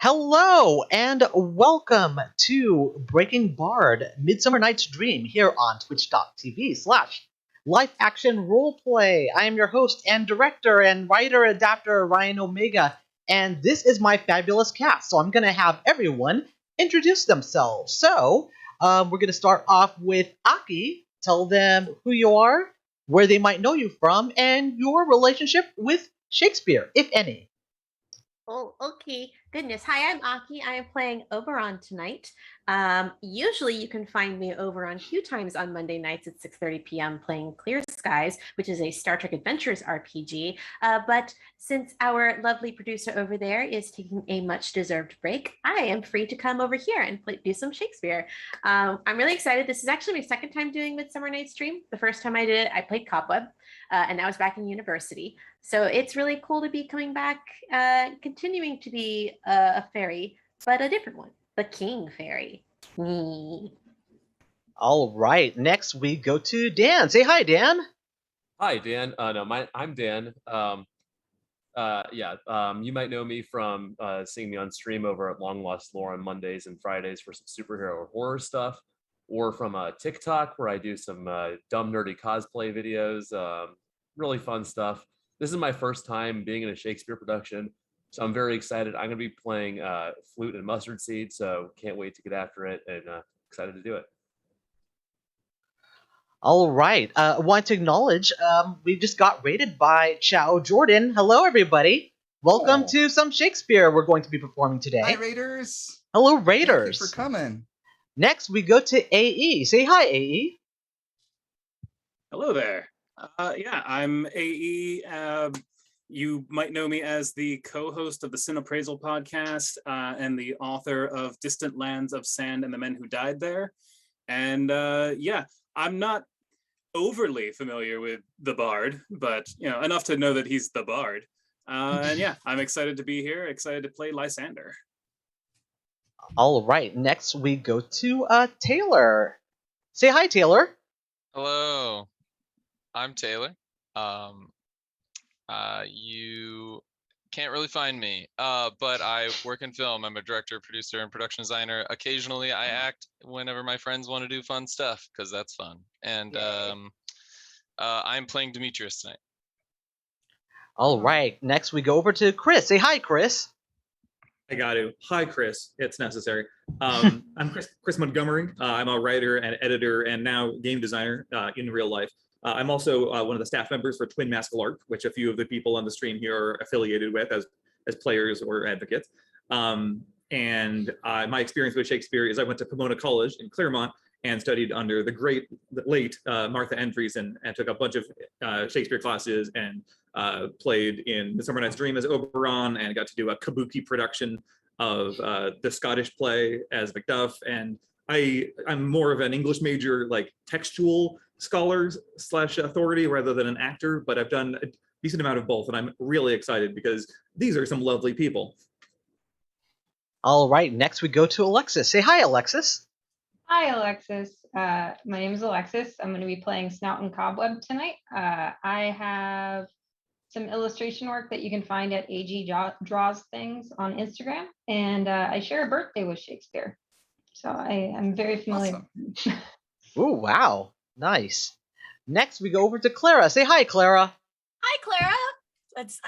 Hello and welcome to Breaking Bard Midsummer Night's Dream here on twitch.tv/ live action roleplay. I am your host and director and writer adapter Ryan Omega, and this is my fabulous cast. So I'm going to have everyone introduce themselves. We're going to start off with Aki. Tell them who you are, where they might know you from, and your relationship with Shakespeare, if any. Oh, okay. Goodness. Hi, I'm Aki. I am playing Oberon tonight. Usually you can find me over on Q Times on Monday nights at 6:30 p.m. playing Clear Skies, which is a Star Trek Adventures RPG. But since our lovely producer over there is taking a much-deserved break, I am free to come over here and do some Shakespeare. I'm really excited. This is actually my second time doing Midsummer Night's Dream. The first time I did it, I played Cobweb, and I was back in university. So it's really cool to be coming back, continuing to be a fairy, but a different one, the king fairy. All right, next we go to Dan. Say hi, Dan. Hi, Dan. I'm Dan. You might know me from seeing me on stream over at Long Lost Lore on Mondays and Fridays for some superhero or horror stuff, or from TikTok where I do some dumb, nerdy cosplay videos. Really fun stuff. This is my first time being in a Shakespeare production, so I'm very excited. I'm going to be playing Flute and Mustard Seed, so can't wait to get after it and excited to do it. All right, I want to acknowledge we just got rated by Chow Jordan. Hello, everybody. Welcome to some Shakespeare we're going to be performing today. Hi, Raiders. Hello, Raiders. Thank you for coming. Next, we go to AE. Say hi, AE. Hello there. I'm AE. You might know me as the co-host of the Sin Appraisal podcast and the author of Distant Lands of Sand and the Men Who Died There. And I'm not overly familiar with the Bard, but enough to know that he's the Bard. I'm excited to be here, excited to play Lysander. All right, next we go to Taylor. Say hi, Taylor. Hello, I'm Taylor. You can't really find me, but I work in film. I'm a director, producer, and production designer. Occasionally, I act whenever my friends want to do fun stuff, because that's fun. And I'm playing Demetrius tonight. All right, next we go over to Chris. Say hi, Chris. I got to. Hi, Chris. It's necessary. I'm Chris Montgomery. I'm a writer and editor and now game designer in real life. I'm also one of the staff members for Twin Mascal which a few of the people on the stream here are affiliated with as players or advocates. My experience with Shakespeare is I went to Pomona College in Claremont and studied under the late Martha Andreessen and took a bunch of Shakespeare classes and played in Midsummer Night's Dream as Oberon and got to do a kabuki production of the Scottish play as Macduff. And I'm more of an English major, like textual scholar / authority rather than an actor, but I've done a decent amount of both, and I'm really excited because these are some lovely people. All right, next we go to Alexis. Say hi, Alexis. Hi, Alexis. My name is Alexis. I'm going to be playing Snout and Cobweb tonight. I have some illustration work that you can find at AG Draws Things on Instagram, and I share a birthday with Shakespeare. So I am very familiar. Awesome. Ooh, wow. Nice. Next, we go over to Clara. Say hi, Clara. Hi, Clara. It's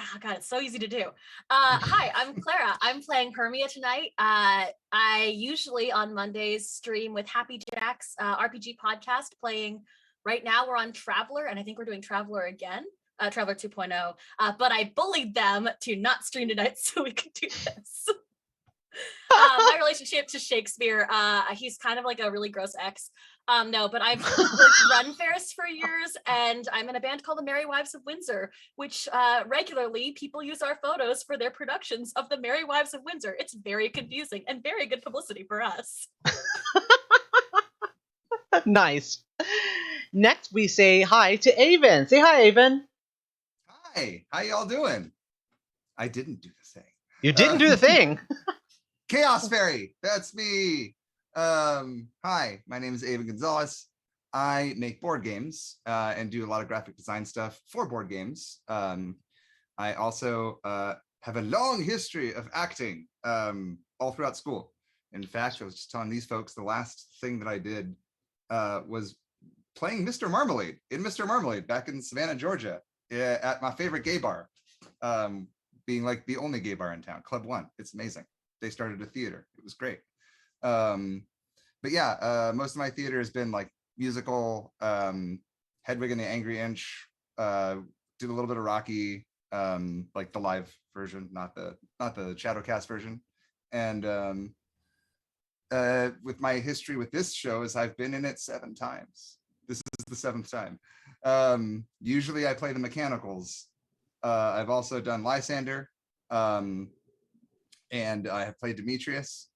so easy to do. Hi, I'm Clara. I'm playing Hermia tonight. I usually on Mondays stream with Happy Jack's RPG podcast playing. Right now we're on Traveler, and I think we're doing Traveler again, Traveler 2.0. But I bullied them to not stream tonight so we could do this. My relationship to Shakespeare, he's kind of like a really gross ex. But I've worked Run Ferris for years, and I'm in a band called the Merry Wives of Windsor, which regularly people use our photos for their productions of the Merry Wives of Windsor. It's very confusing and very good publicity for us. Nice. Next, we say hi to Avon. Say hi, Avon. Hi, how y'all doing? I didn't do the thing. You didn't do the thing. Chaos Fairy, that's me. Hi, my name is Avon Gonzalez. I make board games and do a lot of graphic design stuff for board games. I also have a long history of acting. all throughout school. In fact, I was just telling these folks the last thing that I did was playing Mr. Marmalade in Mr. Marmalade back in Savannah, Georgia, at my favorite gay bar, being like the only gay bar in town, Club One. It's amazing. They started a theater. It was great. But yeah, most of my theater has been like musical, Hedwig and the Angry Inch, did a little bit of Rocky, like the live version, not the Shadowcast version. And with my history with this show is I've been in it 7 times. This is the 7th time. Usually I play the mechanicals. I've also done Lysander, and I have played Demetrius.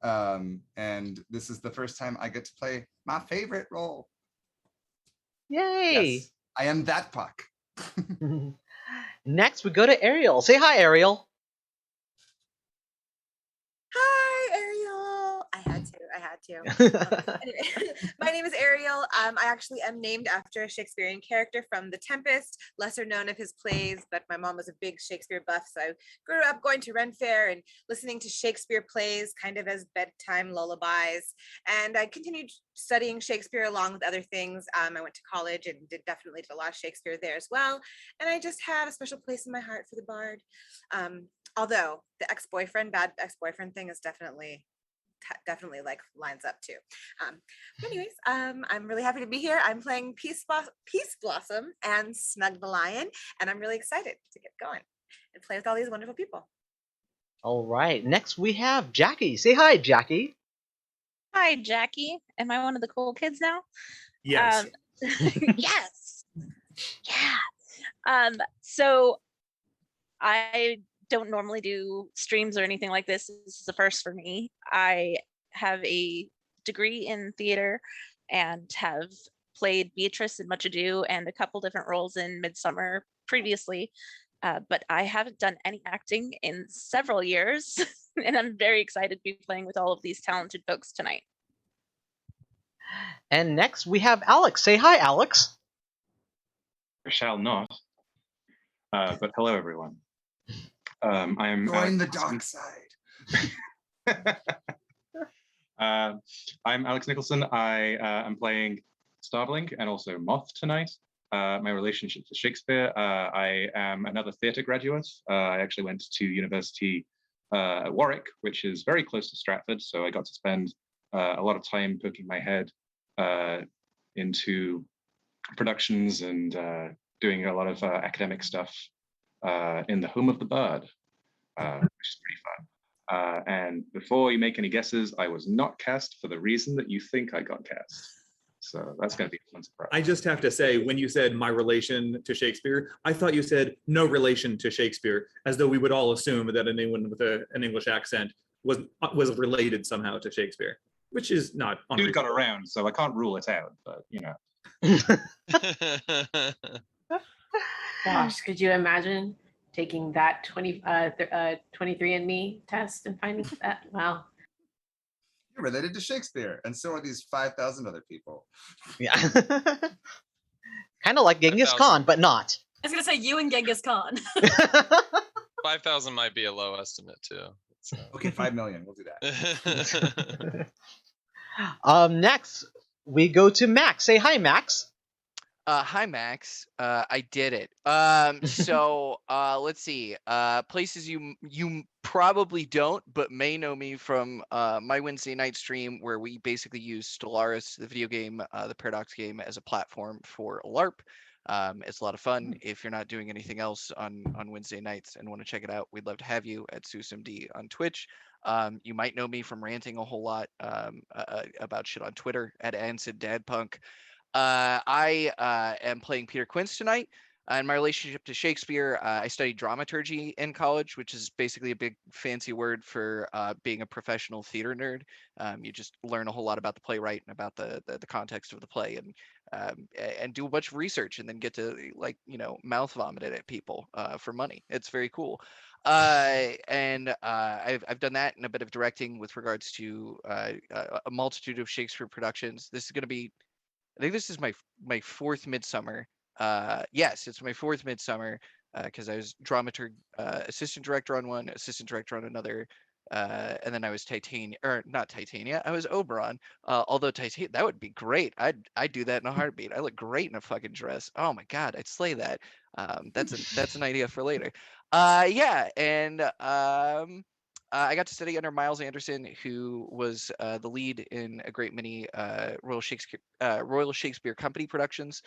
And this is the first time I get to play my favorite role. Yay! Yes, I am that puck. Next, we go to Ariel. Say hi, Ariel. Hi, Ariel. I had to. Anyway, my name is Ariel. I actually am named after a Shakespearean character from The Tempest, lesser known of his plays, but my mom was a big Shakespeare buff, so I grew up going to Ren Fair and listening to Shakespeare plays kind of as bedtime lullabies. And I continued studying Shakespeare along with other things. I went to college and definitely did a lot of Shakespeare there as well. And I just have a special place in my heart for the bard. Although the bad ex-boyfriend thing is definitely like lines up too. Anyways, I'm really happy to be here. I'm playing Peace Blossom and Snug the Lion, and I'm really excited to get going and play with all these wonderful people. All right. Next, we have Jackie. Say hi, Jackie. Hi, Jackie. Am I one of the cool kids now? Yes. Yes. Yeah. So I don't normally do streams or anything like this. This is the first for me. I have a degree in theater and have played Beatrice in Much Ado and a couple different roles in Midsummer previously. But I haven't done any acting in several years, and I'm very excited to be playing with all of these talented folks tonight. And next, we have Alex. Say hi, Alex. I shall not. But hello, everyone. I am Join the dark side. I'm Alex Nicholson. I am playing Starveling and also Moth tonight. My relationship to Shakespeare. I am another theatre graduate. I actually went to university at Warwick, which is very close to Stratford. So I got to spend a lot of time poking my head into productions and doing a lot of academic stuff in the home of the bird, which is pretty fun. And before you make any guesses, I was not cast for the reason that you think I got cast. So that's going to be a fun surprise. I just have to say, when you said my relation to Shakespeare, I thought you said no relation to Shakespeare, as though we would all assume that anyone with an English accent was related somehow to Shakespeare, which is not Dude got around, so I can't rule it out, but you know. Gosh, could you imagine taking that 23andMe test and finding that? Wow. You're related to Shakespeare, and so are these 5,000 other people. Yeah. Kind of like Genghis Khan, but not. I was gonna say you and Genghis Khan. 5,000 might be a low estimate too. So. Okay, 5 million. We'll do that. Next, we go to Max. Say hi, Max. Hi, Max. I did it. So let's see. Places you probably don't, but may know me from my Wednesday night stream, where we basically use Stellaris, the video game, the Paradox game, as a platform for LARP. It's a lot of fun. If you're not doing anything else on Wednesday nights and want to check it out, we'd love to have you at SusMD on Twitch. You might know me from ranting a whole lot about shit on Twitter at AnsidDadPunk. I am playing Peter Quince tonight. And my relationship to Shakespeare, I studied dramaturgy in college, which is basically a big fancy word for being a professional theater nerd. You just learn a whole lot about the playwright and about the context of the play, and do a bunch of research, and then get to mouth vomit it at people for money. It's very cool. And I've done that and a bit of directing with regards to a multitude of Shakespeare productions. This is going to be, I think this is my fourth Midsummer. Yes, it's my fourth Midsummer because I was dramaturg, assistant director on one, assistant director on another, and then I was Titania, or not Titania. I was Oberon. Although Titania, that would be great. I'd do that in a heartbeat. I look great in a fucking dress. Oh my god, I'd slay that. That's an idea for later. Yeah, and I got to study under Miles Anderson, who was the lead in a great many Royal Shakespeare Company productions.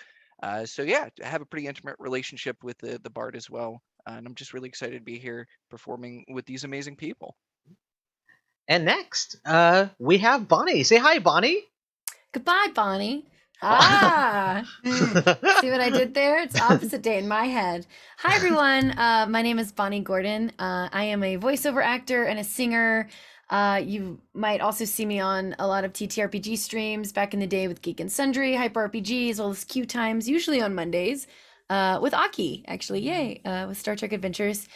So yeah, I have a pretty intimate relationship with the Bard as well, and I'm just really excited to be here performing with these amazing people. And next, we have Bonnie. Say hi, Bonnie. Goodbye, Bonnie. Ah, see what I did there? It's opposite day in my head. Hi, everyone. My name is Bonnie Gordon. I am a voiceover actor and a singer. You might also see me on a lot of TTRPG streams back in the day with Geek and Sundry, Hyper RPG, as well as Q Times, usually on Mondays, with Aki, actually, yay, with Star Trek Adventures.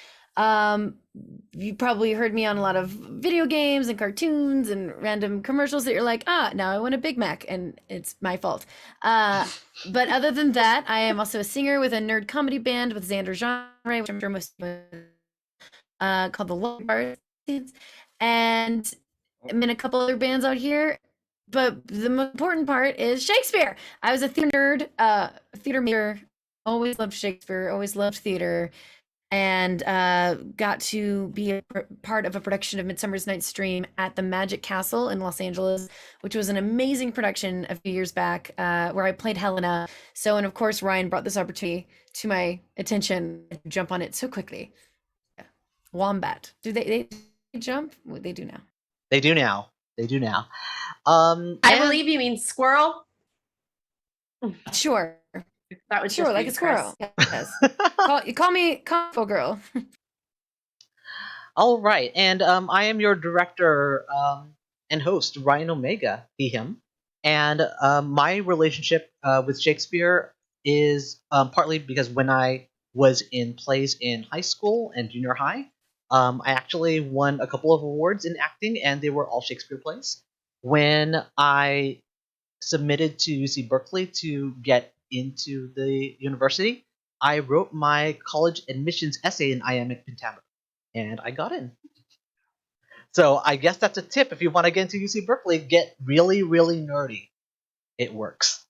You probably heard me on a lot of video games and cartoons and random commercials that you're like, now I want a Big Mac, and it's my fault. But other than that, I am also a singer with a nerd comedy band with Xander Genre, which I'm sure most called the Love Bars, and I'm in a couple other bands out here. But the most important part is Shakespeare. I was a theater nerd, theater major. Always loved Shakespeare. Always loved theater, and got to be a part of a production of Midsummer's Night's Dream at the Magic Castle in Los Angeles, which was an amazing production a few years back, where I played Helena. So, and of course, Ryan brought this opportunity to my attention to jump on it so quickly. Yeah. Wombat. Do they jump? Well, they do now. They do now. They do now. I believe you mean squirrel. Sure. That was sure, just like me, a squirrel. Chris. Yes. call me colorful girl. All right, and I am your director and host, Ryan Omega, he, him. And my relationship with Shakespeare is partly because when I was in plays in high school and junior high, I actually won a couple of awards in acting, and they were all Shakespeare plays. When I submitted to UC Berkeley to get into the university, I wrote my college admissions essay in iambic pentameter, and I got in. So I guess that's a tip if you want to get into UC Berkeley, get really, really nerdy. It works.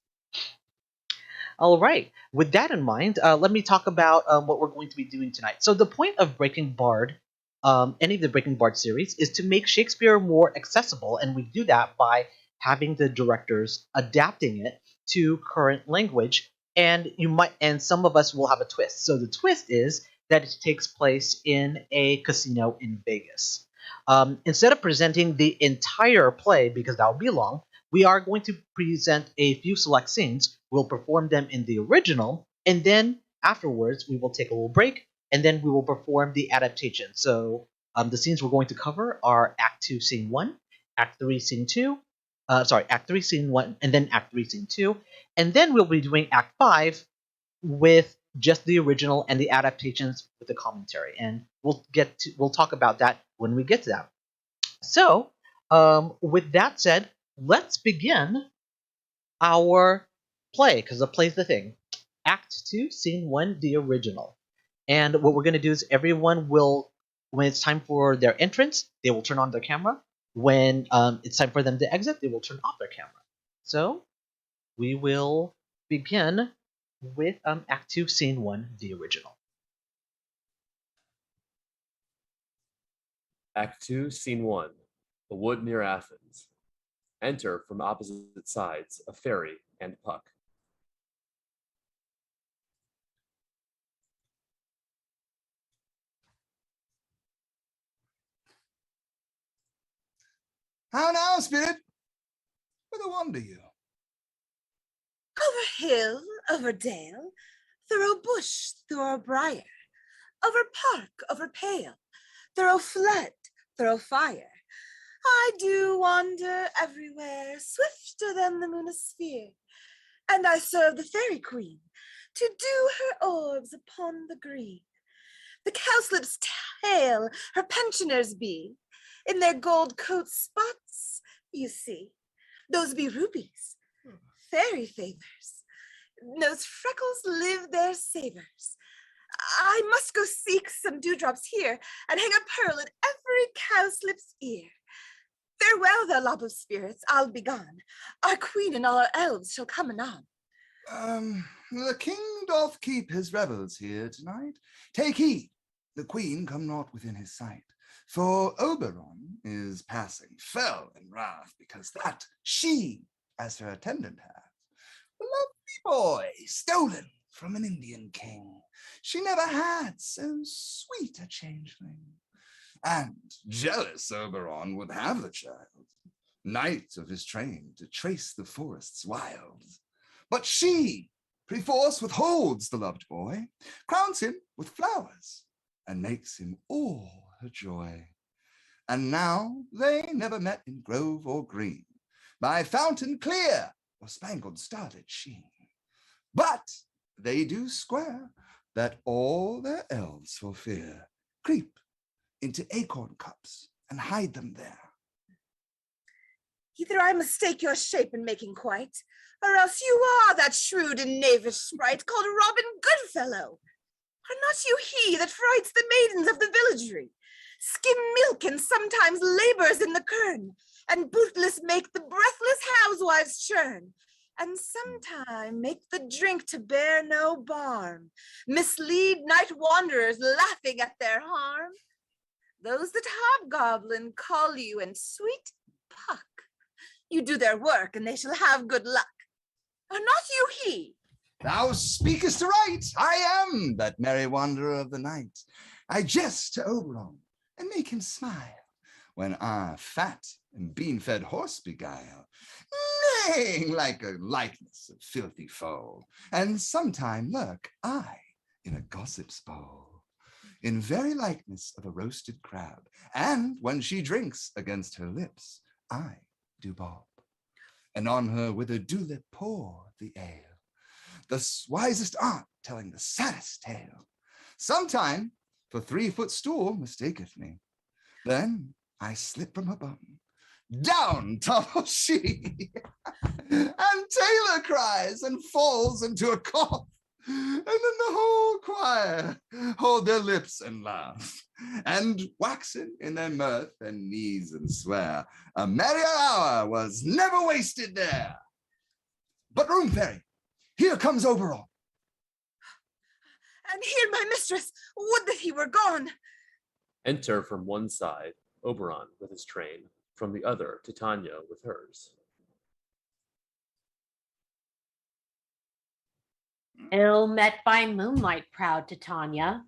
All right. With that in mind, let me talk about what we're going to be doing tonight. So the point of Breaking Bard, any of the Breaking Bard series, is to make Shakespeare more accessible, and we do that by having the directors adapting it to current language. And some of us will have a twist. So the twist is that it takes place in a casino in Vegas. Instead of presenting the entire play, because that would be long, we are going to present a few select scenes. We'll perform them in the original, and then afterwards we will take a little break, and then we will perform the adaptation. So the scenes we're going to cover are Act 2, Scene 1, Act 3, Scene 2, Act 3, Scene 1, and then Act 3, Scene 2. And then we'll be doing Act 5 with just the original and the adaptations with the commentary. And we'll talk about that when we get to that. So, with that said, let's begin our play, because the play's the thing. Act 2, Scene 1, the original. And what we're going to do is everyone will, when it's time for their entrance, they will turn on their camera. When it's time for them to exit, they will turn off their camera. So, we will begin with Act 2, Scene 1, the original. Act 2, Scene 1, the wood near Athens. Enter from opposite sides a fairy and Puck. How now, spirit? Whither wander you? Over hill, over dale, through bush, through briar, over park, over pale, through flood, through fire. I do wander everywhere, swifter than the moonisphere, and I serve the fairy queen to do her orbs upon the green. The cowslip's tail her pensioners be, in their gold coat spots, you see. Those be rubies, fairy favors. Those freckles live their savors. I must go seek some dewdrops here and hang a pearl in every cowslip's ear. Farewell, thou lob of spirits, I'll be gone. Our queen and all our elves shall come anon. The king doth keep his revels here tonight. Take heed, the queen come not within his sight. For Oberon is passing fell in wrath, because that she, as her attendant hath, a lovely boy stolen from an Indian king. She never had so sweet a changeling. And jealous Oberon would have the child, knight of his train, to trace the forest's wilds. But she, perforce, withholds the loved boy, crowns him with flowers, and makes him all her joy. And now they never met in grove or green, by fountain clear or spangled starlit sheen. But they do square that all their elves for fear creep into acorn cups and hide them there. Either I mistake your shape in making quite, or else you are that shrewd and knavish sprite called Robin Goodfellow. Are not you he that frights the maidens of the villagery, skim milk and sometimes labors in the kern, and bootless make the breathless housewives churn, and sometime make the drink to bear no barm, mislead night wanderers laughing at their harm? Those that hobgoblin call you and sweet Puck. You do their work and they shall have good luck. Are not you he? Thou speakest right. I am that merry wanderer of the night. I jest to Oberon and make him smile, when our fat and bean-fed horse beguile, neighing like a likeness of filthy foe, and sometime lurk I in a gossip's bowl, in very likeness of a roasted crab, and when she drinks against her lips, I do bob, and on her with a dewlip pour the ale, the wisest aunt telling the saddest tale. Sometime for 3-foot stool mistaketh me. Then I slip from her bum, down tumbles she, and Taylor cries and falls into a cough. And then the whole choir hold their lips and laugh, and waxen in their mirth and knees and swear, a merrier hour was never wasted there. But room fairy, here comes Oberon. And here my mistress, would that he were gone. Enter from one side Oberon with his train, from the other Titania with hers. Ill met by moonlight, proud Titania.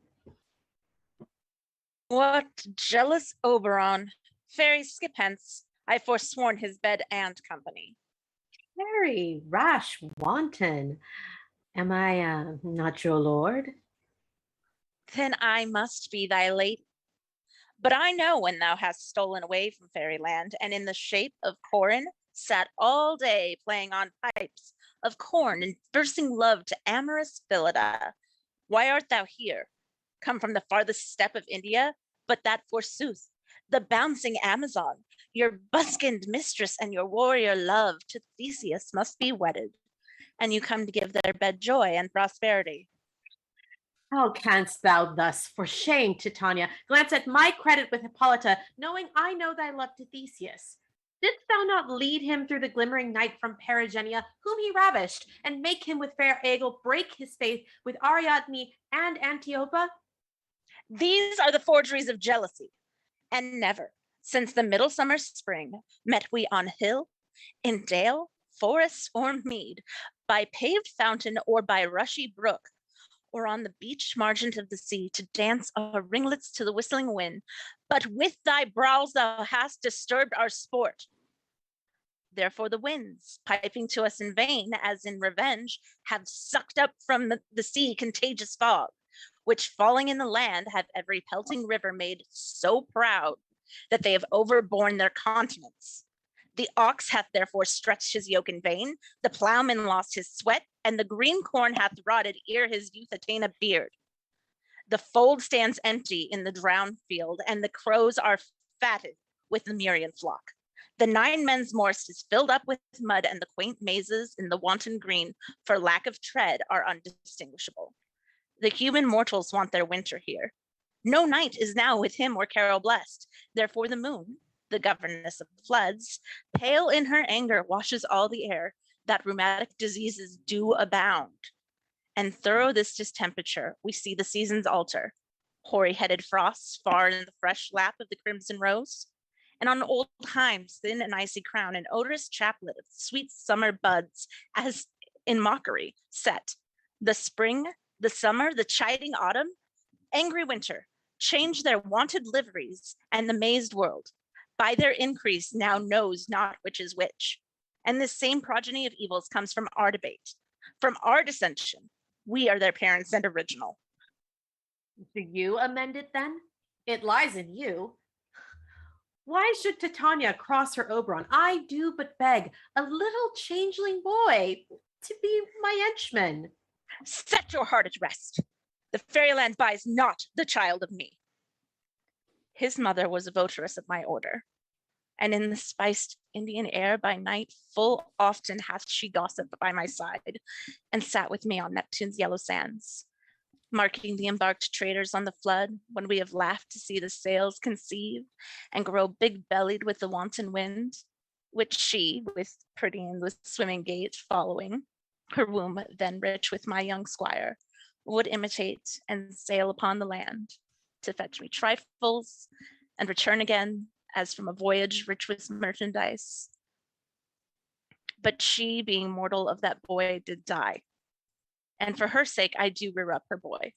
What jealous Oberon! Fairy, skip hence. I forsworn his bed and company. Very rash wanton. Am I not your lord? Then I must be thy lady. But I know when thou hast stolen away from fairyland, and in the shape of Corin sat all day playing on pipes of corn and versing love to amorous Phillida. Why art thou here? Come from the farthest steppe of India, but that forsooth, the bouncing Amazon, your buskined mistress and your warrior love to Theseus must be wedded, and you come to give their bed joy and prosperity. How canst thou thus? For shame, Titania, glance at my credit with Hippolyta, knowing I know thy love to Theseus. Didst thou not lead him through the glimmering night from Perigenia, whom he ravished, and make him with fair Aegle break his faith with Ariadne and Antiopa? These are the forgeries of jealousy, and never, since the middle summer spring, met we on hill, in dale, forest, or mead, by paved fountain or by rushy brook, or on the beach margent of the sea, to dance our ringlets to the whistling wind, but with thy brawls thou hast disturbed our sport. Therefore the winds, piping to us in vain, as in revenge, have sucked up from the sea contagious fog, which falling in the land have every pelting river made so proud that they have overborne their continents. The ox hath therefore stretched his yoke in vain, the plowman lost his sweat, and the green corn hath rotted ere his youth attain a beard. The fold stands empty in the drowned field, and the crows are fatted with the Murian flock. The 9 men's morse is filled up with mud, and the quaint mazes in the wanton green, for lack of tread, are undistinguishable. The human mortals want their winter here. No night is now with him or Carol blessed. Therefore the moon, the governess of floods, pale in her anger, washes all the air, that rheumatic diseases do abound. And through this distemperature, we see the seasons alter. Hoary-headed frosts far in the fresh lap of the crimson rose, and on old Hime's thin and icy crown, an odorous chaplet of sweet summer buds, as in mockery, set. The spring, the summer, the chiding autumn, angry winter, change their wonted liveries, and the mazed world, by their increase, now knows not which is which. And this same progeny of evils comes from our debate, from our dissension. We are their parents and original. Do you amend it then? It lies in you. Why should Titania cross her Oberon? I do but beg a little changeling boy to be my henchman. Set your heart at rest. The fairyland buys not the child of me. His mother was a votaress of my order, and in the spiced Indian air by night, full often hath she gossiped by my side, and sat with me on Neptune's yellow sands, marking the embarked traders on the flood, when we have laughed to see the sails conceive and grow big-bellied with the wanton wind, which she, with pretty and with swimming gait following, her womb then rich with my young squire, would imitate and sail upon the land to fetch me trifles and return again as from a voyage rich with merchandise. But she, being mortal of that boy, did die. And for her sake, I do rear up her boy.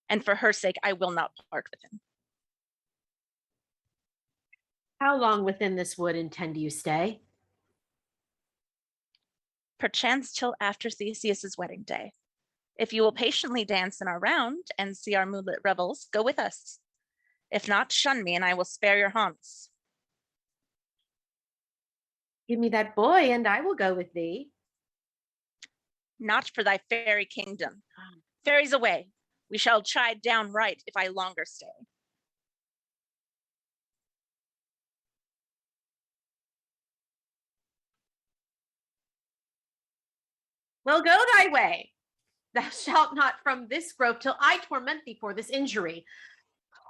And for her sake, I will not part with him. How long within this wood intend you stay? Perchance till after Theseus's wedding day. If you will patiently dance in our round and see our moonlit revels, go with us. If not, shun me and I will spare your haunts. Give me that boy and I will go with thee. Not for thy fairy kingdom. Fairies away. We shall chide downright if I longer stay. Well, go thy way. Thou shalt not from this grove till I torment thee for this injury.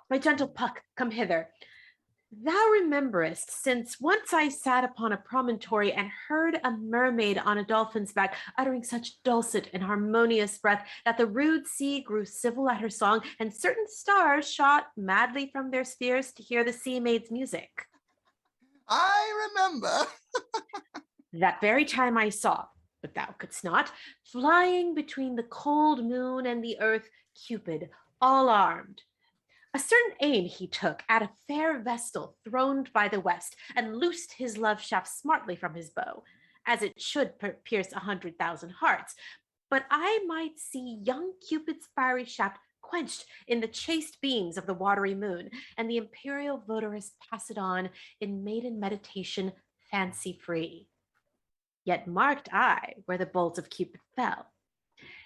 My gentle Puck, come hither. Thou rememberest, since once I sat upon a promontory and heard a mermaid on a dolphin's back uttering such dulcet and harmonious breath that the rude sea grew civil at her song, and certain stars shot madly from their spheres to hear the sea maid's music. I remember. That very time I saw, but thou couldst not, flying between the cold moon and the earth, Cupid, all armed. A certain aim he took at a fair vestal throned by the west, and loosed his love shaft smartly from his bow, as it should pierce 100,000 hearts. But I might see young Cupid's fiery shaft quenched in the chaste beams of the watery moon, and the imperial votaress pass it on in maiden meditation, fancy-free. Yet marked I where the bolt of Cupid fell.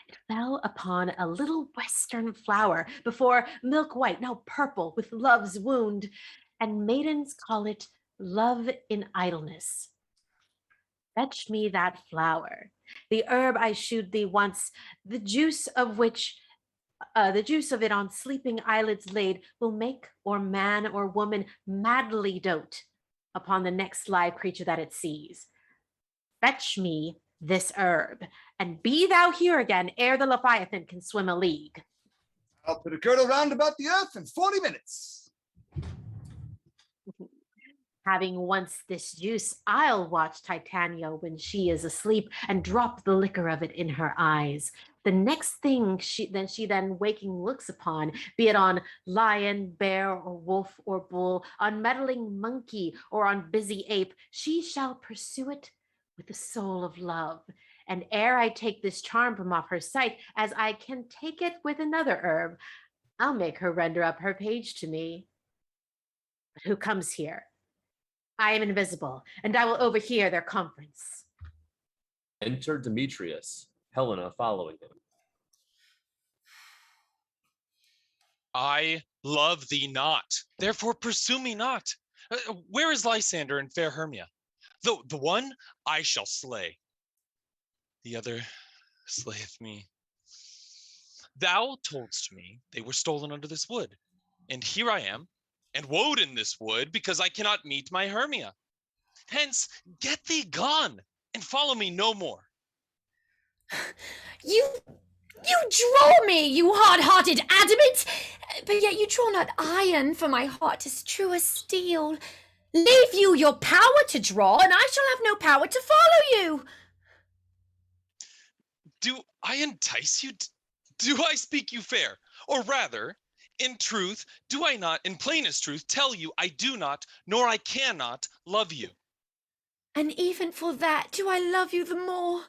It fell upon a little western flower, before milk white, now purple with love's wound, and maidens call it love in idleness. Fetch me that flower, the herb I shewed thee once, the juice of it on sleeping eyelids laid will make or man or woman madly dote upon the next live creature that it sees. Fetch me this herb, and be thou here again ere the Leviathan can swim a league. I'll put a girdle round about the earth in 40 minutes. Having once this juice, I'll watch Titania when she is asleep and drop the liquor of it in her eyes. The next thing she then waking looks upon, be it on lion, bear, or wolf, or bull, on meddling monkey, or on busy ape, she shall pursue it with the soul of love. And ere I take this charm from off her sight, as I can take it with another herb, I'll make her render up her page to me. But who comes here? I am invisible, and I will overhear their conference. Enter Demetrius, Helena following him. I love thee not, therefore pursue me not. Where is Lysander and fair Hermia? The one I shall slay, the other slayeth me. Thou toldst me they were stolen under this wood, and here I am, and woed in this wood, because I cannot meet my Hermia. Hence, get thee gone, and follow me no more. You draw me, you hard-hearted adamant, but yet you draw not iron, for my heart is true as steel. Leave you your power to draw, and I shall have no power to follow you. Do I entice you? Do I speak you fair? Or rather, in truth, do I not, in plainest truth, tell you I do not, nor I cannot love you? And even for that do I love you the more.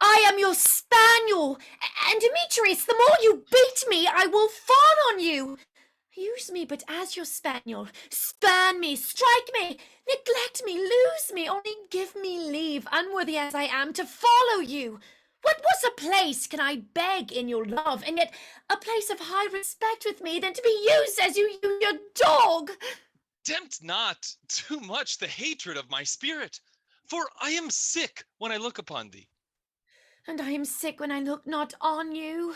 I am your spaniel, and Demetrius, the more you beat me, I will fawn on you. Use me but as your spaniel. Spurn me, strike me, neglect me, lose me, only give me leave, unworthy as I am, to follow you. What worse a place can I beg in your love, and yet a place of high respect with me, than to be used as you use your dog? Tempt not too much the hatred of my spirit, for I am sick when I look upon thee. And I am sick when I look not on you.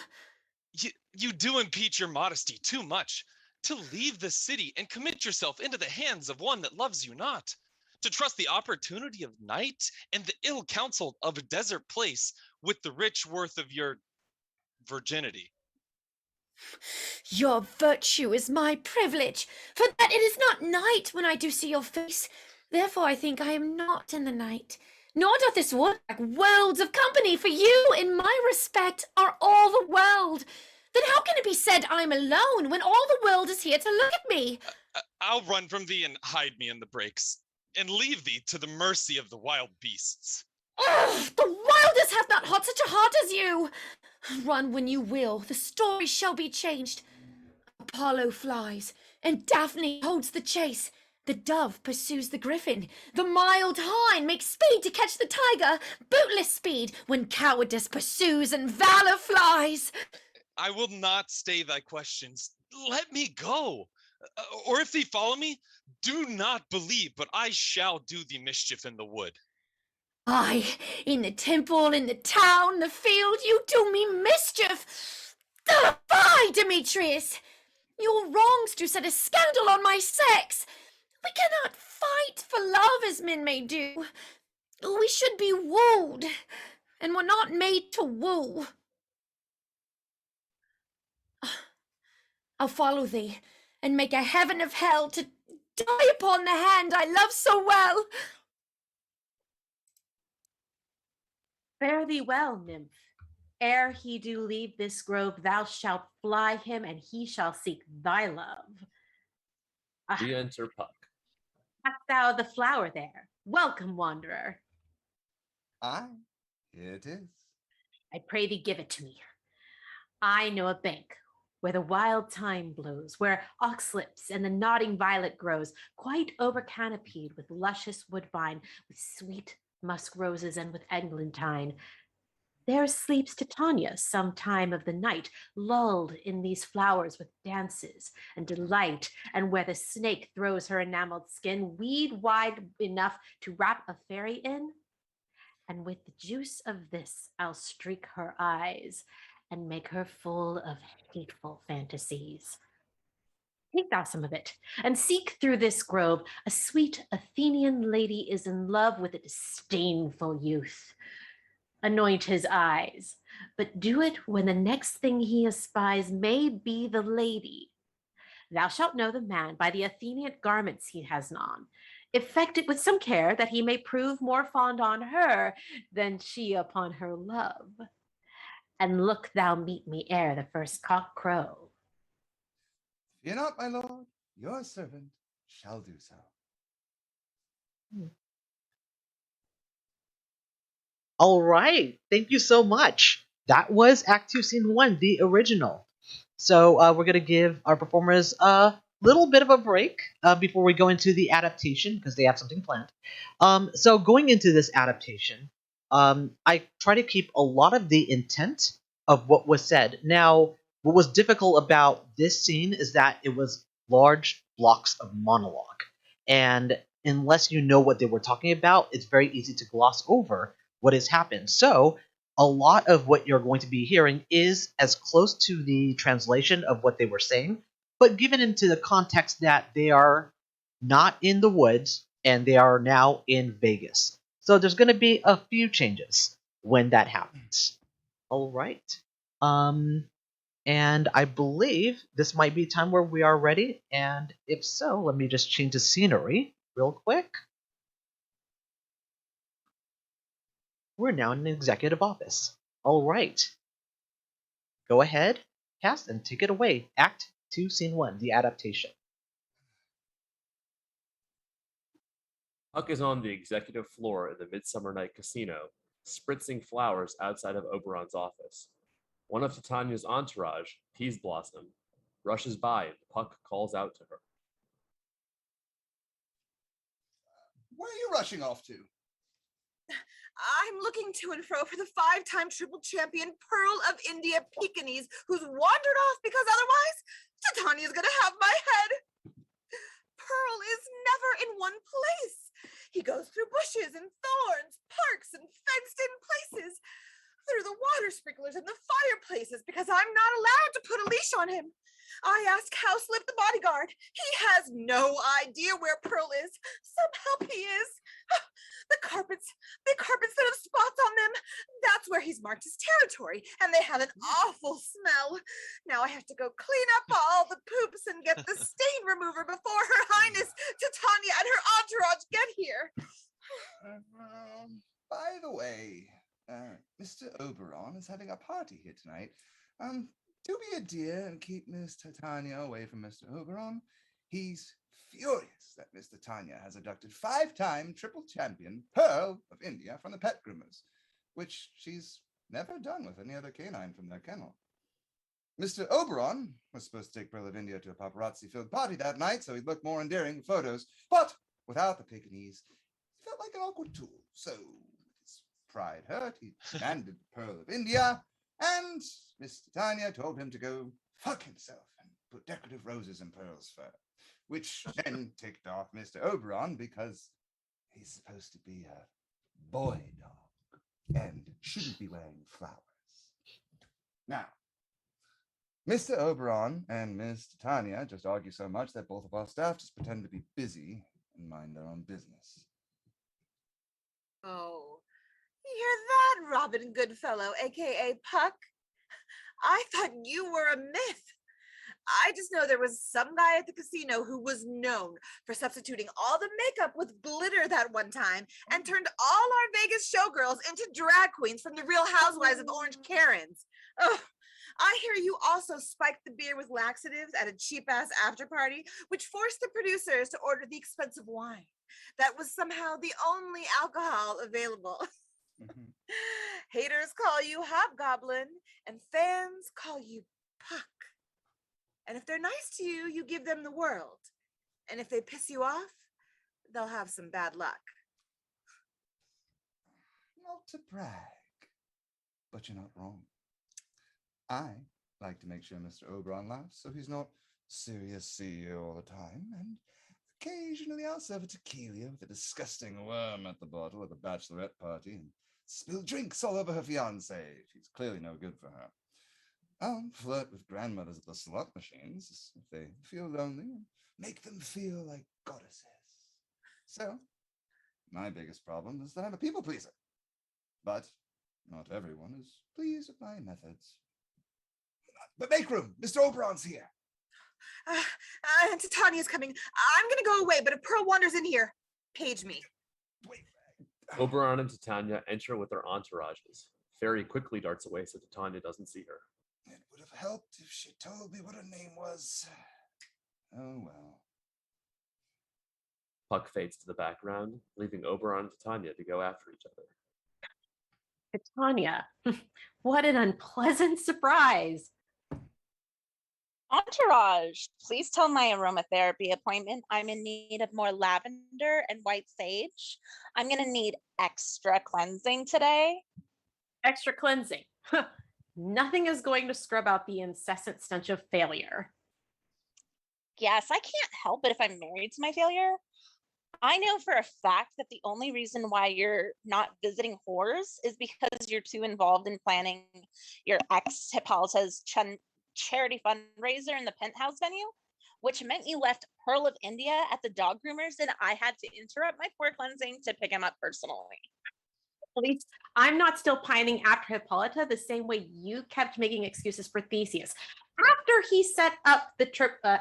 You do impeach your modesty too much, to leave the city and commit yourself into the hands of one that loves you not, to trust the opportunity of night and the ill counsel of a desert place with the rich worth of your virginity. Your virtue is my privilege, for that it is not night when I do see your face. Therefore I think I am not in the night. Nor doth this wood lack worlds of company, for you, in my respect, are all the world. Then how can it be said I'm alone, when all the world is here to look at me? I'll run from thee and hide me in the brakes, and leave thee to the mercy of the wild beasts. Ugh, the wildest hath not had such a heart as you. Run when you will, the story shall be changed. Apollo flies, and Daphne holds the chase. The dove pursues the griffin. The mild hind makes speed to catch the tiger. Bootless speed when cowardice pursues and valor flies. I will not stay thy questions. Let me go. Or if thee follow me, do not believe, but I shall do thee mischief in the wood. Aye, in the temple, in the town, the field, you do me mischief. Fie, Demetrius! Your wrongs do set a scandal on my sex. We cannot fight for love as men may do. We should be wooed, and we're not made to woo. I'll follow thee, and make a heaven of hell to die upon the hand I love so well. Fare thee well, nymph. Ere he do leave this grove, thou shalt fly him, and he shall seek thy love. Re-enter Puck. Hast thou the flower there? Welcome, wanderer. Aye, it is. I pray thee give it to me. I know a bank where the wild thyme blows, where oxlips and the nodding violet grows, quite over-canopied with luscious woodbine, with sweet musk roses and with eglantine. There sleeps Titania some time of the night, lulled in these flowers with dances and delight, and where the snake throws her enameled skin weed wide enough to wrap a fairy in. And with the juice of this, I'll streak her eyes and make her full of hateful fantasies. Take thou some of it, and seek through this grove. A sweet Athenian lady is in love with a disdainful youth. Anoint his eyes, but do it when the next thing he espies may be the lady. Thou shalt know the man by the Athenian garments he has on. Effect it with some care, that he may prove more fond on her than she upon her love. And look thou meet me ere the first cock crow. Fear not, my lord, your servant shall do so. All right. Thank you so much. That was Act 2, Scene 1, the original. So we're going to give our performers a little bit of a break before we go into the adaptation, because they have something planned. So going into this adaptation, I try to keep a lot of the intent of what was said. Now, what was difficult about this scene is that it was large blocks of monologue. And unless you know what they were talking about, it's very easy to gloss over what has happened. So a lot of what you're going to be hearing is as close to the translation of what they were saying, but given into the context that they are not in the woods and they are now in Vegas. So there's going to be a few changes when that happens. All right. And I believe this might be time where we are ready. And if so, let me just change the scenery real quick. We're now in an executive office. All right. Go ahead, cast, and take it away. Act 2, Scene 1, the adaptation. Huck is on the executive floor in the Midsummer Night Casino, spritzing flowers outside of Oberon's office. One of Titania's entourage, Peas Blossom, rushes by and Puck calls out to her. Where are you rushing off to? I'm looking to and fro for the 5-time triple champion Pearl of India Pekingese who's wandered off because otherwise Titania's gonna have my head. Pearl is never in one place. He goes through bushes and thorns, parks and fenced-in places, through the water sprinklers and the fireplaces because I'm not allowed to put a leash on him. I asked Cowslip the bodyguard. He has no idea where Pearl is. Some help he is. The carpets that have spots on them, that's where he's marked his territory, and they have an awful smell. Now I have to go clean up all the poops and get the stain remover before Her Highness Titania and her entourage get here. By the way, Mr. Oberon is having a party here tonight. Do be a dear and keep Miss Titania away from Mr. Oberon. He's furious that Miss Titania has abducted 5-time triple champion Pearl of India from the pet groomers, which she's never done with any other canine from their kennel. Mr. Oberon was supposed to take Pearl of India to a paparazzi-filled party that night, so he'd look more endearing in photos, but without the Pekingese, he felt like an awkward tool. So, his pride hurt, he demanded Pearl of India, and Miss Titania told him to go fuck himself and put decorative roses in Pearl's fur, which then ticked off Mr. Oberon because he's supposed to be a boy dog and shouldn't be wearing flowers. Now, Mr. Oberon and Miss Titania just argue so much that both of our staff just pretend to be busy and mind their own business. Oh, you hear that, Robin Goodfellow, aka Puck? I thought you were a myth. I just know there was some guy at the casino who was known for substituting all the makeup with glitter that one time and turned all our Vegas showgirls into drag queens from the Real Housewives of Orange Karens. Oh, I hear you also spiked the beer with laxatives at a cheap-ass after party, which forced the producers to order the expensive wine. That was somehow the only alcohol available. Haters call you Hobgoblin, and fans call you Puck. And if they're nice to you, you give them the world. And if they piss you off, they'll have some bad luck. Not to brag, but you're not wrong. I like to make sure Mr. Oberon laughs so he's not serious CEO all the time, and occasionally I'll serve a tequila with a disgusting worm at the bottle at the bachelorette party and spill drinks all over her fiancé if he's clearly no good for her. I'll flirt with grandmothers at the slot machines if they feel lonely and make them feel like goddesses. So, my biggest problem is that I'm a people pleaser. But not everyone is pleased with my methods. But make room! Mr. Oberon's here! Titania's coming. I'm gonna go away, but if Pearl wanders in here, page me. Oberon and Titania enter with their entourages. Fairy quickly darts away so Titania doesn't see her. It would have helped if she told me what her name was. Oh well. Puck fades to the background, leaving Oberon and Titania to go after each other. Titania, what an unpleasant surprise. Entourage, please tell my aromatherapy appointment I'm in need of more lavender and white sage. I'm going to need extra cleansing today. Extra cleansing. Nothing is going to scrub out the incessant stench of failure. Yes, I can't help it if I'm married to my failure. I know for a fact that the only reason why you're not visiting whores is because you're too involved in planning your ex Hippolyta's charity fundraiser in the penthouse venue, which meant you left Pearl of India at the dog groomers and I had to interrupt my pore cleansing to pick him up personally. At least I'm not still pining after Hippolyta the same way you kept making excuses for Theseus. After he set up the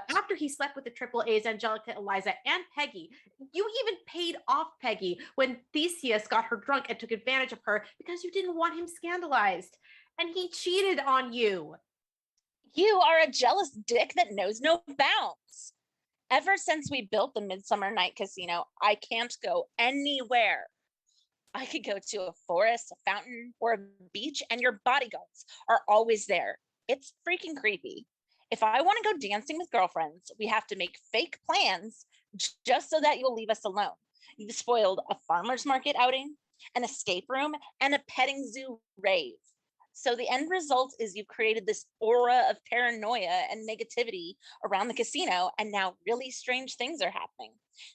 after he slept with the triple A's, Angelica, Eliza, and Peggy, you even paid off Peggy when Theseus got her drunk and took advantage of her because you didn't want him scandalized. And he cheated on you. You are a jealous dick that knows no bounds. Ever since we built the Midsummer Night Casino, I can't go anywhere. I could go to a forest, a fountain, or a beach, and your bodyguards are always there. It's freaking creepy. If I want to go dancing with girlfriends, we have to make fake plans just so that you'll leave us alone. You spoiled a farmer's market outing, an escape room, and a petting zoo rave. So the end result is you've created this aura of paranoia and negativity around the casino, and now really strange things are happening.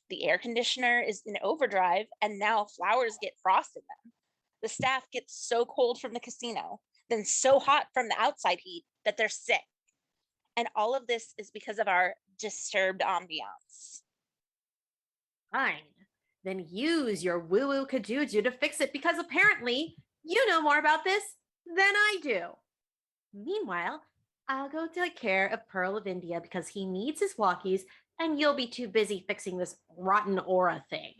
The air conditioner is in overdrive, and now flowers get frost in them. The staff gets so cold from the casino, then so hot from the outside heat that they're sick. And all of this is because of our disturbed ambiance. Fine. Then use your woo-woo kajuju to fix it because apparently you know more about this than I do. Meanwhile, I'll go take care of Pearl of India because he needs his walkies and you'll be too busy fixing this rotten aura thing.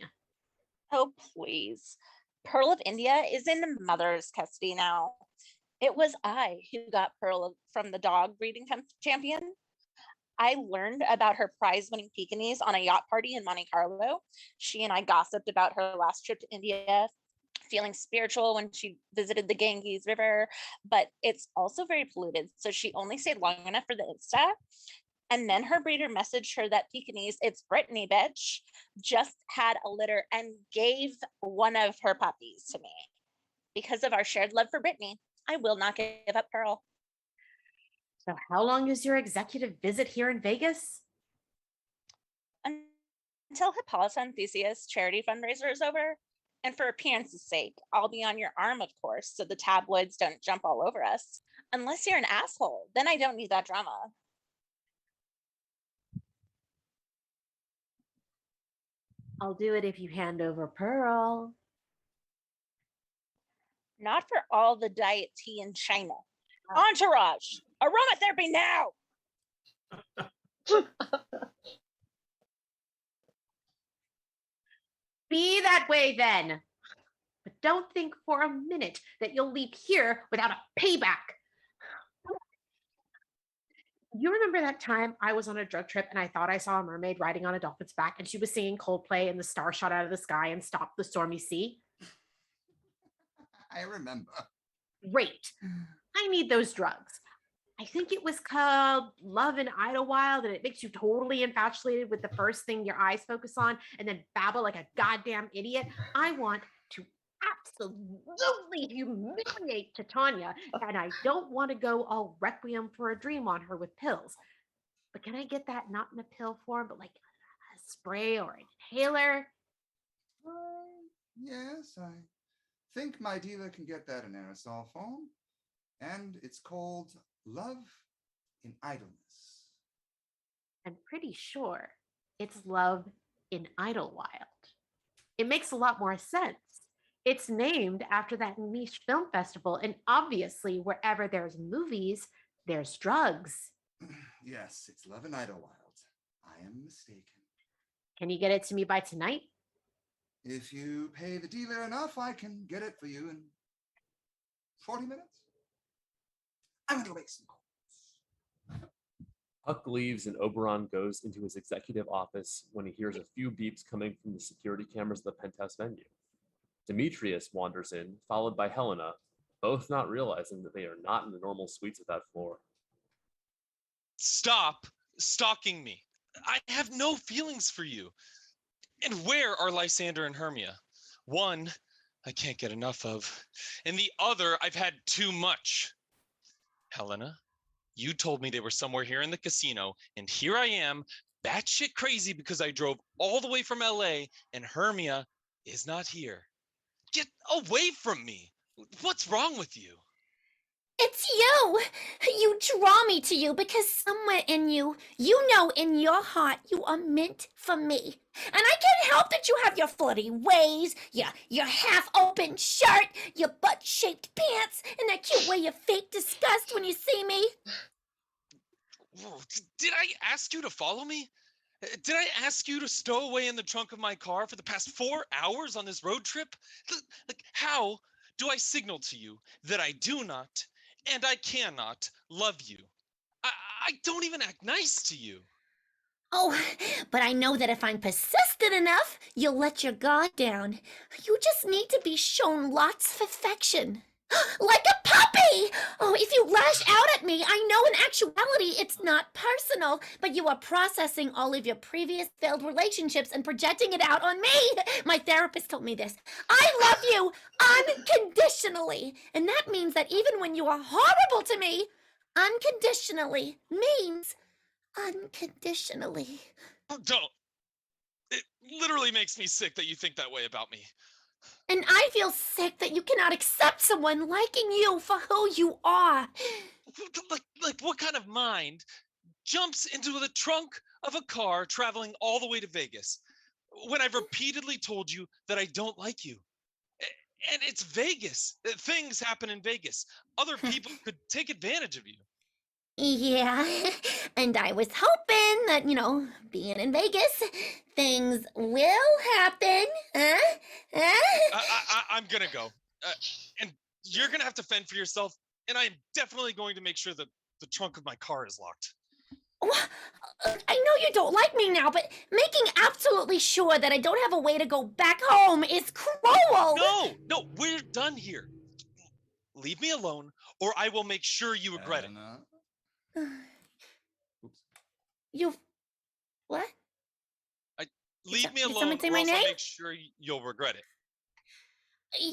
Oh, please. Pearl of India is in mother's custody now. It was I who got Pearl from the dog breeding champion. I learned about her prize-winning Pekingese on a yacht party in Monte Carlo. She and I gossiped about her last trip to India, feeling spiritual when she visited the Ganges River, but it's also very polluted, so she only stayed long enough for the Insta. And then her breeder messaged her that Pekingese, it's Brittany, bitch, just had a litter and gave one of her puppies to me. Because of our shared love for Brittany, I will not give up Pearl. So how long is your executive visit here in Vegas? Until Hippolyta and Theseus charity fundraiser is over. And for appearance's sake, I'll be on your arm, of course, so the tabloids don't jump all over us. Unless you're an asshole, then I don't need that drama. I'll do it if you hand over Pearl. Not for all the diet tea in China. Entourage, aromatherapy now! Be that way then. But don't think for a minute that you'll leave here without a payback. You remember that time I was on a drug trip and I thought I saw a mermaid riding on a dolphin's back and she was singing Coldplay and the star shot out of the sky and stopped the stormy sea? I remember. Great. I need those drugs. I think it was called Love in Idlewild, and it makes you totally infatuated with the first thing your eyes focus on and then babble like a goddamn idiot. I want to absolutely humiliate Titania, and I don't want to go all Requiem for a Dream on her with pills. But can I get that not in a pill form, but like a spray or an inhaler? Yes, I think my dealer can get that in aerosol form. And it's called Love in Idleness. I'm pretty sure it's Love in Idlewild. It makes a lot more sense. It's named after that niche film festival, and obviously wherever there's movies, there's drugs. Yes, it's Love in Idlewild. I am mistaken. Can you get it to me by tonight? If you pay the dealer enough, I can get it for you in 40 minutes. I'm going to make some calls. Huck leaves and Oberon goes into his executive office when he hears a few beeps coming from the security cameras of the penthouse venue. Demetrius wanders in, followed by Helena, both not realizing that they are not in the normal suites of that floor. Stop stalking me. I have no feelings for you. And where are Lysander and Hermia? One, I can't get enough of, and the other, I've had too much. Helena, you told me they were somewhere here in the casino, and here I am, batshit crazy because I drove all the way from LA and Hermia is not here. Get away from me. What's wrong with you? It's you! You draw me to you because somewhere in you, you know in your heart you are meant for me. And I can't help that you have your flirty ways, your half-open shirt, your butt-shaped pants, and that cute way you fake disgust when you see me. Did I ask you to follow me? Did I ask you to stow away in the trunk of my car for the past 4 hours on this road trip? Like, how do I signal to you that I do not and I cannot love you? I don't even act nice to you. Oh, but I know that if I'm persistent enough, you'll let your guard down. You just need to be shown lots of affection. Like a puppy! Oh, if you lash out at me, I know in actuality it's not personal, but you are processing all of your previous failed relationships and projecting it out on me. My therapist told me this. I love you unconditionally. And that means that even when you are horrible to me, unconditionally means unconditionally. Don't. It literally makes me sick that you think that way about me. And I feel sick that you cannot accept someone liking you for who you are. Like what kind of mind jumps into the trunk of a car traveling all the way to Vegas when I've repeatedly told you that I don't like you? And it's Vegas. Things happen in Vegas. Other people could take advantage of you. Yeah, and I was hoping that, being in Vegas, things will happen. I'm gonna go. And you're gonna have to fend for yourself. And I'm definitely going to make sure that the trunk of my car is locked. I know you don't like me now, but making absolutely sure that I don't have a way to go back home is cruel. No, we're done here. Leave me alone, or I will make sure you regret it. You've what? Leave me Did alone, someone say or my else I'll name? make sure you'll regret it.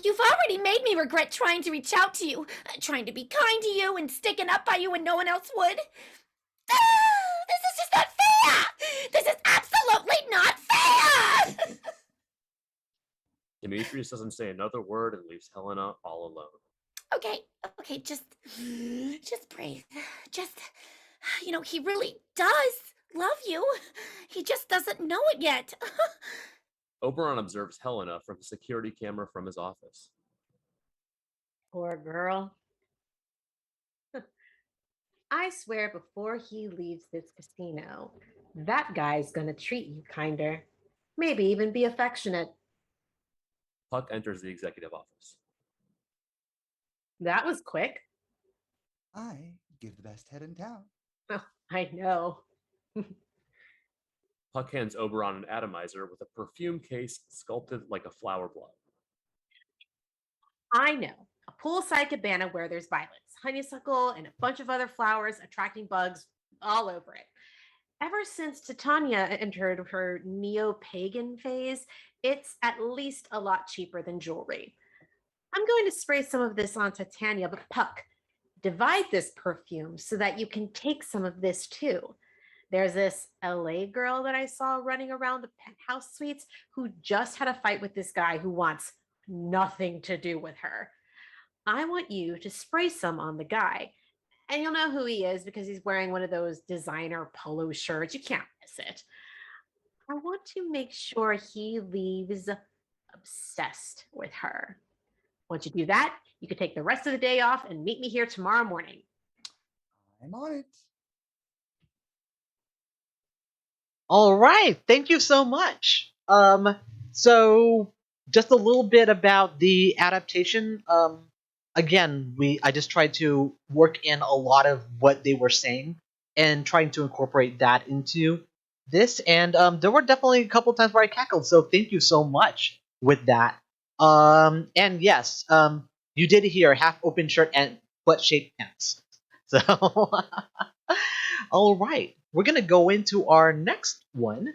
You've already made me regret trying to reach out to you, trying to be kind to you and sticking up by you when no one else would. This is just not fair! This is absolutely not fair! Demetrius doesn't say another word and leaves Helena all alone. Okay, just breathe. Just, he really does love you. He just doesn't know it yet. Oberon observes Helena from a security camera from his office. Poor girl. I swear before he leaves this casino, that guy's gonna treat you kinder. Maybe even be affectionate. Puck enters the executive office. That was quick. I give the best head in town. Oh, I know. Puck hands Oberon an atomizer with a perfume case sculpted like a flower blow. I know. A poolside cabana where there's violets, honeysuckle, and a bunch of other flowers attracting bugs all over it. Ever since Titania entered her neo-pagan phase, it's at least a lot cheaper than jewelry. I'm going to spray some of this on Titania, but Puck, divide this perfume so that you can take some of this too. There's this LA girl that I saw running around the penthouse suites who just had a fight with this guy who wants nothing to do with her. I want you to spray some on the guy. And you'll know who he is because he's wearing one of those designer polo shirts. You can't miss it. I want to make sure he leaves obsessed with her. Once you do that, you can take the rest of the day off and meet me here tomorrow morning. I'm on it. All right, thank you so much. So just a little bit about the adaptation. Again, I just tried to work in a lot of what they were saying and trying to incorporate that into this. And there were definitely a couple times where I cackled. So thank you so much with that. And yes, you did hear half open shirt and butt shaped pants. So all right, we're gonna go into our next one,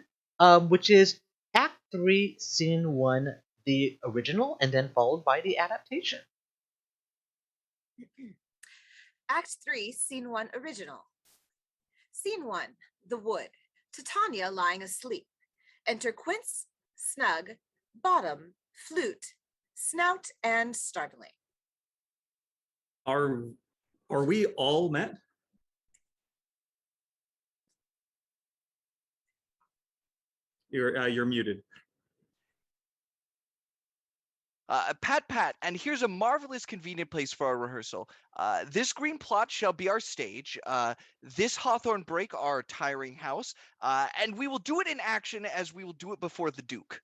which is Act 3, Scene 1, the original, and then followed by the adaptation. Act 3, Scene 1 original. Scene 1, The Wood. Titania lying asleep. Enter Quince, Snug, Bottom, Flute, Snout, and Starveling. Are we all met? You're muted. Pat, and here's a marvelous convenient place for our rehearsal. This green plot shall be our stage, this hawthorn brake our tiring house, and we will do it in action as we will do it before the Duke.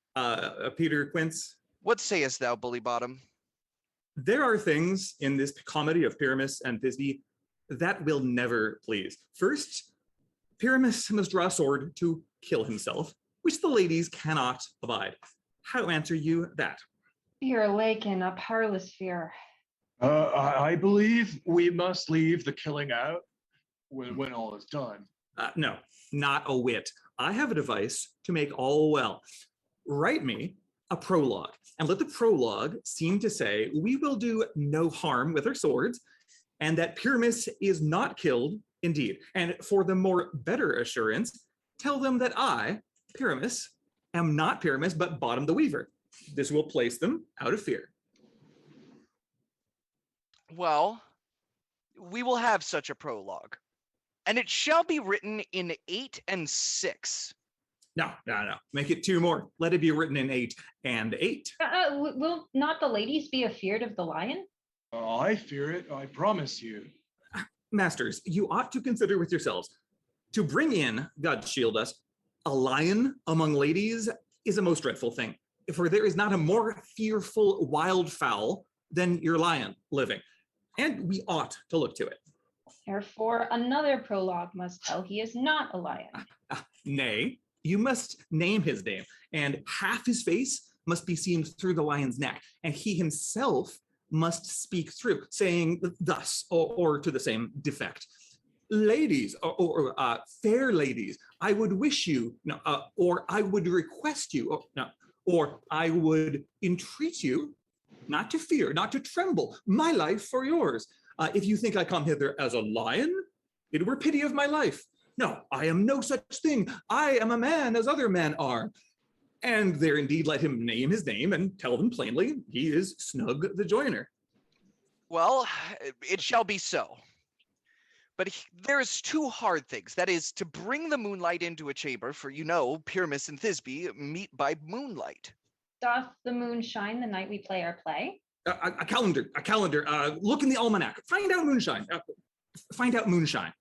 Peter Quince. What sayest thou, Bully Bottom? There are things in this comedy of Pyramus and Thisbe that will never please. First, Pyramus must draw a sword to kill himself, which the ladies cannot abide. How answer you that? Fear Laken, a parlous fear. I believe we must leave the killing out when all is done. No, not a whit. I have a device to make all well. Write me a prologue, and let the prologue seem to say we will do no harm with our swords, and that Pyramus is not killed indeed. And for the more better assurance, tell them that I, Pyramus, am not Pyramus, but Bottom the Weaver. This will place them out of fear. Well, we will have such a prologue, and it shall be written in 8 and 6. No. Make it 2 more. Let it be written in 8 and 8. Will not the ladies be afeard of the lion? I fear it, I promise you. Masters, you ought to consider with yourselves, to bring in, God shield us, a lion among ladies is a most dreadful thing. For there is not a more fearful wildfowl than your lion living. And we ought to look to it. Therefore, another prologue must tell he is not a lion. Nay, you must name his name, and half his face must be seen through the lion's neck, and he himself must speak through, saying thus, or to the same defect. Ladies, or fair ladies, I would wish you, or I would request you, or I would entreat you not to fear, not to tremble, my life for yours. If you think I come hither as a lion, it were pity of my life. No, I am no such thing. I am a man as other men are. And there indeed let him name his name and tell them plainly he is Snug the Joiner. Well, it shall be so. But there's 2 hard things. That is, to bring the moonlight into a chamber, for you know, Pyramus and Thisbe meet by moonlight. Doth the moon shine the night we play our play? A calendar. Look in the almanac. Find out moonshine.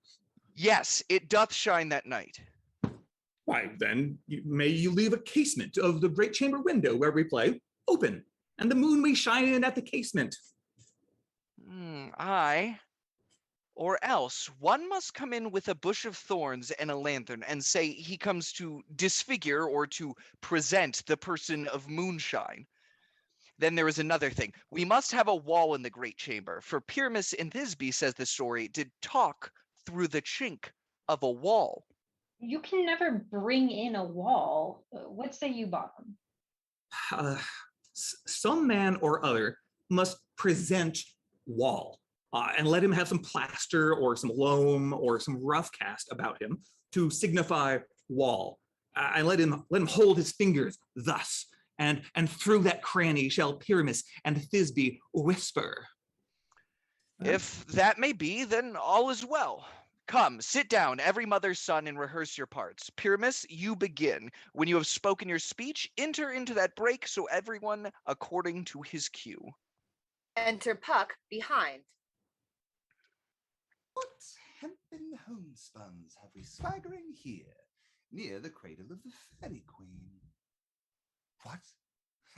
Yes, it doth shine that night. Why, then, may you leave a casement of the great chamber window where we play open, and the moon may shine in at the casement. Aye. Or else one must come in with a bush of thorns and a lantern and say he comes to disfigure or to present the person of moonshine. Then there is another thing. We must have a wall in the great chamber, for Pyramus in Thisbe, says the story, did talk through the chink of a wall. You can never bring in a wall. What say you, Bottom? Some man or other must present wall. And let him have some plaster or some loam or some rough cast about him to signify wall. And let him hold his fingers thus, and through that cranny shall Pyramus and Thisbe whisper. If that may be, then all is well. Come, sit down, every mother's son, and rehearse your parts. Pyramus, you begin. When you have spoken your speech, enter into that break, so everyone according to his cue. Enter Puck behind. What hempen homespuns have we swaggering here, near the cradle of the fairy queen? What?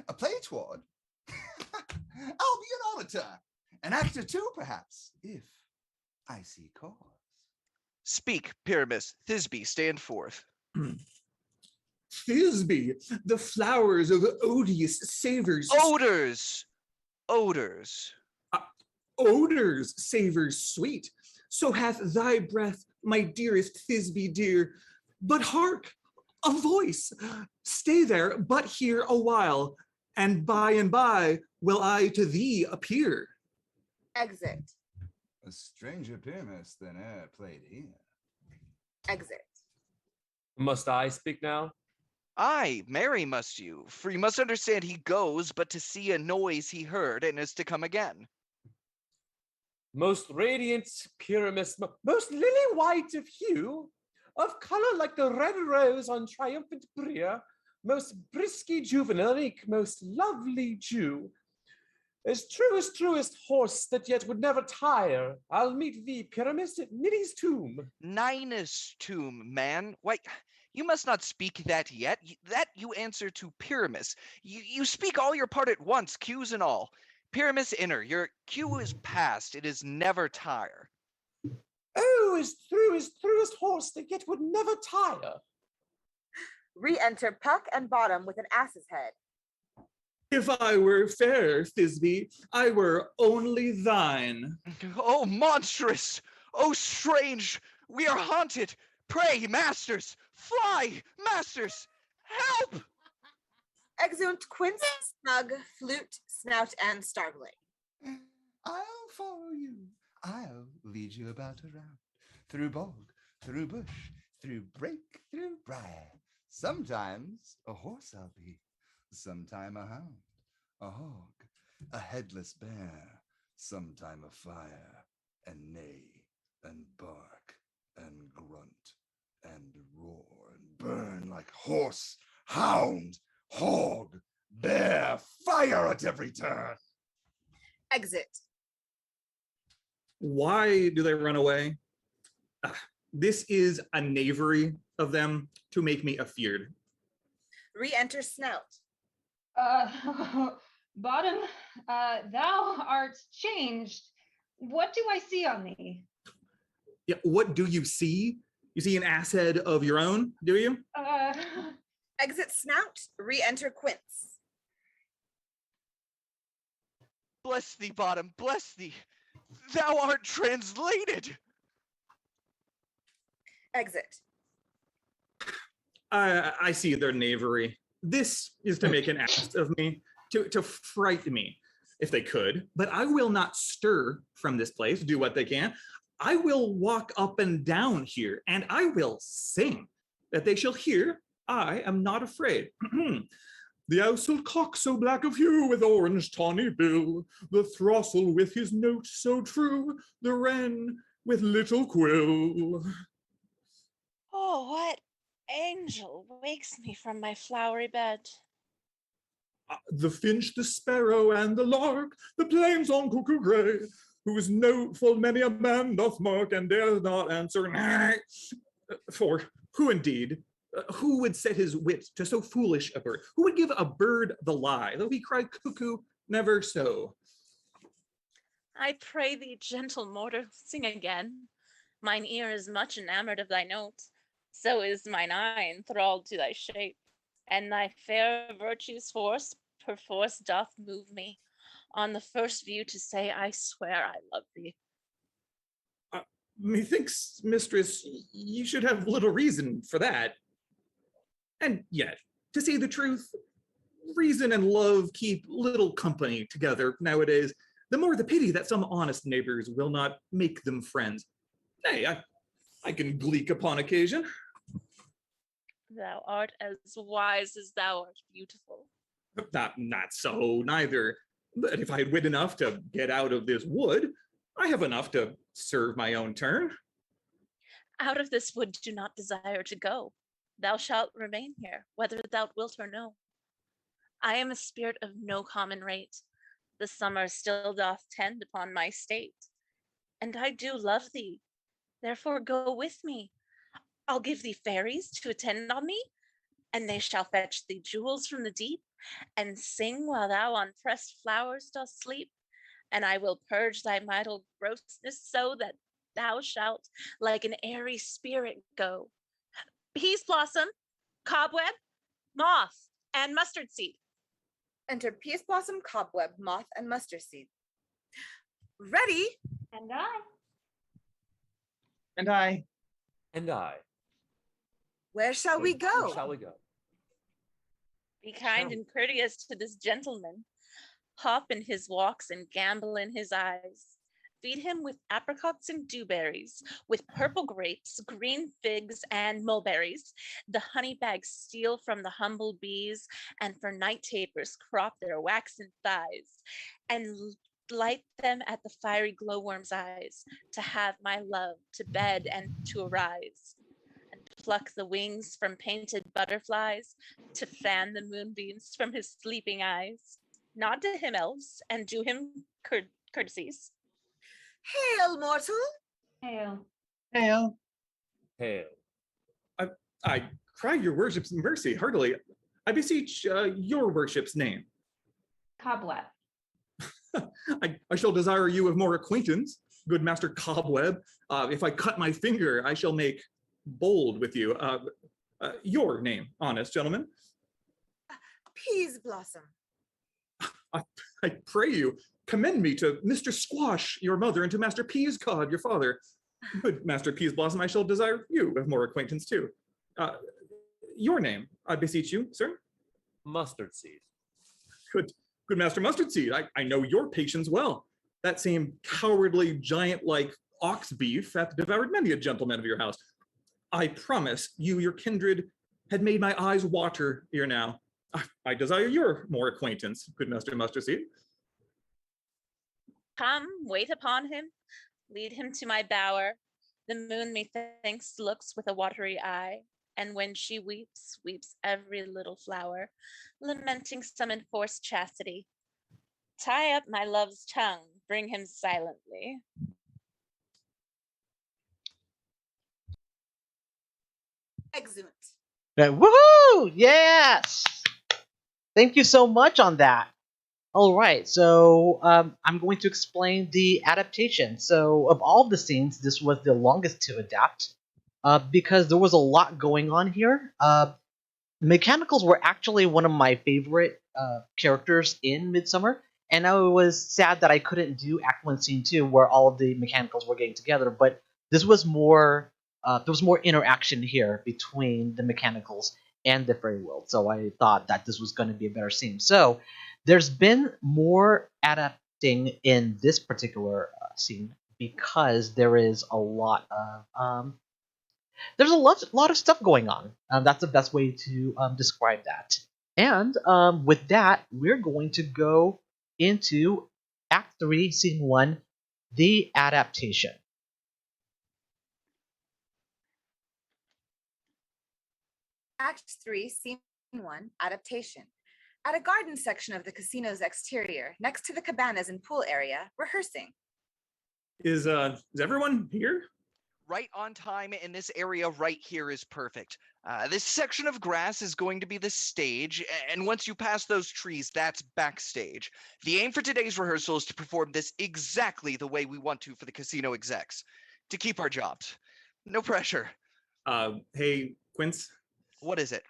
A play toward? I'll be an auditor, an actor too, perhaps, if I see cause. Speak, Pyramus. Thisbe, stand forth. Thisbe, the flowers of odious savors. Odors! Odors savors sweet. So hath thy breath, my dearest Thisbe dear. But hark, a voice. Stay there, but here a while, and by will I to thee appear. Exit. A stranger Pyramus than e'er played here. Exit. Must I speak now? Aye, marry must you, for you must understand he goes but to see a noise he heard and is to come again. Most radiant Pyramus, most lily white of hue, of color like the red rose on triumphant Bria, most brisky juvenic, most lovely Jew, as truest horse that yet would never tire, I'll meet thee, Pyramus, at Minnie's tomb. Ninus tomb, man. Why, you must not speak that yet. That you answer to Pyramus. You speak all your part at once, cues and all. Pyramus inner, your cue is past, it is never tire. Oh, as truest horse that yet would never tire. Re-enter Puck and Bottom with an ass's head. If I were fair, Thisbe, I were only thine. Oh, monstrous! Oh, strange! We are haunted! Pray, masters! Fly, masters! Help! Exeunt Quince, Snug, Flute, Snout, and Starveling. I'll follow you. I'll lead you about around, through bog, through bush, through brake, through briar. Sometimes a horse I'll be, sometime a hound, a hog, a headless bear, sometime a fire, and neigh, and bark, and grunt, and roar, and burn like horse, hound, hog, bear, fire at every turn. Exit. Why do they run away? This is a knavery of them to make me afeared. Re-enter Snout. Bottom, thou art changed. What do I see on thee? Yeah, what do you see? You see an asshead of your own, do you? Exit Snout. Re-enter Quince. Bless thee, Bottom, bless thee. Thou art translated. Exit. I see their knavery. This is to make an ass of me, to fright me, if they could. But I will not stir from this place, do what they can. I will walk up and down here, and I will sing, that they shall hear I am not afraid. The ousel cock so black of hue with orange tawny bill, the throstle with his note so true, the wren with little quill. Oh, what angel wakes me from my flowery bed? The finch, the sparrow, and the lark, the plains on cuckoo gray, whose note full many a man doth mark and dares not answer. For who indeed? Who would set his wit to so foolish a bird? Who would give a bird the lie, though he cried cuckoo, never so? I pray thee, gentle mortal, sing again. Mine ear is much enamored of thy note, so is mine eye enthralled to thy shape, and thy fair virtue's force perforce doth move me, on the first view to say I swear I love thee. Methinks, mistress, you should have little reason for that. And yet, to say the truth, reason and love keep little company together nowadays. The more the pity that some honest neighbors will not make them friends. Nay, I can gleek upon occasion. Thou art as wise as thou art beautiful. Not so, neither. But if I had wit enough to get out of this wood, I have enough to serve my own turn. Out of this wood do not desire to go. Thou shalt remain here, whether thou wilt or no. I am a spirit of no common rate. The summer still doth tend upon my state. And I do love thee, therefore go with me. I'll give thee fairies to attend on me, and they shall fetch thee jewels from the deep, and sing while thou on pressed flowers dost sleep. And I will purge thy vital grossness so that thou shalt like an airy spirit go. Peace blossom, cobweb, moth, and mustard seed. Enter Peace Blossom, Cobweb, Moth, and Mustard Seed. Ready? And I. And I. And I. Where shall we go? Where shall we go? Be kind and courteous to this gentleman. Hop in his walks and gamble in his eyes. Feed him with apricots and dewberries, with purple grapes, green figs, and mulberries. The honey bags steal from the humble bees, and for night tapers crop their waxen thighs, and light them at the fiery glowworm's eyes, to have my love, to bed and to arise, and pluck the wings from painted butterflies, to fan the moonbeams from his sleeping eyes. Nod to him, elves, and do him courtesies. Hail, mortal. Hail. Hail. Hail. I cry your worship's mercy heartily. I beseech your worship's name. Cobweb. I shall desire you of more acquaintance, good Master Cobweb. If I cut my finger, I shall make bold with you. Your name, honest gentleman. Peas Blossom. I pray you, commend me to Mr. Squash, your mother, and to Master Peascod, your father. Good Master Peas Blossom, I shall desire you of more acquaintance too. Your name, I beseech you, sir. Mustard Seed. Good Master Mustard Seed. I know your patience well. That same cowardly giant-like ox beef hath devoured many a gentleman of your house. I promise you, your kindred had made my eyes water ere now. I desire your more acquaintance, good Master Mustard Seed. Come, wait upon him, lead him to my bower. The moon, methinks, looks with a watery eye, and when she weeps, weeps every little flower, lamenting some enforced chastity. Tie up my love's tongue, bring him silently. Exeunt. Woohoo! Yes! Thank you so much on that. All right, so I'm going to explain the adaptation. So, of all the scenes, this was the longest to adapt because there was a lot going on here. Mechanicals were actually one of my favorite characters in Midsummer, and I was sad that I couldn't do Act 1, Scene 2, where all of the mechanicals were getting together, but this was more, there was more interaction here between the mechanicals and the fairy world, so I thought that this was going to be a better scene. So, there's been more adapting in this particular scene because there is a lot of there's a lot of stuff going on. That's the best way to describe that. And with that, we're going to go into Act 3, Scene 1, the adaptation. Act 3, Scene 1, Adaptation. At a garden section of the casino's exterior, next to the cabanas and pool area, rehearsing. Is everyone here? Right on time, and this area right here is perfect. This section of grass is going to be the stage, and once you pass those trees, that's backstage. The aim for today's rehearsal is to perform this exactly the way we want to for the casino execs, to keep our jobs. No pressure. Hey, Quince. What is it?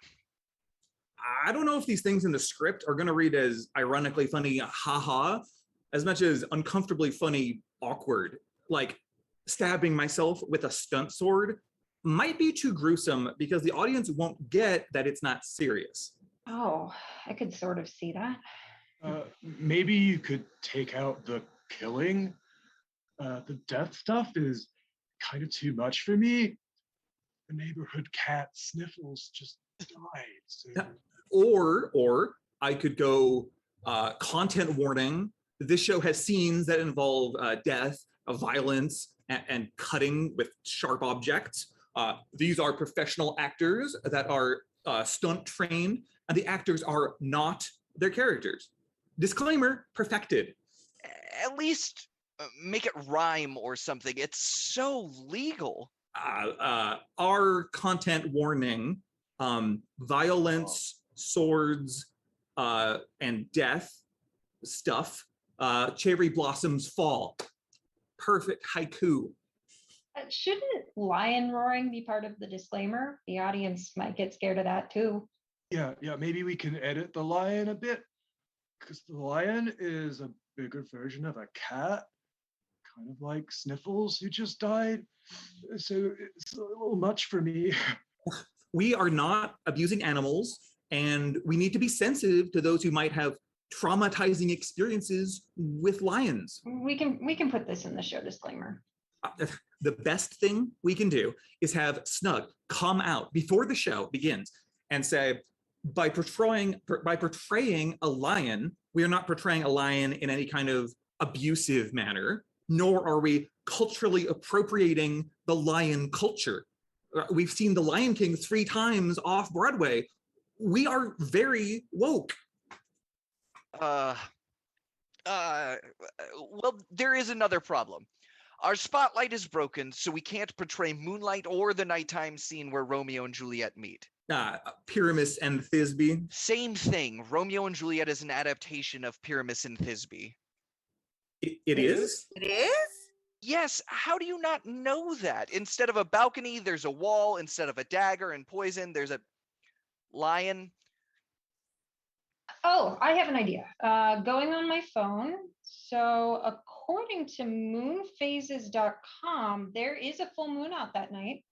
I don't know if these things in the script are going to read as ironically funny, haha, as much as uncomfortably funny, awkward. Like, stabbing myself with a stunt sword might be too gruesome because the audience won't get that it's not serious. Oh, I could sort of see that. Maybe you could take out the killing. The death stuff is kind of too much for me. The neighborhood cat Sniffles just died. So. Or I could go content warning. This show has scenes that involve death, violence, and cutting with sharp objects. These are professional actors that are stunt trained, and the actors are not their characters. Disclaimer, perfected. At least make it rhyme or something. It's so legal. Our content warning, violence, swords, and death stuff, cherry blossoms fall. Perfect haiku. Shouldn't lion roaring be part of the disclaimer? The audience might get scared of that too. Yeah, maybe we can edit the lion a bit, because the lion is a bigger version of a cat, kind of like Sniffles, who just died. So it's a little much for me. We are not abusing animals, and we need to be sensitive to those who might have traumatizing experiences with lions. We can put this in the show disclaimer. The best thing we can do is have Snug come out before the show begins and say, by portraying a lion, we are not portraying a lion in any kind of abusive manner, nor are we culturally appropriating the lion culture. We've seen The Lion King 3 times off Broadway. We are very woke. Well, there is another problem. Our spotlight is broken, so we can't portray Moonlight or the nighttime scene where Romeo and Juliet meet. Pyramus and Thisbe. Same thing. Romeo and Juliet is an adaptation of Pyramus and Thisbe. It is? It is? Yes, how do you not know that? Instead of a balcony, there's a wall. Instead of a dagger and poison, there's a lion. Oh, I have an idea. Going on my phone. So according to moonphases.com, there is a full moon out that night.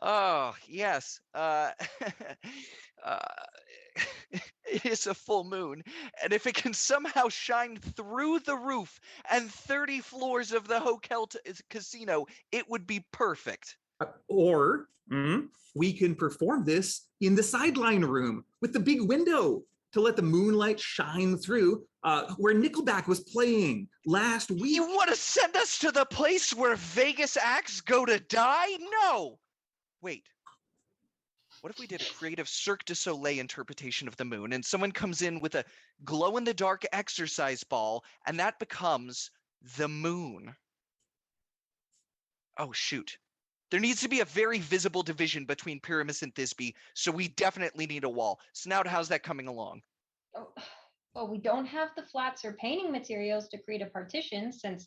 Oh, yes. It is a full moon, and if it can somehow shine through the roof and 30 floors of the hotel casino, it would be perfect. Or we can perform this in the sideline room with the big window to let the moonlight shine through, where Nickelback was playing last week. You want to send us to the place where Vegas acts go to die? No! Wait. What if we did a creative Cirque du Soleil interpretation of the moon and someone comes in with a glow-in-the-dark exercise ball and that becomes the moon? Oh, shoot. There needs to be a very visible division between Pyramus and Thisbe, so we definitely need a wall. Snout, how's that coming along? Oh, well, we don't have the flats or painting materials to create a partition since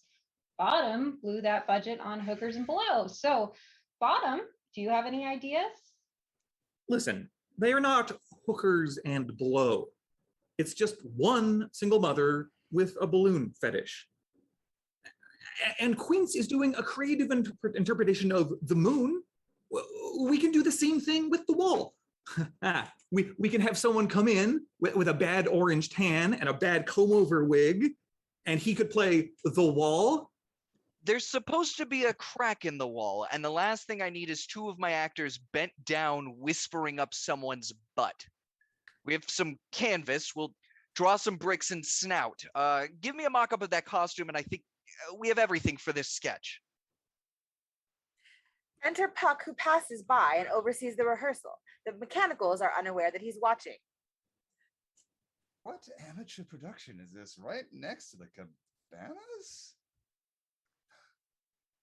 Bottom blew that budget on hookers and blow. So, Bottom, do you have any ideas? Listen, they are not hookers and blow. It's just one single mother with a balloon fetish. And Quince is doing a creative interpretation of the moon. We can do the same thing with the wall. We can have someone come in with a bad orange tan and a bad comb-over wig, and he could play the wall. There's supposed to be a crack in the wall, and the last thing I need is 2 of my actors bent down whispering up someone's butt. We have some canvas. We'll draw some bricks and Snout. Give me a mock-up of that costume, and I think we have everything for this sketch. Enter Puck, who passes by and oversees the rehearsal. The mechanicals are unaware that he's watching. What amateur production is this right next to the cabanas?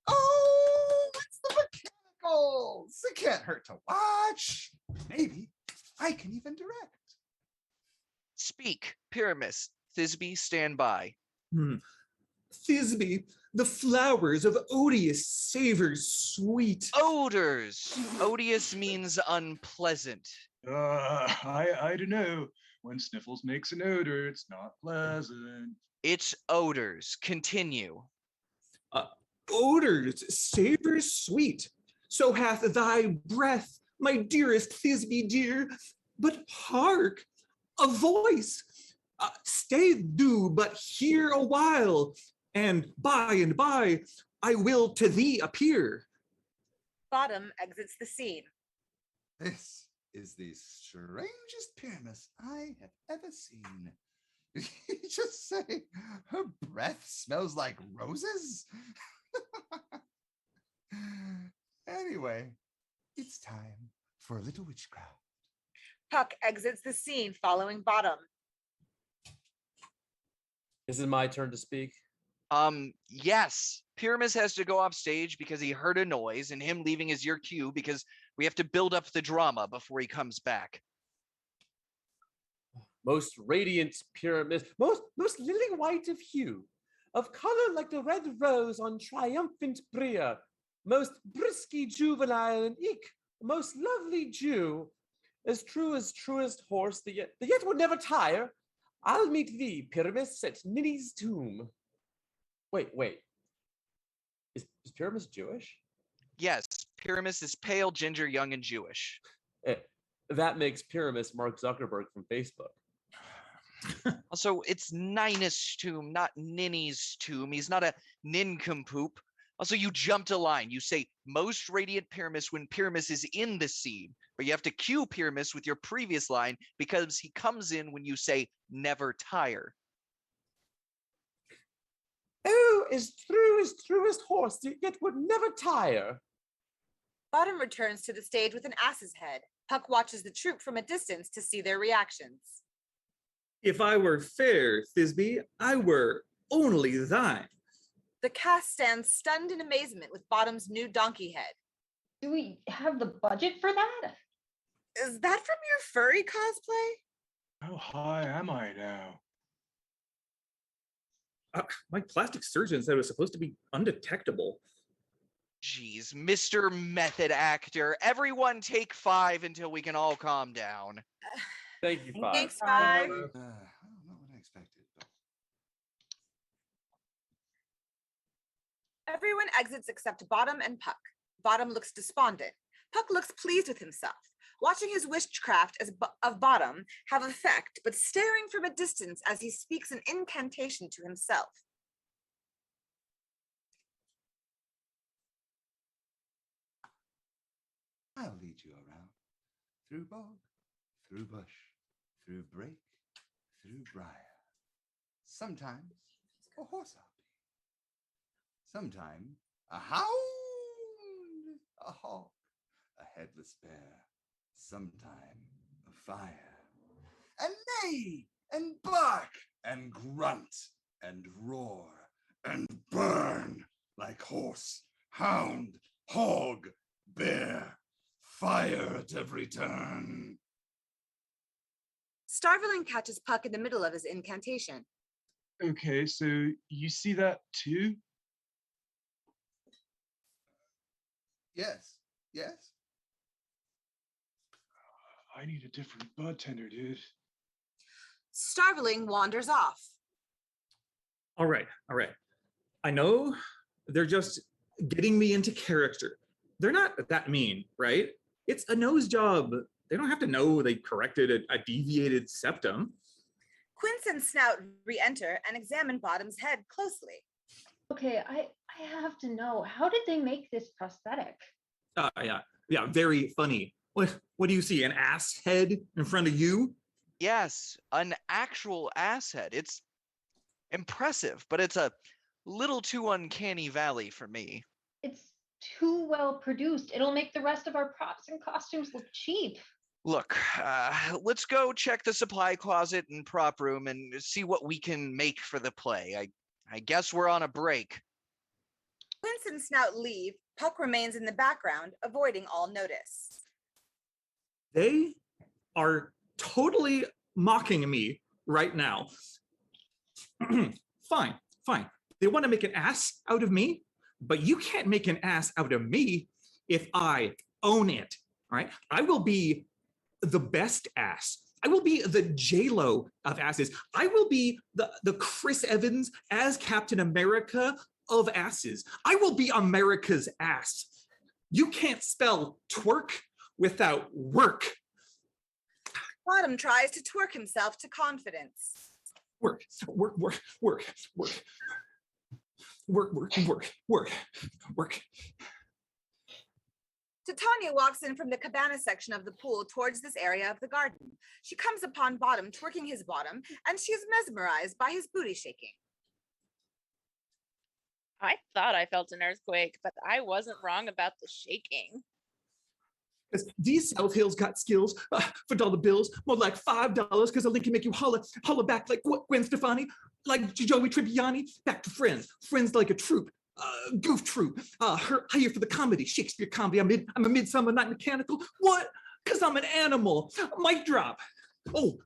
Oh, it's the mechanicals. It can't hurt to watch. Maybe I can even direct. Speak, Pyramus. Thisbe, stand by. Thisbe, the flowers of odious savors sweet. Odors. Odious means unpleasant. I don't know. When Sniffles makes an odor, it's not pleasant. It's odors. Continue. Odors, savors sweet. So hath thy breath, my dearest Thisbe dear. But hark, a voice. Stay thou but here a while, and by I will to thee appear. Bottom exits the scene. This is the strangest Pyramus I have ever seen. Did you just say her breath smells like roses? Anyway, it's time for a little witchcraft. Puck exits the scene following Bottom. Is it my turn to speak? Yes. Pyramus has to go off stage because he heard a noise, and him leaving is your cue because we have to build up the drama before he comes back. Most radiant Pyramus, most lily white of hue, of color like the red rose on triumphant Bria, most brisky juvenile and eke, most lovely Jew, as true as truest horse, the yet would never tire. I'll meet thee, Pyramus, at Ninny's tomb. Wait. Is Pyramus Jewish? Yes, Pyramus is pale, ginger, young, and Jewish. that makes Pyramus Mark Zuckerberg from Facebook. Also, it's Ninus tomb, not Ninny's tomb. He's not a nincompoop. Also, you jumped a line. You say most radiant Pyramus when Pyramus is in the scene, but you have to cue Pyramus with your previous line because he comes in when you say never tire. Oh, as truest horse, yet would never tire. Bottom returns to the stage with an ass's head. Puck watches the troupe from a distance to see their reactions. If I were fair, Thisbe, I were only thine. The cast stands stunned in amazement with Bottom's new donkey head. Do we have the budget for that? Is that from your furry cosplay? How high am I now? My plastic surgeon said it was supposed to be undetectable. Jeez, Mr. Method Actor, everyone take 5 until we can all calm down. Thank you, Five. Thanks, Five. I don't know what I expected. But... Everyone exits except Bottom and Puck. Bottom looks despondent. Puck looks pleased with himself, watching his witchcraft of Bottom have effect, but staring from a distance as he speaks an incantation to himself. I'll lead you around, through bog, through bush, through brake, through briar. Sometimes a horse I'll be. Sometime a hound, a hawk, a headless bear. Sometime a fire. And neigh, and bark, and grunt, and roar, and burn like horse, hound, hog, bear. Fire at every turn. Starveling catches Puck in the middle of his incantation. Okay, so you see that too? Yes, yes. I need a different bartender, dude. Starveling wanders off. All right. I know they're just getting me into character. They're not that mean, right? It's a nose job. They don't have to know they corrected a deviated septum. Quince and Snout re-enter and examine Bottom's head closely. Okay, I have to know, how did they make this prosthetic? Yeah, very funny. What do you see? An ass head in front of you? Yes, an actual ass head. It's impressive, but it's a little too uncanny valley for me. It's too well produced. It'll make the rest of our props and costumes look cheap. Look, let's go check the supply closet and prop room and see what we can make for the play. I guess we're on a break. Quince and Snout leave. Puck remains in the background, avoiding all notice. They are totally mocking me right now. Fine. They want to make an ass out of me, but you can't make an ass out of me if I own it. All right. I will be the best ass. I will be the J-Lo of asses. I will be the Chris Evans as Captain America of asses. I will be America's ass. You can't spell twerk without work. Bottom tries to twerk himself to confidence. Work. Titania walks in from the cabana section of the pool towards this area of the garden. She comes upon Bottom twerking his bottom, and she is mesmerized by his booty shaking. I thought I felt an earthquake, but I wasn't wrong about the shaking. Because these South Hills got skills for dollar bills, more like $5, because a link can make you holler back like what, Gwen Stefani, like Joey Tribbiani, back to friends like a troupe, goof troupe, here for the comedy, Shakespeare comedy. I'm a Midsummer Night Mechanical. What? Because I'm an animal. Mic drop. Oh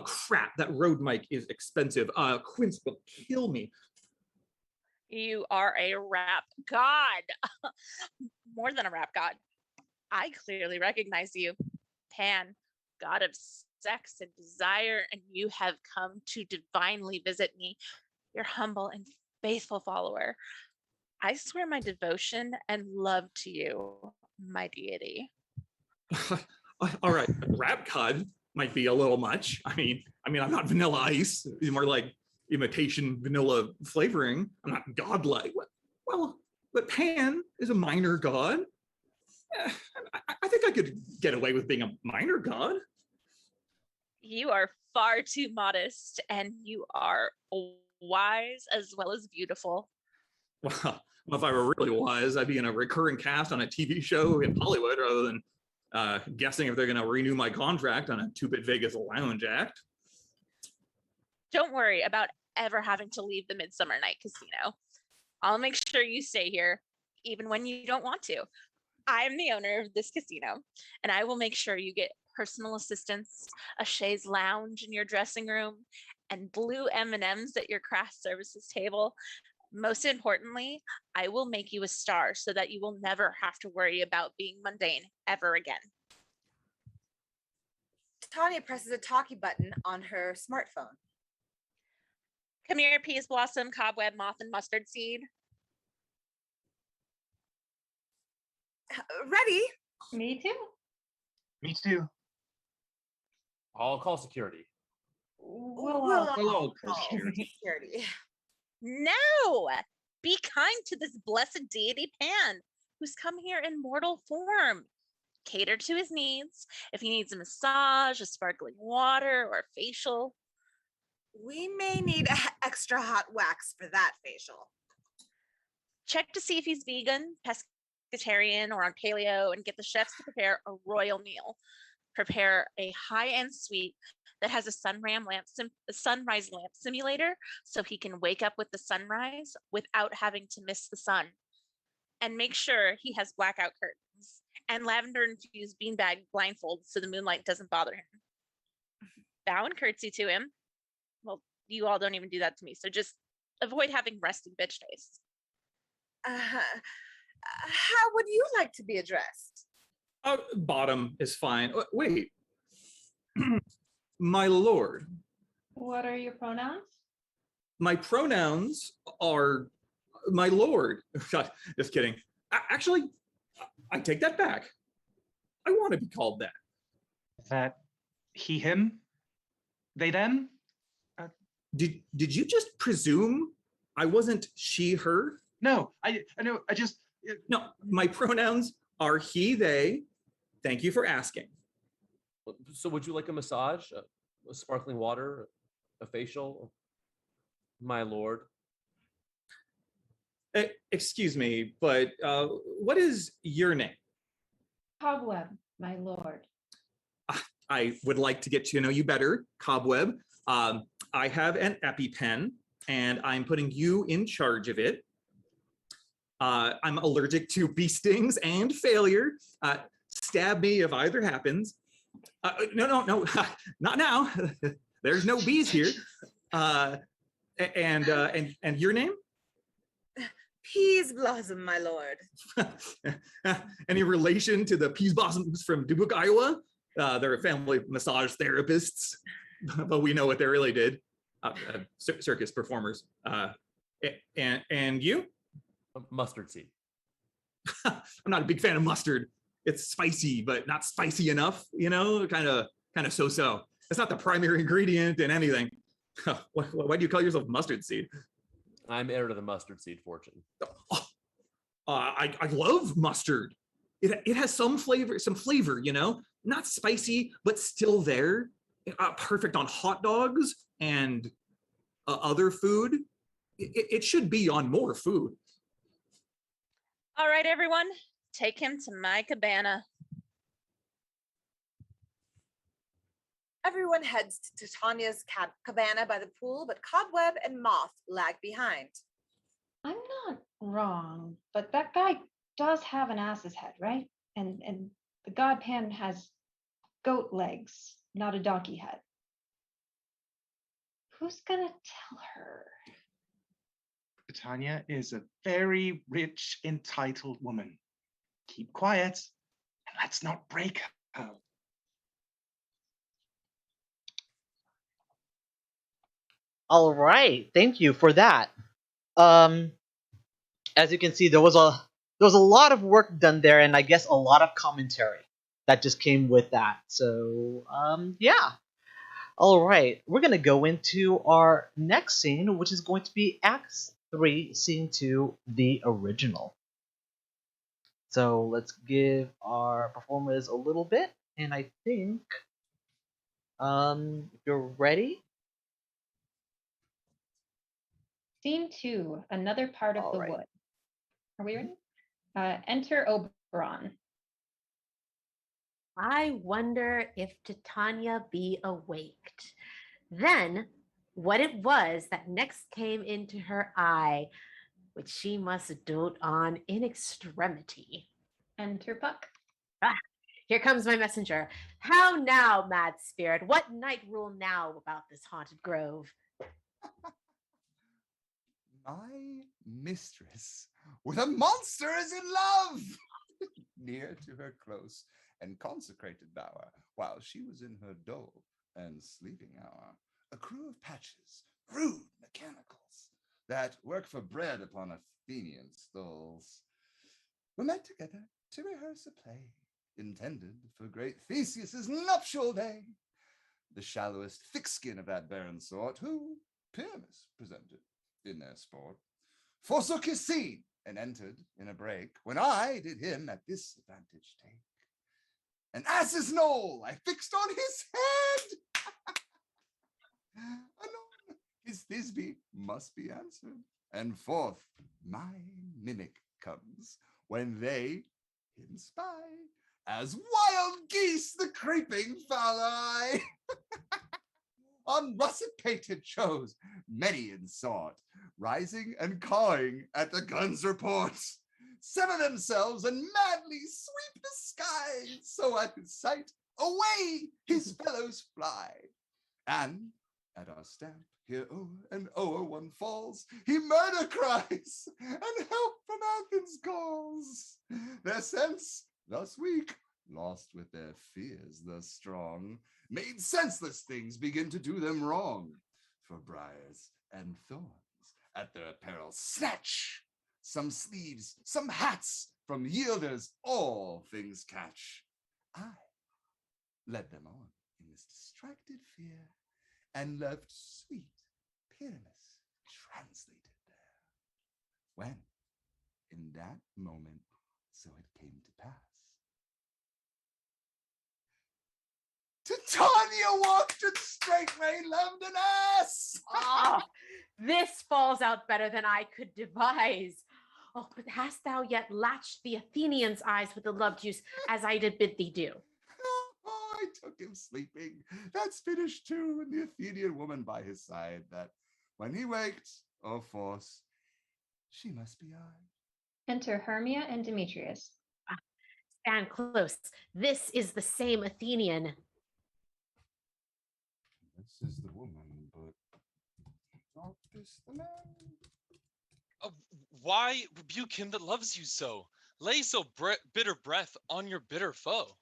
crap! That Rode mic is expensive. Quince will kill me. You are a rap god. More than a rap god. I clearly recognize you, Pan, god of sex and desire, and you have come to divinely visit me, your humble and faithful follower. I swear my devotion and love to you, my deity. All right, rap cod might be a little much. I mean, I'm not Vanilla Ice. It's more like imitation vanilla flavoring. I'm not godlike. Well, but Pan is a minor god. I think I could get away with being a minor god. You are far too modest, and you are wise as well as beautiful. Well, if I were really wise, I'd be in a recurring cast on a TV show in Hollywood rather than guessing if they're going to renew my contract on a 2-Bit Vegas Lounge act. Don't worry about ever having to leave the Midsummer Night Casino. I'll make sure you stay here, even when you don't want to. I'm the owner of this casino, and I will make sure you get personal assistance, a chaise lounge in your dressing room, and blue M&Ms at your craft services table. Most importantly, I will make you a star so that you will never have to worry about being mundane ever again. Tanya presses a talkie button on her smartphone. Come here, peas blossom, cobweb, moth, and mustard seed. Ready? Me too. Me too. I'll call security. We'll Hello, security. No! Be kind to this blessed deity Pan, who's come here in mortal form. Cater to his needs. If he needs a massage, a sparkling water, or a facial. We may need extra hot wax for that facial. Check to see if he's vegan, pescatarian, or on paleo, and get the chefs to prepare a royal meal. Prepare a high-end suite that has a sunrise lamp simulator so he can wake up with the sunrise without having to miss the sun. And make sure he has blackout curtains and lavender-infused beanbag blindfolds so the moonlight doesn't bother him. Bow and curtsy to him. Well, you all don't even do that to me, so just avoid having resting bitch face. How would you like to be addressed? Bottom is fine. Wait. My lord. What are your pronouns? My pronouns are my lord. God, just kidding. Actually, I take that back. I want to be called that. That he, him, they, them? Did you just presume I wasn't she, her? No, I know. No, my pronouns are he, they. Thank you for asking. So would you like a massage, a sparkling water, a facial? My lord. Excuse me, but what is your name? Cobweb, my lord. I would like to get to know you better, Cobweb. I have an EpiPen, and I'm putting you in charge of it. I'm allergic to bee stings and failure. Stab me if either happens. No, not now. There's no bees here. And your name? Peas blossom, my lord. Any relation to the peas blossoms from Dubuque, Iowa? They're family massage therapists, but we know what they really did. Circus performers. And you? Mustard seed. I'm not a big fan of mustard. It's spicy, but not spicy enough, kind of so-so. It's not the primary ingredient in anything. Why do you call yourself mustard seed? I'm heir to the mustard seed fortune. I love mustard. It has some flavor, not spicy, but still there. Perfect on hot dogs and other food. It should be on more food. All right, everyone, take him to my cabana. Everyone heads to Tanya's cabana by the pool, but Cobweb and Moth lag behind. I'm not wrong, but that guy does have an ass's head, right? And the god Pan has goat legs, not a donkey head. Who's gonna tell her? Tanya is a very rich, entitled woman. Keep quiet and let's not break her. All right, thank you for that. As you can see, there was a lot of work done there, and I guess a lot of commentary. that just came with that. So yeah. All right, we're gonna go into our next scene, which is going to be Act 3, Scene 2, the original. So let's give our performers a little bit, and I think if you're ready. Scene 2, another part of All the right. wood. Are we ready? Enter Oberon. I wonder if Titania be awaked. Then what it was that next came into her eye, which she must dote on in extremity. Enter Puck. Ah, here comes my messenger. How now, mad spirit? What night rule now about this haunted grove? My mistress with a monster is in love. Near to her close and consecrated bower, while she was in her dull and sleeping hour, a crew of patches, rude mechanicals, that work for bread upon Athenian stalls, were met together to rehearse a play intended for great Theseus's nuptial day. The shallowest thick skin of that barren sort, who Pyramus presented in their sport, forsook his scene and entered in a break, when I did him at this advantage take. An ass's knoll I fixed on his head. Anon, his Thisbe must be answered, and forth my mimic comes, when they him spy, as wild geese the creeping fowl eye. On russet-pated shows, many in sort, rising and cawing at the gun's reports, sever themselves and madly sweep the sky, so at his sight away his fellows fly. And at our stamp, here o'er and o'er one falls, he murder cries, and help from Athens calls. Their sense, thus weak, lost with their fears thus strong, made senseless things begin to do them wrong. For briars and thorns at their peril snatch, some sleeves, some hats, from yielders all things catch. I led them on in this distracted fear, and left sweet Pyramus translated there. When, in that moment, so it came to pass, Titania walked and straightway loved an ass. Ah, this falls out better than I could devise. Oh, but hast thou yet latched the Athenian's eyes with the love juice, as I did bid thee do? Oh, I took him sleeping. That's finished too, and the Athenian woman by his side, that when he waked, oh force, she must be I. Enter Hermia and Demetrius. Stand close. This is the same Athenian. This is the woman, but not this the man. Why rebuke him that loves you so? Lay so bitter breath on your bitter foe.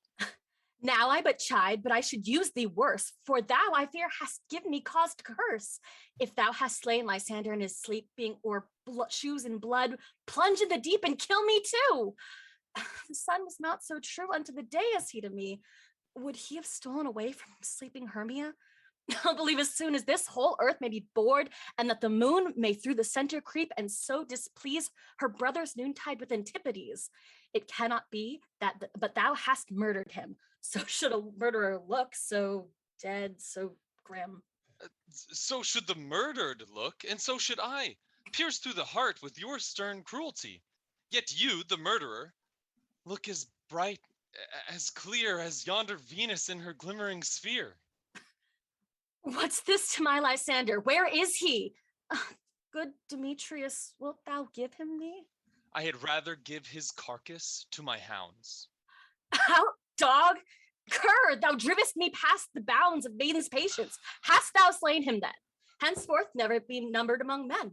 Now I but chide, but I should use thee worse, for thou, I fear, hast given me cause to curse. If thou hast slain Lysander in his sleep, being o'er shoes in blood, plunge in the deep and kill me too. The sun was not so true unto the day as he to me. Would he have stolen away from sleeping Hermia? I'll believe as soon as this whole earth may be bored, and that the moon may through the center creep, and so displease her brother's noontide with Antipodes. It cannot be that, but thou hast murdered him. So should a murderer look, so dead, so grim. So should the murdered look, and so should I, pierced through the heart with your stern cruelty. Yet you, the murderer, look as bright, as clear as yonder Venus in her glimmering sphere. What's this to my Lysander? Where is he? Good Demetrius, wilt thou give him me? I had rather give his carcass to my hounds. How, dog? Cur, thou drivest me past the bounds of maiden's patience. Hast thou slain him then? Henceforth never be numbered among men.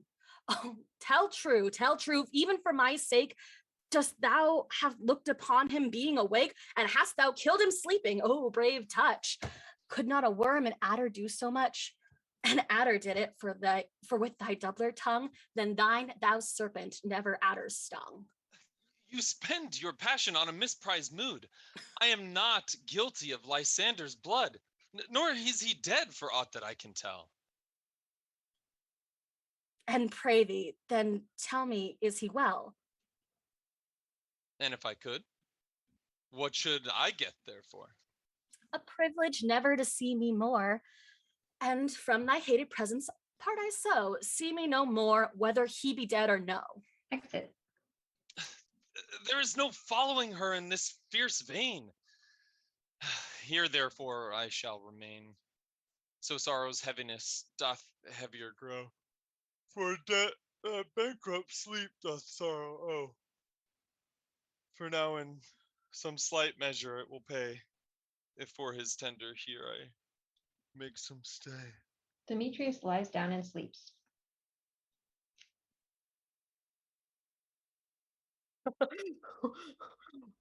Oh, tell true, even for my sake. Dost thou have looked upon him being awake, and hast thou killed him sleeping? Oh, brave touch. Could not a worm and adder do so much? An adder did it for with thy doubler tongue, then thine, thou serpent, never adder stung. You spend your passion on a misprized mood. I am not guilty of Lysander's blood, nor is he dead for aught that I can tell. And pray thee, then tell me, is he well? And if I could, what should I get therefore? A privilege never to see me more. And from thy hated presence part I so, see me no more, whether he be dead or no. Exit. There is no following her in this fierce vein. Here therefore I shall remain. So sorrow's heaviness doth heavier grow. For debt bankrupt sleep doth sorrow owe. For now in some slight measure it will pay, if for his tender here I make some stay. Demetrius lies down and sleeps.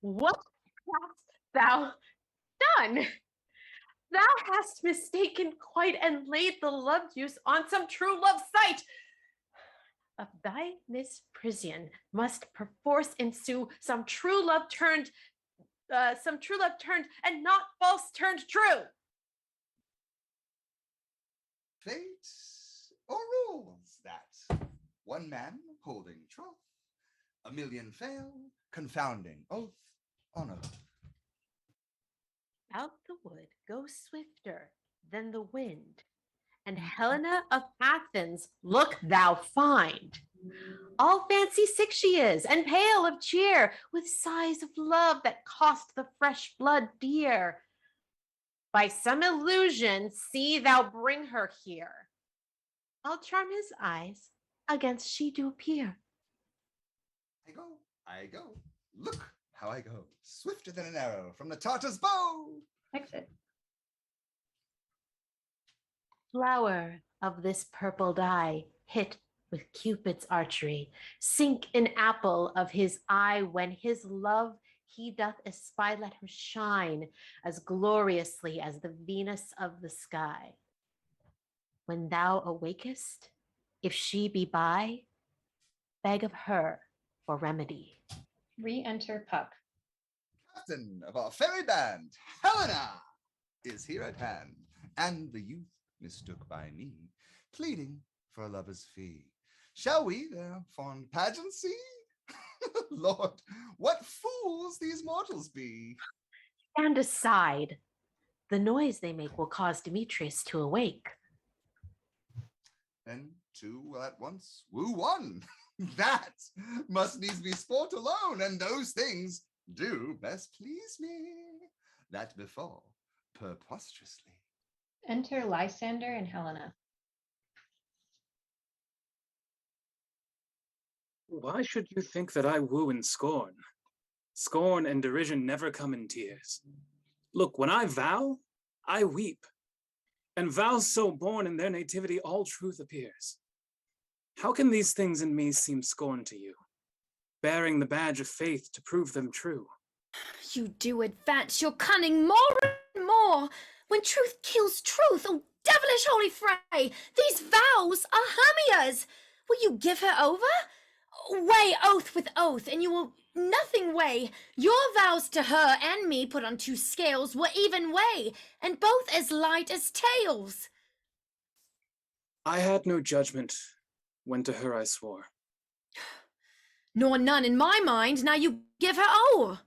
What hast thou done? Thou hast mistaken quite and laid the love use on some true love sight. Of thy misprision must perforce ensue some true love turned, and not false turned true. Fate or rules that one man holding troth, a million fail, confounding oath on oath. Out the wood go swifter than the wind, and Helena of Athens look thou find. All fancy sick she is, and pale of cheer, with sighs of love that cost the fresh blood dear. By some illusion see thou bring her here. I'll charm his eyes against she do appear. I go, look how I go, swifter than an arrow from the Tartar's bow. Exit. Flower of this purple dye, hit with Cupid's archery, sink an apple of his eye when his love he doth espy, let her shine as gloriously as the Venus of the sky. When thou awakest, if she be by, beg of her for remedy. Re-enter Puck. Captain of our fairy band, Helena, is here at hand, and the youth mistook by me, pleading for a lover's fee. Shall we their fond pageant see? Lord, what fools these mortals be! Stand aside. The noise they make will cause Demetrius to awake. Then two will at once woo one. That must needs be sport alone, and those things do best please me. That befall preposterously. Enter Lysander and Helena. Why should you think that I woo and scorn? Scorn and derision never come in tears. Look, when I vow, I weep. And vows so born in their nativity, all truth appears. How can these things in me seem scorn to you, bearing the badge of faith to prove them true? You do advance your cunning more and more. When truth kills truth, oh devilish holy fray, these vows are Hermia's. Will you give her over? Weigh oath with oath, and you will nothing weigh. Your vows to her and me put on two scales will even weigh, and both as light as tails. I had no judgment when to her I swore. Nor none in my mind, now you give her o'er.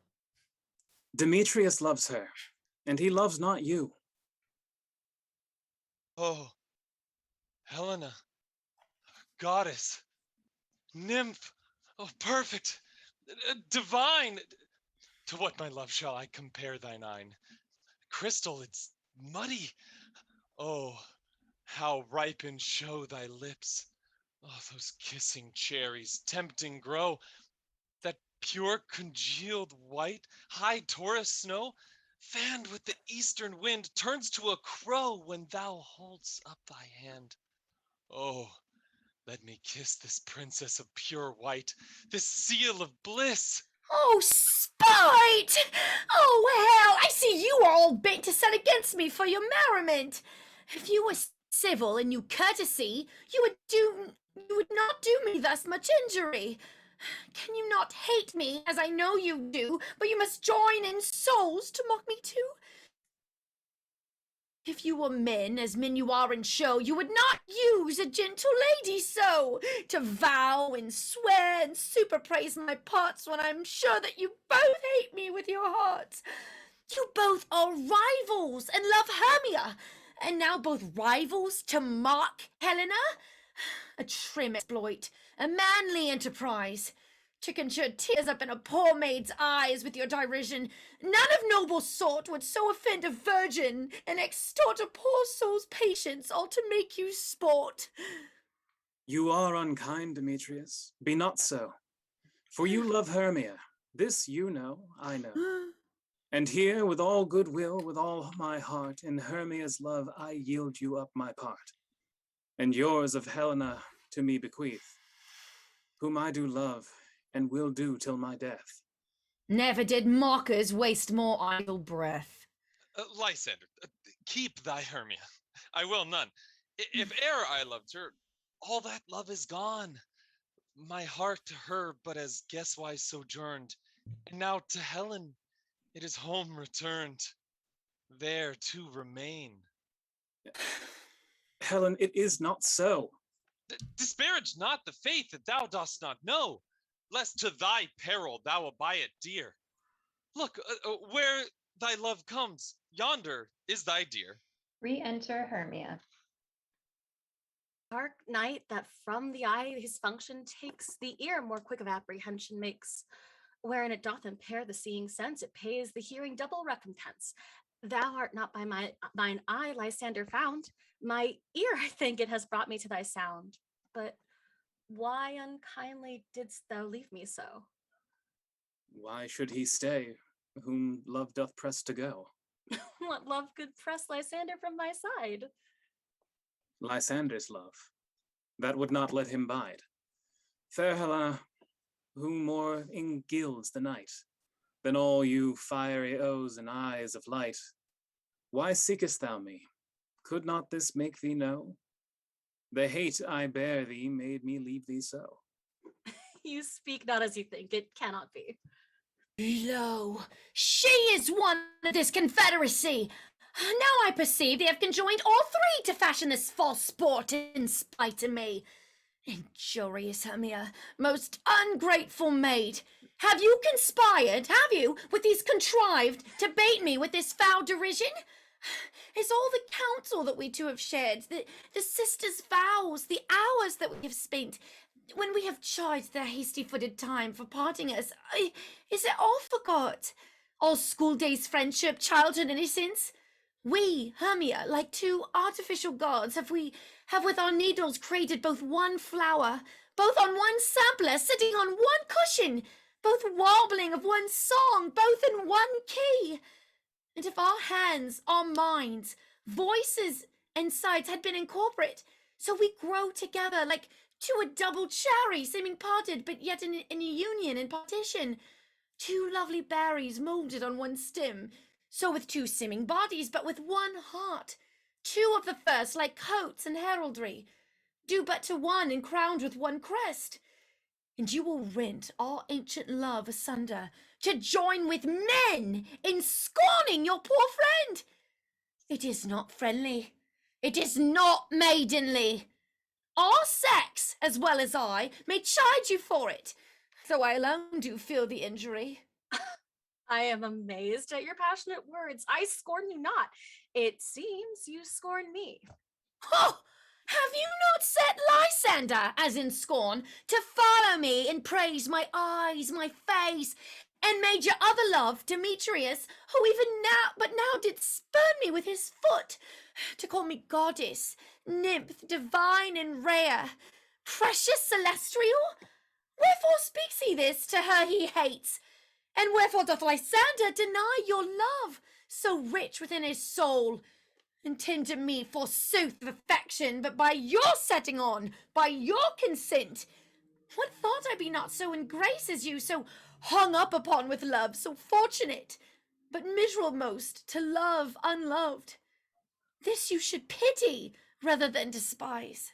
Demetrius loves her, and he loves not you. Oh, Helena, goddess, nymph, oh, perfect, divine. To what, my love, shall I compare thine eyne? Crystal, it's muddy. Oh, how ripe in show thy lips. Oh, those kissing cherries, tempting grow. That pure congealed white, high Taurus snow, fanned with the eastern wind, turns to a crow when thou hold'st up thy hand. Oh, let me kiss this princess of pure white, this seal of bliss. Oh, spite! Oh, hell, I see you are all bent to set against me for your merriment. If you were civil and knew courtesy, you would not do me thus much injury. Can you not hate me, as I know you do, but you must join in souls to mock me too? If you were men, as men you are in show, you would not use a gentle lady so, to vow and swear and superpraise my parts when I'm sure that you both hate me with your hearts. You both are rivals and love Hermia, and now both rivals to mock Helena? A trim exploit, a manly enterprise. To conjure tears up in a poor maid's eyes with your derision. None of noble sort would so offend a virgin and extort a poor soul's patience, all to make you sport. You are unkind, Demetrius. Be not so. For you love Hermia. This you know, I know. And here, with all goodwill, with all my heart, in Hermia's love I yield you up my part. And yours of Helena to me bequeath, whom I do love, and will do till my death. Never did mockers waste more idle breath. Lysander, keep thy Hermia. I will none. If e'er I loved her, all that love is gone. My heart to her but as guestwise sojourned, and now to Helen it is home returned, there to remain. Helen, it is not so. Disparage not the faith that thou dost not know, lest to thy peril thou buy it dear. Look, where thy love comes, yonder is thy dear. Re-enter Hermia. Dark night that from the eye his function takes, the ear more quick of apprehension makes. Wherein it doth impair the seeing sense, it pays the hearing double recompense. Thou art not by mine eye, Lysander, found. My ear, I think, it has brought me to thy sound. But why unkindly didst thou leave me so? Why should he stay, whom love doth press to go? What love could press Lysander from my side? Lysander's love, that would not let him bide. Fair Helena, who more engilds the night than all you fiery O's and eyes of light? Why seekest thou me? Could not this make thee know? The hate I bear thee made me leave thee so. You speak not as you think, it cannot be. Lo, she is one of this confederacy. Now I perceive they have conjoined all three to fashion this false sport in spite of me. Injurious Hermia, most ungrateful maid, have you conspired, have you, with these contrived, to bait me with this foul derision? Is all the counsel that we two have shared, the sisters' vows, the hours that we have spent, when we have charged their hasty-footed time for parting us, is it all forgot? All school days' friendship, childhood innocence? We, Hermia, like two artificial gods, have with our needles created both one flower, both on one sampler, sitting on one cushion, both warbling of one song, both in one key. And if our hands, our minds, voices, and sides had been incorporate, so we grow together like to a double cherry, seeming parted, but yet in a union and partition. Two lovely berries moulded on one stem, so with two seeming bodies, but with one heart. Two of the first, like coats and heraldry, due but to one and crowned with one crest. And you will rent our ancient love asunder, to join with men in scorning your poor friend. It is not friendly. It is not maidenly. Our sex, as well as I, may chide you for it, though I alone do feel the injury. I am amazed at your passionate words. I scorn you not. It seems you scorn me. Oh, have you not set Lysander, as in scorn, to follow me and praise my eyes, my face, and made your other love, Demetrius, who even now did spurn me with his foot, to call me goddess, nymph, divine and rare, precious celestial? Wherefore speaks he this to her he hates? And wherefore doth Lysander deny your love, so rich within his soul? Intend to me, forsooth, of affection, but by your setting on, by your consent. What thought I be not so in grace as you, so hung up upon with love, so fortunate, but miserable most to love unloved? This you should pity rather than despise.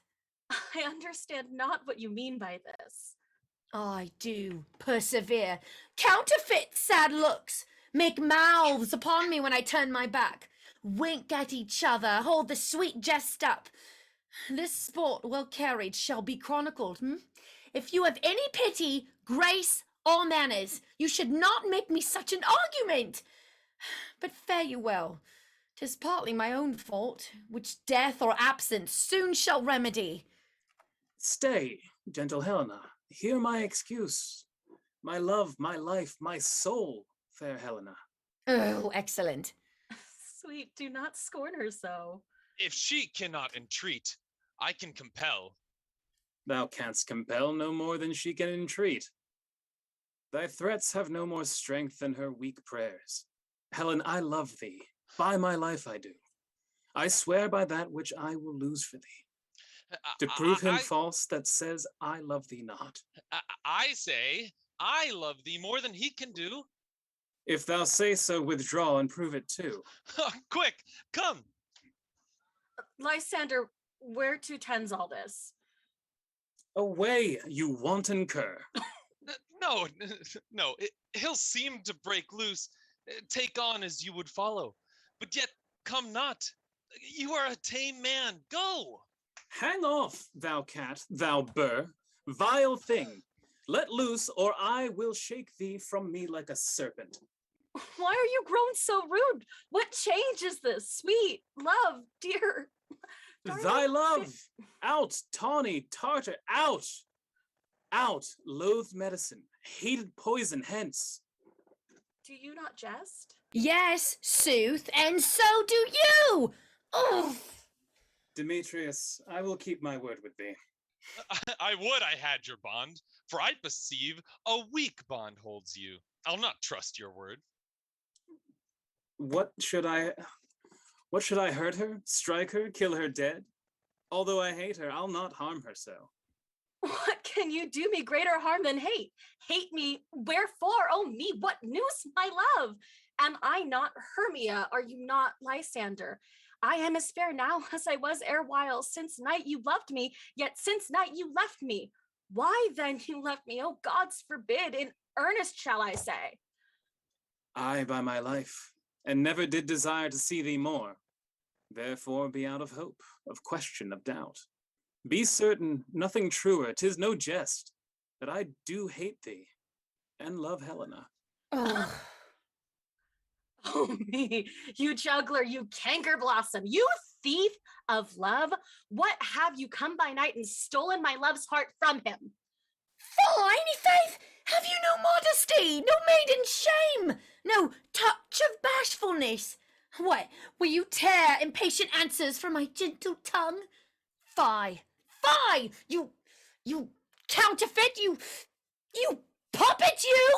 I understand not what you mean by this. I do persevere. Counterfeit sad looks. Make mouths upon me when I turn my back. Wink at each other. Hold the sweet jest up. This sport well carried shall be chronicled. If you have any pity, grace, or manners, you should not make me such an argument. But fare you well. 'Tis partly my own fault, which death or absence soon shall remedy. Stay, gentle Helena. Hear my excuse. My love, my life, my soul, fair Helena. Oh, excellent. Sweet, do not scorn her so. If she cannot entreat, I can compel. Thou canst compel no more than she can entreat. Thy threats have no more strength than her weak prayers. Helen, I love thee. By my life I do. I swear by that which I will lose for thee. To prove him false that says I love thee not. I say, I love thee more than he can do. If thou say so, withdraw and prove it too. Quick, come. Lysander, where to tends all this? Away, you wanton cur. No, no, he'll seem to break loose, take on as you would follow, but yet come not. You are a tame man, go. Hang off, thou cat, thou burr, vile thing. Let loose, or I will shake thee from me like a serpent. Why are you grown so rude? What change is this? Sweet, love, dear. Thy love, out, tawny, tartar, out. Out, loathed medicine, hated poison, hence. Do you not jest? Yes, sooth, and so do you. Oh. Demetrius, I will keep my word with thee. I would I had your bond, for I perceive a weak bond holds you. I'll not trust your word. What should I hurt her, strike her, kill her dead? Although I hate her, I'll not harm her so. What can you do me greater harm than hate? Hate me, wherefore? Oh me, what news, my love? Am I not Hermia? Are you not Lysander? I am as fair now as I was erewhile. Since night you loved me, yet since night you left me. Why then you left me? Oh, gods forbid, in earnest shall I say. I by my life, and never did desire to see thee more. Therefore be out of hope, of question, of doubt. Be certain, nothing truer, 'tis no jest, that I do hate thee, and love Helena. Oh. Oh me, you juggler, you canker blossom, you thief of love. What have you come by night and stolen my love's heart from him? Fine, faith, have you no modesty, no maiden shame, no touch of bashfulness? What, will you tear impatient answers from my gentle tongue? Fie, fie, you counterfeit, you puppet, you!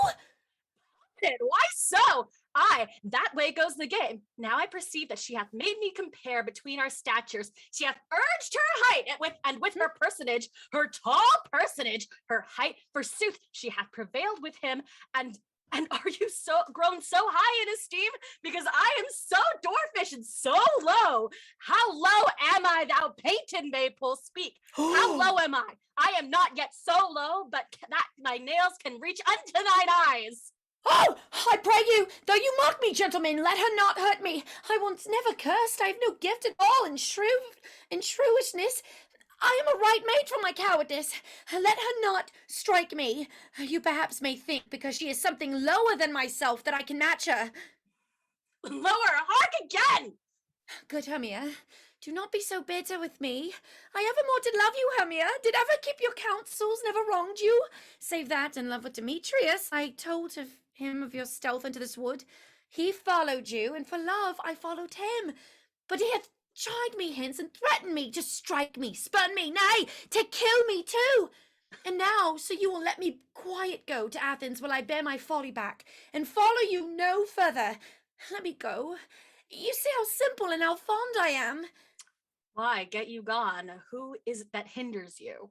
Why so? Aye, that way goes the game. Now I perceive that she hath made me compare between our statures. She hath urged her height, and with her personage, her tall personage, her height, forsooth, she hath prevailed with him, and are you so grown so high in esteem? Because I am so dwarfish and so low. How low am I, thou painted maypole? Speak. How low am I? I am not yet so low, but that my nails can reach unto thine eyes. Oh, I pray you, though you mock me, gentlemen, let her not hurt me. I once never cursed. I have no gift at all in shrewishness. I am a right maid for my cowardice. Let her not strike me. You perhaps may think, because she is something lower than myself, that I can match her. Lower, hark again! Good Hermia, do not be so bitter with me. I evermore did love you, Hermia. Did ever keep your counsels, never wronged you. Save that in love with Demetrius, I told of him of your stealth into this wood. He followed you, and for love I followed him. But he hath chid me hence and threatened me to strike me, spurn me, nay, to kill me too. And now, so you will let me quiet go to Athens, will I bear my folly back, and follow you no further. Let me go. You see how simple and how fond I am. Why, get you gone. Who is it that hinders you?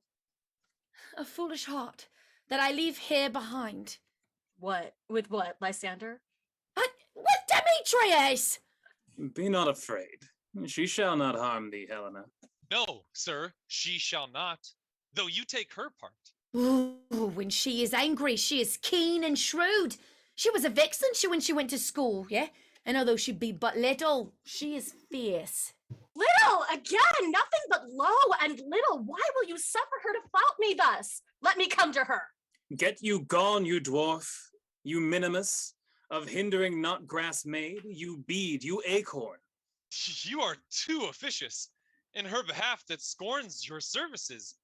A foolish heart that I leave here behind. What? With what, Lysander? But with Demetrius! Be not afraid. She shall not harm thee, Helena. No, sir, she shall not. Though you take her part, Ooh, when she is angry, she is keen and shrewd. She was a vixen when she went to school, yeah? And although she be but little, she is fierce. Little again, nothing but low and little. Why will you suffer her to flout me thus? Let me come to her. Get you gone, you dwarf, you minimus, of hindering not grass made, you bead, you acorn. You are too officious. In her behalf that scorns your services.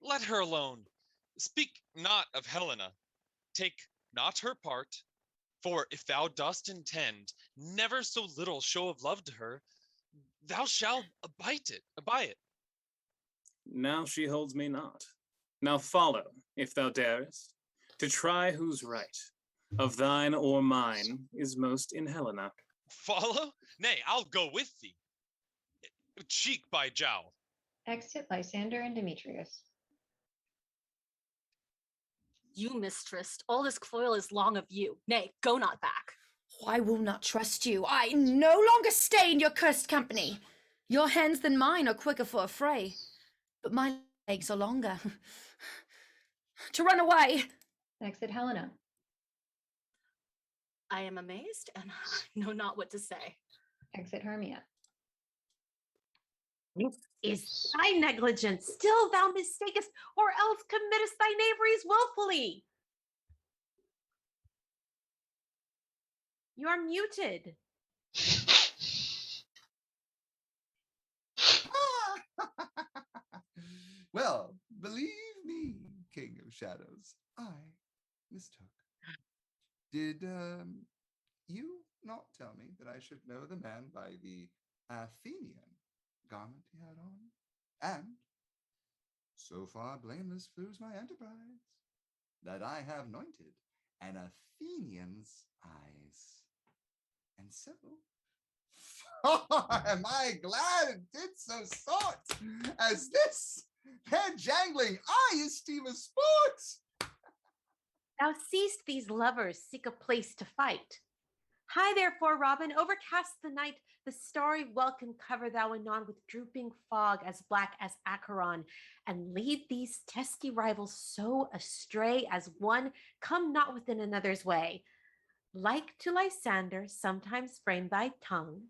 Let her alone. Speak not of Helena. Take not her part. For if thou dost intend never so little show of love to her, thou shalt abide it. Now she holds me not. Now follow, if thou darest, to try who's right. Of thine or mine is most in Helena. Follow? Nay, I'll go with thee. Cheek by jowl. Exit Lysander and Demetrius. You mistress, all this coil is long of you. Nay, go not back. I will not trust you. I no longer stay in your cursed company. Your hands than mine are quicker for a fray, but my legs are longer. To run away. Exit Helena. I am amazed and know not what to say. Exit Hermia. This is thy negligence. Still thou mistakest, or else committest thy knaveries willfully. You are muted. Well, believe me, King of Shadows, I mistook. Did you not tell me that I should know the man by the Athenian garment he had on? And so far blameless proves my enterprise, that I have anointed an Athenian's eyes. And so am I glad it did so sort as this their jangling I esteem a sport. Thou seest these lovers seek a place to fight. High therefore, Robin, overcast the night, the starry welkin cover thou anon with drooping fog as black as Acheron, and lead these testy rivals so astray as one come not within another's way. Like to Lysander, sometimes frame thy tongue,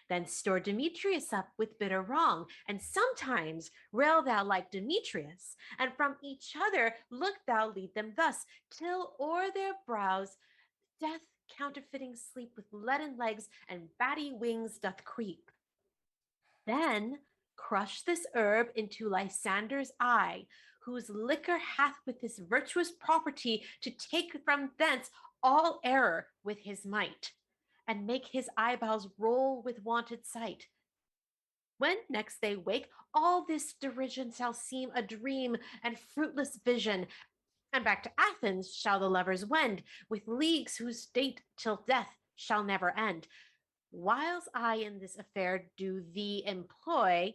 then store Demetrius up with bitter wrong, and sometimes rail thou like Demetrius, and from each other look thou lead them thus, till o'er their brows death counterfeiting sleep with leaden legs and batty wings doth creep. Then crush this herb into Lysander's eye, whose liquor hath with this virtuous property to take from thence all error with his might, and make his eyeballs roll with wonted sight. When next they wake, all this derision shall seem a dream and fruitless vision, and back to Athens shall the lovers wend, with leagues whose date till death shall never end. Whiles I in this affair do thee employ,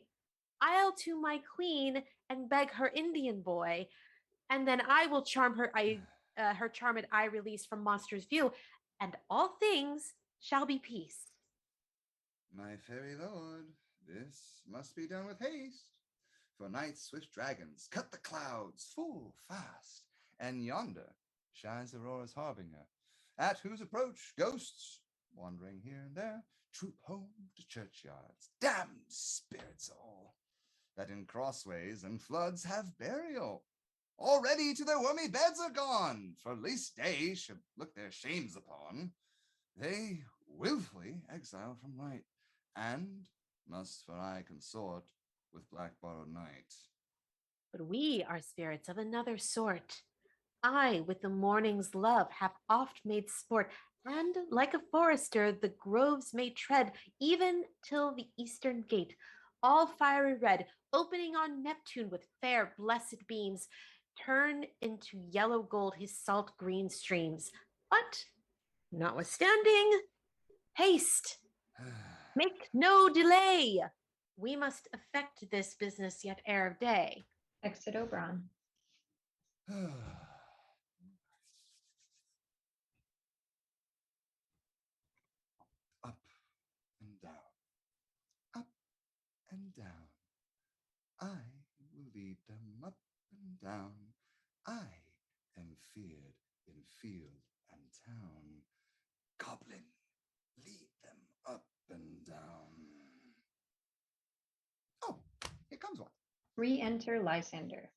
I'll to my queen and beg her Indian boy, and then I will charm her her charmed eye release from monster's view, and all things shall be peace. My fairy lord, this must be done with haste, for night's swift dragons cut the clouds full fast, and yonder shines Aurora's harbinger, at whose approach ghosts, wandering here and there, troop home to churchyards, damned spirits all, that in crossways and floods have burial. Already to their wormy beds are gone, for least day should look their shames upon. They willfully exile from light, and must for aye consort with black borrowed night. But we are spirits of another sort. I, with the morning's love, have oft made sport, and like a forester, the groves may tread, even till the eastern gate, all fiery red, opening on Neptune with fair blessed beams, turn into yellow gold his salt green streams. But notwithstanding, haste, make no delay. We must effect this business yet ere of day. Exit Oberon. Up and down, up and down. I will lead them up and down. I am feared in field and town. Goblin, lead them up and down. Oh, here comes one. Re-enter Lysander.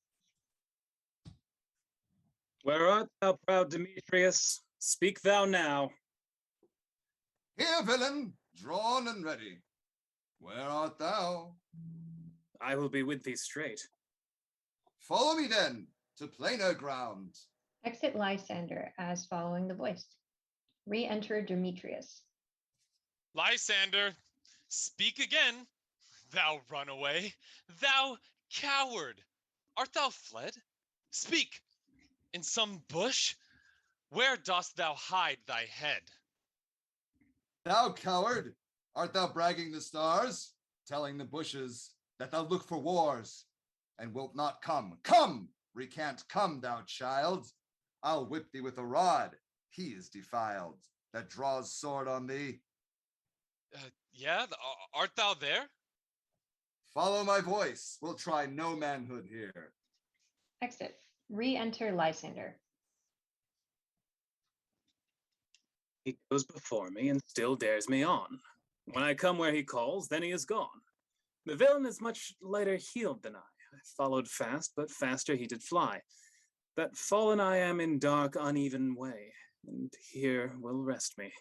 Where art thou, proud Demetrius? Speak thou now. Here, villain, drawn and ready. Where art thou? I will be with thee straight. Follow me then to plainer ground. Exit Lysander as following the voice. Re-enter Demetrius. Lysander, speak again. Thou runaway, thou coward. Art thou fled? Speak. In some bush? Where dost thou hide thy head? Thou coward, art thou bragging the stars, telling the bushes that thou look for wars, and wilt not come? Come, recant, come, thou child. I'll whip thee with a rod. He is defiled that draws sword on thee. Yeah, art thou there? Follow my voice. We'll try no manhood here. Exit. Re-enter Lysander. He goes before me and still dares me on. When I come where he calls, then he is gone. The villain is much lighter heeled than I. I followed fast, but faster he did fly. That fallen I am in dark, uneven way, and here will rest me.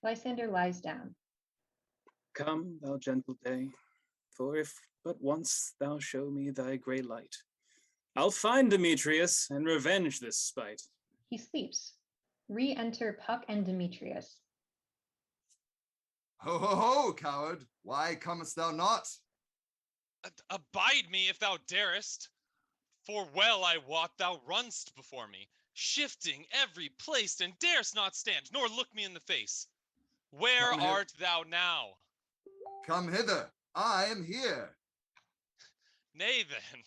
Lysander lies down. Come, thou gentle day, for if but once thou show me thy grey light, I'll find Demetrius and revenge this spite. He sleeps. Re-enter Puck and Demetrius. Ho, ho, ho, coward. Why comest thou not? Abide me if thou darest. For well I wot thou run'st before me, shifting every place, and darest not stand, nor look me in the face. Where art thou now? Come hither. I am here. Nay then,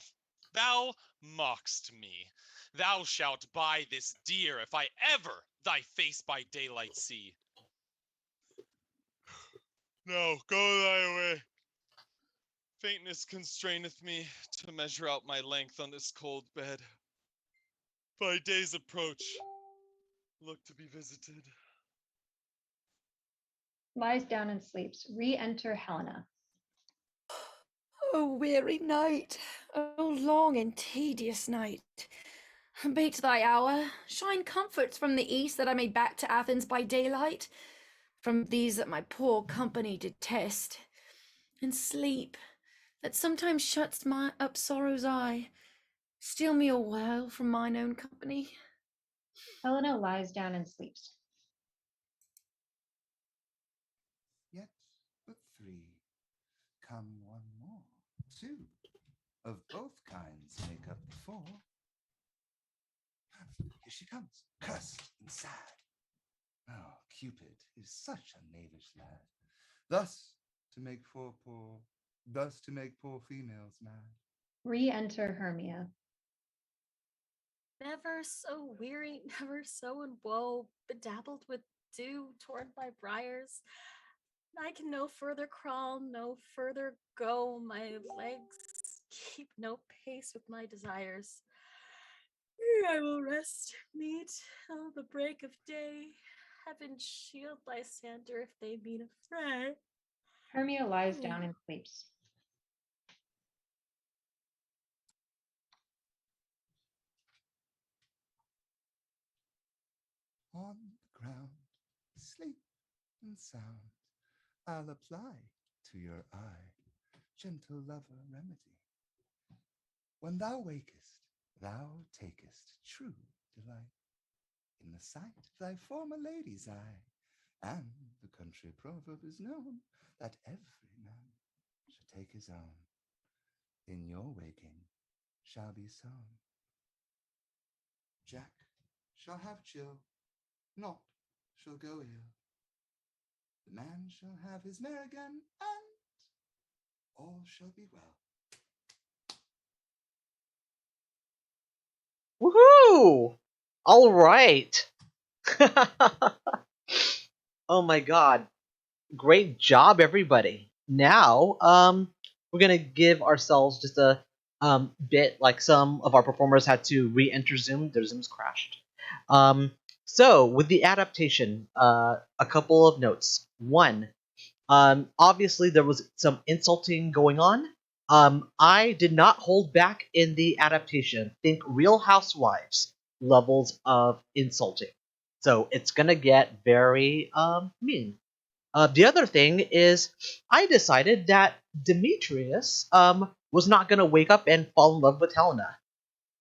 thou mockst me. Thou shalt buy this dear if I ever thy face by daylight see. No, go thy way. Faintness constraineth me to measure out my length on this cold bed. By day's approach, look to be visited. Lies down and sleeps. Re-enter Helena. Oh, weary night, oh, long and tedious night. Bate thy hour, shine comforts from the east, that I may back to Athens by daylight, from these that my poor company detest, and sleep, that sometimes shuts my up sorrow's eye, steal me a while from mine own company. Helena lies down and sleeps. Yet but three. Come one more. Two. Of both kinds make up the four. Here she comes, cursed and sad. Oh, Cupid is such a knavish lad. Thus to make poor females mad. Re-enter Hermia. Never so weary, never so in woe, bedabbled with dew, torn by briars. I can no further crawl, no further go. My legs keep no pace with my desires. Here I will rest, meet till the break of day. Heaven shield Lysander if they meet a fray. Hermia lies down and sleeps. On the ground, sleep and sound, I'll apply to your eye gentle lover remedy. When thou wakest, thou takest true delight in the sight of thy former lady's eye, and the country proverb is known that every man should take his own. In your waking shall be sown. Jack shall have chill, naught shall go ill. The man shall have his mare again, and all shall be well. Woohoo! All right. Oh my god. Great job, everybody. Now, we're gonna give ourselves just a bit. Like some of our performers had to re-enter Zoom; their Zooms crashed. So with the adaptation, a couple of notes. One, obviously there was some insulting going on. I did not hold back in the adaptation. Think Real Housewives levels of insulting. So it's gonna get very mean. The other thing is, I decided that Demetrius was not gonna wake up and fall in love with Helena.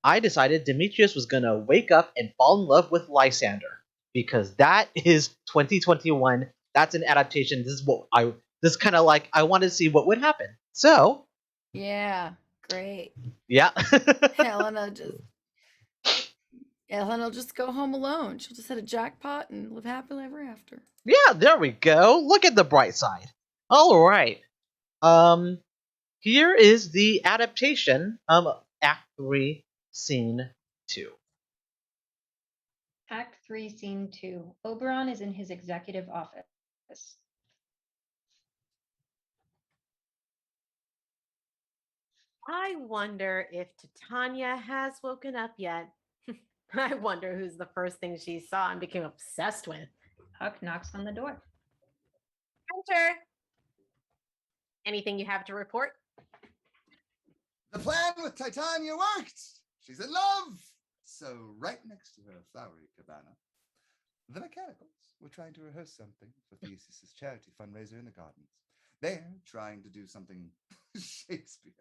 I decided Demetrius was gonna wake up and fall in love with Lysander because that is 2021. That's an adaptation. This is kind of like I wanted to see what would happen. So Yeah, great. yeah, Helena will just go home alone. She'll just hit a jackpot and live happily ever after. yeah. There we go. Look at the bright side. All right. Um, Here is the adaptation of Act 3, Scene 2. Act 3, Scene 2. Oberon is in his executive office. I wonder if Titania has woken up yet. I wonder who's the first thing she saw and became obsessed with. Huck knocks on the door. Enter. Anything you have to report? The plan with Titania worked. She's in love. So right next to her flowery cabana, the mechanicals were trying to rehearse something for Theseus's charity fundraiser in the gardens. They're trying to do something Shakespeare.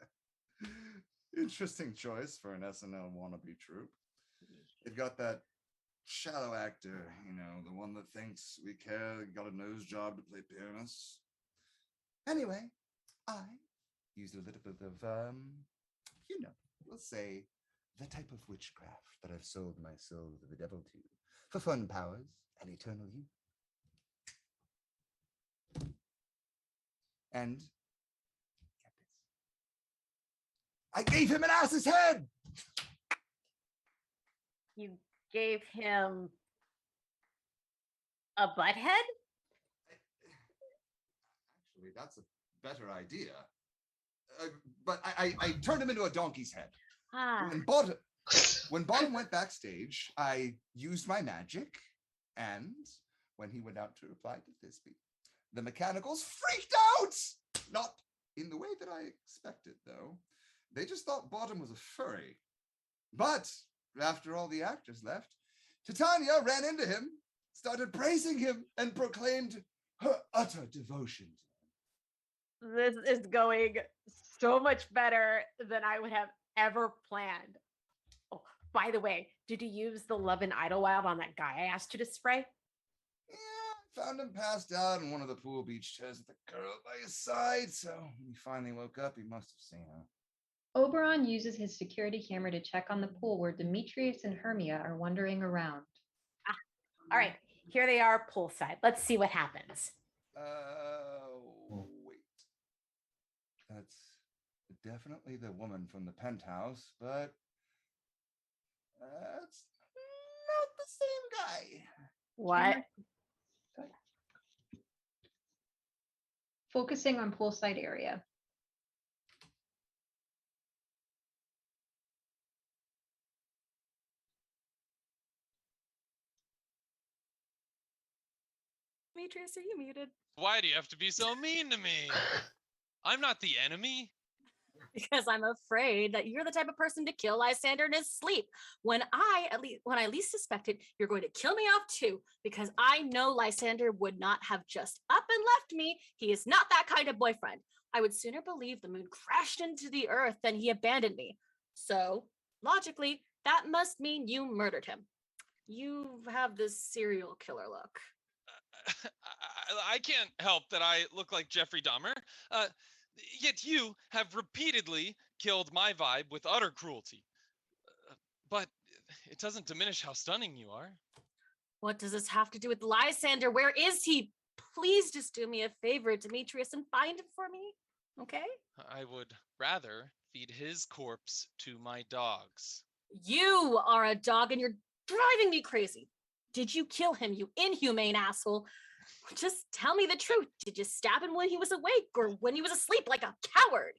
Interesting choice for an SNL wannabe troupe. It got that shallow actor, the one that thinks we care, got a nose job to play pianist. Anyway, I used a little bit of, we'll say the type of witchcraft that I've sold my soul to the devil to for fun powers and eternal youth. And get this. I gave him an ass's head. You gave him a butt head? Actually, that's a better idea. But I turned him into a donkey's head. Ah. When Bottom went backstage, I used my magic, and when he went out to reply to Thisbe, the mechanicals freaked out! Not in the way that I expected, though. They just thought Bottom was a furry. But after all the actors left, Titania ran into him, started praising him, and proclaimed her utter devotion to him. This is going so much better than I would have ever planned. Oh, by the way, did you use the Love and Idlewild on that guy I asked you to spray? Yeah, found him passed out in one of the pool beach chairs with the girl by his side, so when he finally woke up, he must have seen her. Oberon uses his security camera to check on the pool where Demetrius and Hermia are wandering around. All right, here they are poolside. Let's see what happens. Wait. That's definitely the woman from the penthouse, but that's not the same guy. What? Focusing on poolside area. Demetrius, are you muted? Why do you have to be so mean to me? I'm not the enemy. Because I'm afraid that you're the type of person to kill Lysander in his sleep. When I least suspected, you're going to kill me off too, because I know Lysander would not have just up and left me. He is not that kind of boyfriend. I would sooner believe the moon crashed into the earth than he abandoned me. So, logically, that must mean you murdered him. You have this serial killer look. I can't help that I look like Jeffrey Dahmer. Yet you have repeatedly killed my vibe with utter cruelty. But it doesn't diminish how stunning you are. What does this have to do with Lysander? Where is he? Please just do me a favor, Demetrius, and find him for me. Okay? I would rather feed his corpse to my dogs. You are a dog and you're driving me crazy. Did you kill him, you inhumane asshole? Just tell me the truth. Did you stab him when he was awake or when he was asleep like a coward?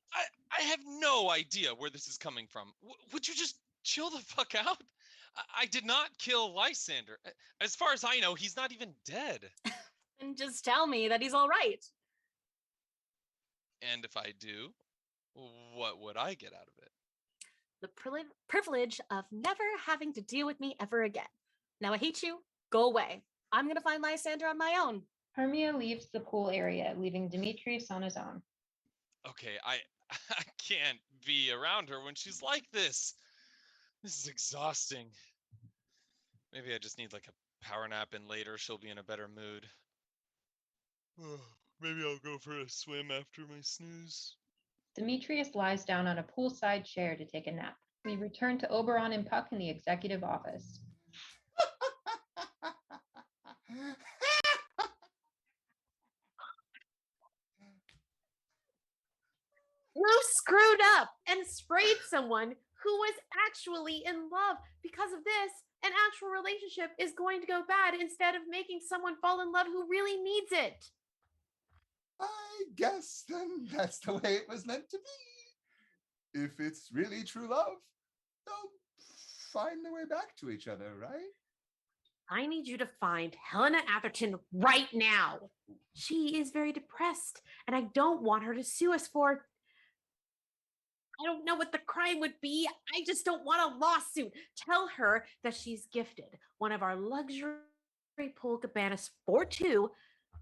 I have no idea where this is coming from. Would you just chill the fuck out? I did not kill Lysander. As far as I know, he's not even dead. And just tell me that he's all right. And if I do, what would I get out of it? The privilege of never having to deal with me ever again. Now I hate you. Go away. I'm going to find Lysander on my own. Hermia leaves the pool area, leaving Demetrius on his own. Okay, I can't be around her when she's like this. This is exhausting. Maybe I just need like a power nap and later she'll be in a better mood. Maybe I'll go for a swim after my snooze. Demetrius lies down on a poolside chair to take a nap. We return to Oberon and Puck in the executive office. You screwed up and sprayed someone who was actually in love. Because of this, an actual relationship is going to go bad instead of making someone fall in love who really needs it. I guess then that's the way it was meant to be. If it's really true love, they'll find their way back to each other, right? I need you to find Helena Atherton right now. She is very depressed, and I don't want her to sue us for... I don't know what the crime would be. I just don't want a lawsuit. Tell her that she's gifted one of our luxury pool cabanas for two.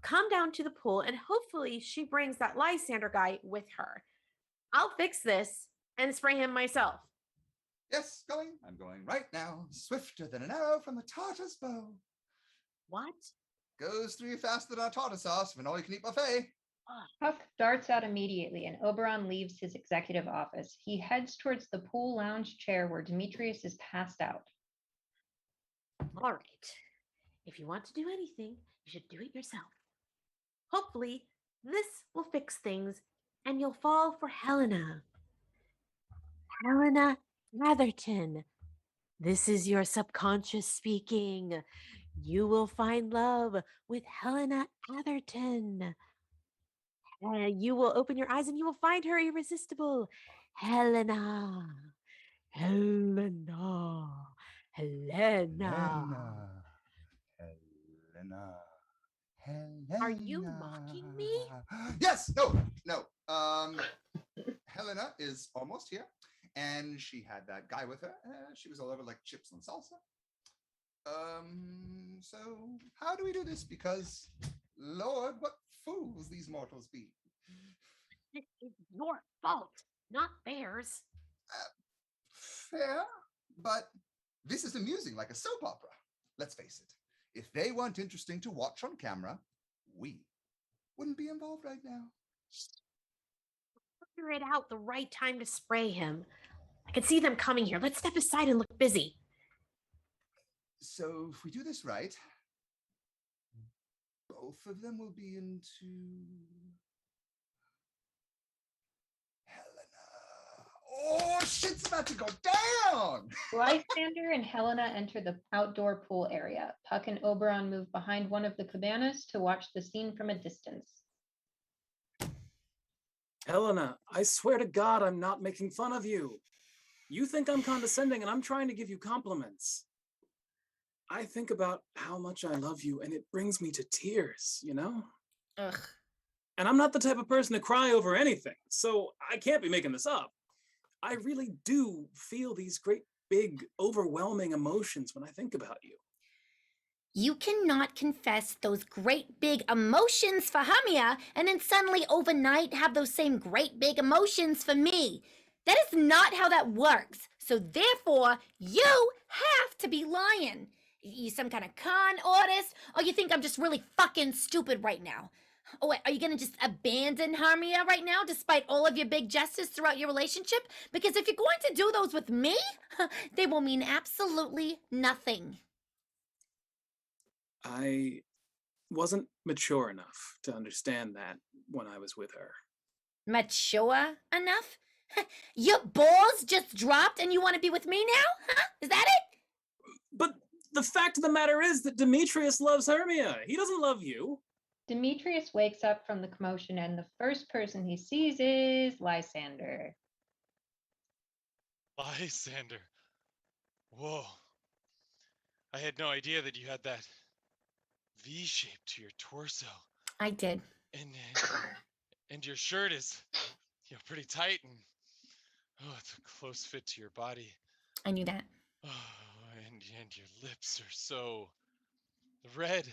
Come down to the pool, and hopefully she brings that Lysander guy with her. I'll fix this and spray him myself. Yes, going. I'm going right now. Swifter than an arrow from the Tartar's bow. What? Goes 3 faster than our tartar sauce from an all-you-can-eat buffet. Puck darts out immediately, and Oberon leaves his executive office. He heads towards the pool lounge chair where Demetrius is passed out. All right. If you want to do anything, you should do it yourself. Hopefully, this will fix things, and you'll fall for Helena. Helena Atherton. This is your subconscious speaking. You will find love with Helena Atherton. You will open your eyes and you will find her irresistible. Helena. Helena. Helena. Helena. Are you mocking me? Yes, no. Helena is almost here, and she had that guy with her. She was all over like chips and salsa. So how do we do this? Because, Lord, what fools these mortals be. It is your fault, not theirs. Fair, but this is amusing, like a soap opera. Let's face it. If they weren't interesting to watch on camera, we wouldn't be involved right now. Figure it out the right time to spray him. I can see them coming here. Let's step aside and look busy. So if we do this right, both of them will be into Helena. Oh, shit's about to go down! Lysander and Helena enter the outdoor pool area. Puck and Oberon move behind one of the cabanas to watch the scene from a distance. Helena, I swear to God, I'm not making fun of you. You think I'm condescending and I'm trying to give you compliments. I think about how much I love you and it brings me to tears, you know? Ugh. And I'm not the type of person to cry over anything, so I can't be making this up. I really do feel these great, big, overwhelming emotions when I think about you. You cannot confess those great big emotions for Hermia and then suddenly overnight have those same great big emotions for me. That is not how that works. So therefore, you have to be lying. You some kind of con artist, or you think I'm just really fucking stupid right now? Oh, wait, are you gonna just abandon Hermia right now despite all of your big gestures throughout your relationship? Because if you're going to do those with me, they will mean absolutely nothing. I wasn't mature enough to understand that when I was with her. Mature enough? Your balls just dropped and you want to be with me now? Huh? Is that it? But the fact of the matter is that Demetrius loves Hermia. He doesn't love you. Demetrius wakes up from the commotion, and the first person he sees is Lysander. Lysander. Whoa. I had no idea that you had that V shape to your torso. I did. And your shirt is, pretty tight, and it's a close fit to your body. I knew that. Oh, and your lips are so red,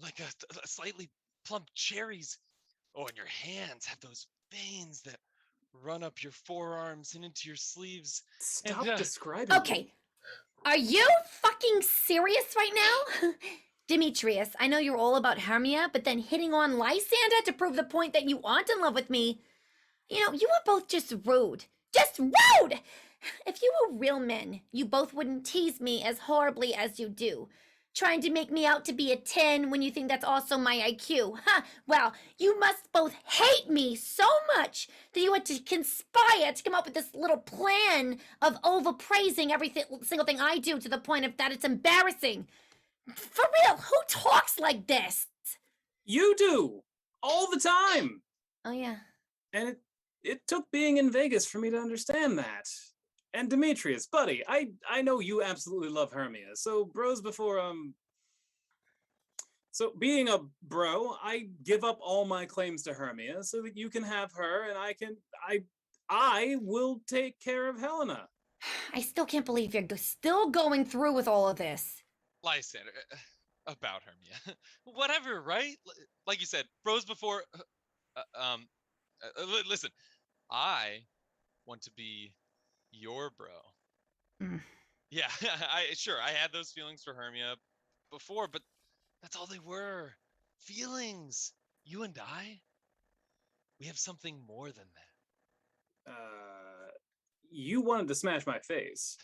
like a slightly plump cherries. Oh, and your hands have those veins that run up your forearms and into your sleeves. Stop and, describing. Okay. Are you fucking serious right now? Demetrius, I know you're all about Hermia, but then hitting on Lysander to prove the point that you aren't in love with me. You are both just rude. Just rude! If you were real men, you both wouldn't tease me as horribly as you do. Trying to make me out to be a 10 when you think that's also my IQ. Well, you must both hate me so much that you had to conspire to come up with this little plan of overpraising every single thing I do to the point of that it's embarrassing. For real, who talks like this? You do all the time. Oh yeah. And it took being in Vegas for me to understand that. And Demetrius, buddy, I know you absolutely love Hermia. So bros before So being a bro, I give up all my claims to Hermia so that you can have her, and I will take care of Helena. I still can't believe you're still going through with all of this. Lysander, about Hermia. Whatever, right? Like you said, bros before. Listen, I want to be your bro. Yeah, I had those feelings for Hermia before, but that's all they were. Feelings. You and I, we have something more than that. You wanted to smash my face.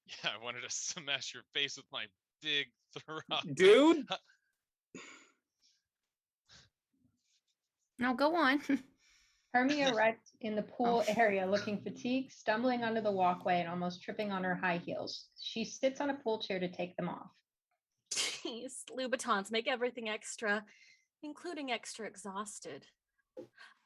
Yeah, I wanted to smash your face with my big throat. Dude. Now go on. Hermia arrived in the pool area looking fatigued, stumbling onto the walkway and almost tripping on her high heels. She sits on a pool chair to take them off. Jeez, Louboutins make everything extra, including extra exhausted.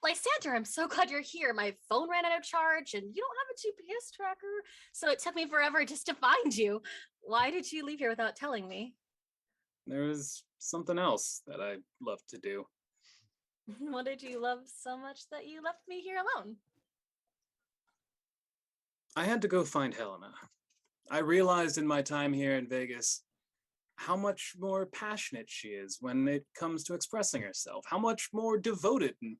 Lysander, I'm so glad you're here. My phone ran out of charge and you don't have a GPS tracker, so it took me forever just to find you. Why did you leave here without telling me? There was something else that I love to do. What did you love so much that you left me here alone? I had to go find Helena. I realized in my time here in Vegas how much more passionate she is when it comes to expressing herself, how much more devoted, and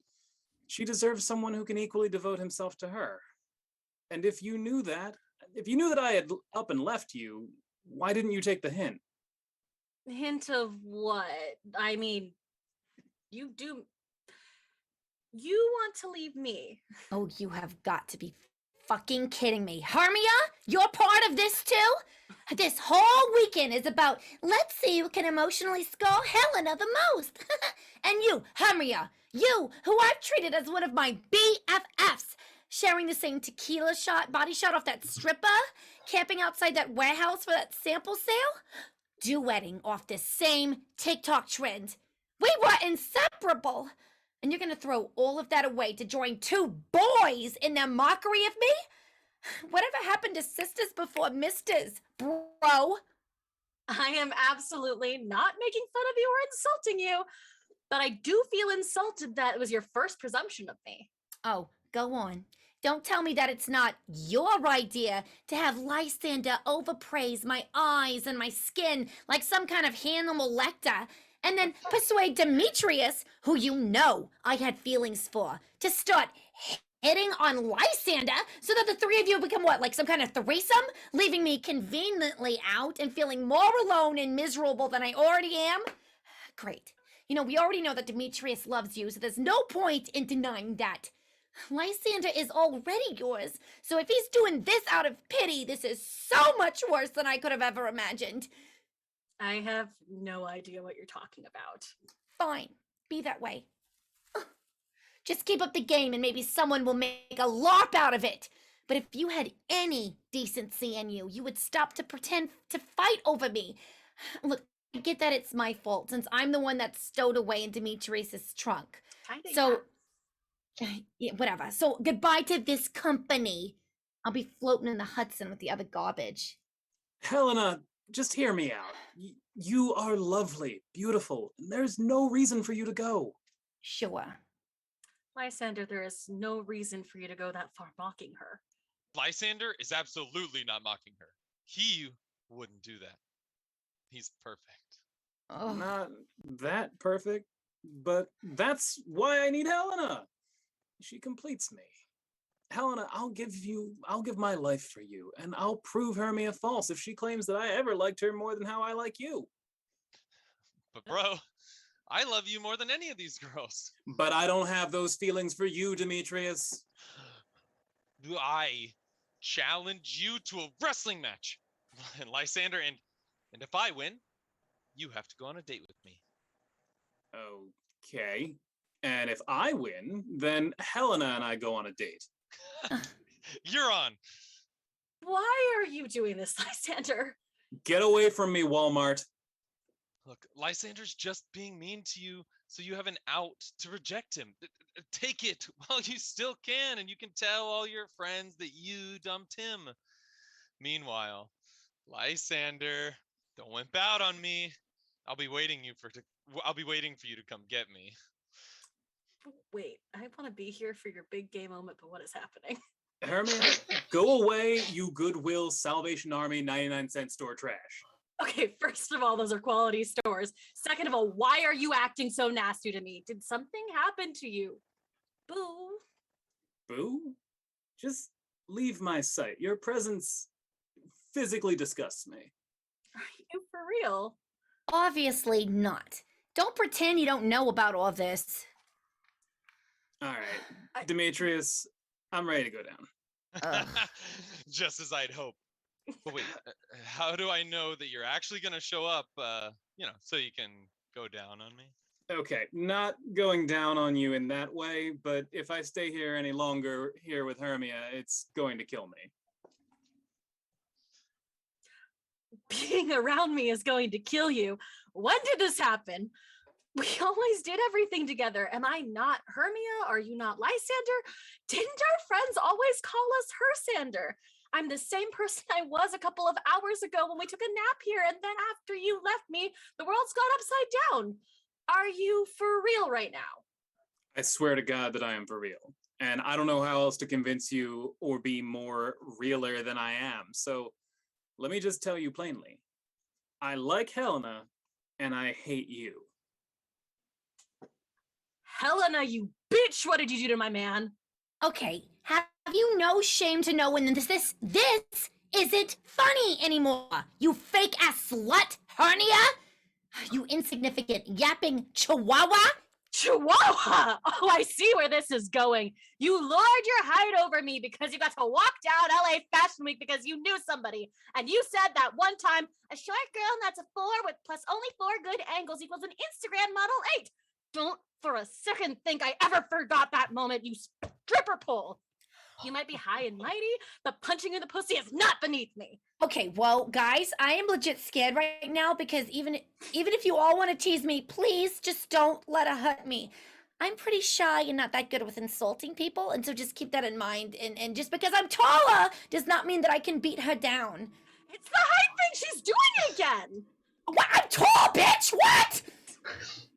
she deserves someone who can equally devote himself to her. And if you knew that I had up and left you, why didn't you take the hint? Hint of what? I mean, you want to leave me. Oh, you have got to be fucking kidding me. Hermia, you're part of this too? This whole weekend is about, let's see who can emotionally score Helena the most. And you, Hermia, you, who I've treated as one of my BFFs, sharing the same tequila body shot off that stripper, camping outside that warehouse for that sample sale, duetting off this same TikTok trend. We were inseparable. And you're going to throw all of that away to join two boys in their mockery of me? Whatever happened to sisters before misters, bro? I am absolutely not making fun of you or insulting you, but I do feel insulted that it was your first presumption of me. Oh, go on. Don't tell me that it's not your idea to have Lysander overpraise my eyes and my skin like some kind of Hannibal Lecter, and then persuade Demetrius, who you know I had feelings for, to start hitting on Lysander so that the three of you become what, like some kind of threesome, leaving me conveniently out and feeling more alone and miserable than I already am? Great. We already know that Demetrius loves you, so there's no point in denying that. Lysander is already yours, so if he's doing this out of pity, this is so much worse than I could have ever imagined. I have no idea what you're talking about. Fine, be that way. Just keep up the game and maybe someone will make a LARP out of it. But if you had any decency in you, you would stop to pretend to fight over me. Look, I get that it's my fault since I'm the one that's stowed away in Demetrius's trunk. Kinda, So, yeah, whatever. So goodbye to this company. I'll be floating in the Hudson with the other garbage. Helena, just hear me out. You are lovely, beautiful, and there's no reason for you to go. Sure. Lysander, there is no reason for you to go that far mocking her. Lysander is absolutely not mocking her. He wouldn't do that. He's perfect. Not that perfect, but that's why I need Helena. She completes me. Helena, I'll give my life for you, and I'll prove Hermia false if she claims that I ever liked her more than how I like you. But bro, I love you more than any of these girls. But I don't have those feelings for you, Demetrius. I challenge you to a wrestling match. And Lysander, and if I win, you have to go on a date with me. Okay. And if I win, then Helena and I go on a date. You're on. Why are you doing this, Lysander? Get away from me, Walmart. Look, Lysander's just being mean to you, so you have an out to reject him. Take it while you still can, and you can tell all your friends that you dumped him. Meanwhile, Lysander, don't wimp out on me. I'll be waiting for you to come get me. Wait, I want to be here for your big gay moment, but what is happening? Hermia, go away, you Goodwill Salvation Army 99-cent store trash. Okay, first of all, those are quality stores. Second of all, why are you acting so nasty to me? Did something happen to you? Boo. Boo? Just leave my sight. Your presence physically disgusts me. Are you for real? Obviously not. Don't pretend you don't know about all this. All right, Demetrius, I'm ready to go down. Just as I'd hope. But wait, how do I know that you're actually going to show up, so you can go down on me? Okay, not going down on you in that way, but if I stay here any longer here with Hermia, it's going to kill me. Being around me is going to kill you. When did this happen? We always did everything together. Am I not Hermia? Are you not Lysander? Didn't our friends always call us Hersander? I'm the same person I was a couple of hours ago when we took a nap here, and then after you left me, the world's gone upside down. Are you for real right now? I swear to God that I am for real. And I don't know how else to convince you or be more realer than I am. So let me just tell you plainly. I like Helena, and I hate you. Helena, you bitch! What did you do to my man? Okay, have you no shame to know when this isn't funny anymore? You fake ass slut, Hernia! You insignificant yapping chihuahua! Chihuahua! Oh, I see where this is going. You lured your hide over me because you got to walk down LA Fashion Week because you knew somebody. And you said that one time, a short girl that's a 4 with plus only 4 good angles equals an Instagram model 8. Don't for a second think I ever forgot that moment, you stripper pole. You might be high and mighty, but punching in the pussy is not beneath me. Okay, well, guys, I am legit scared right now because even if you all want to tease me, please just don't let her hurt me. I'm pretty shy and not that good with insulting people, and so just keep that in mind. And just because I'm taller does not mean that I can beat her down. It's the height thing she's doing again. What? I'm tall, bitch! What?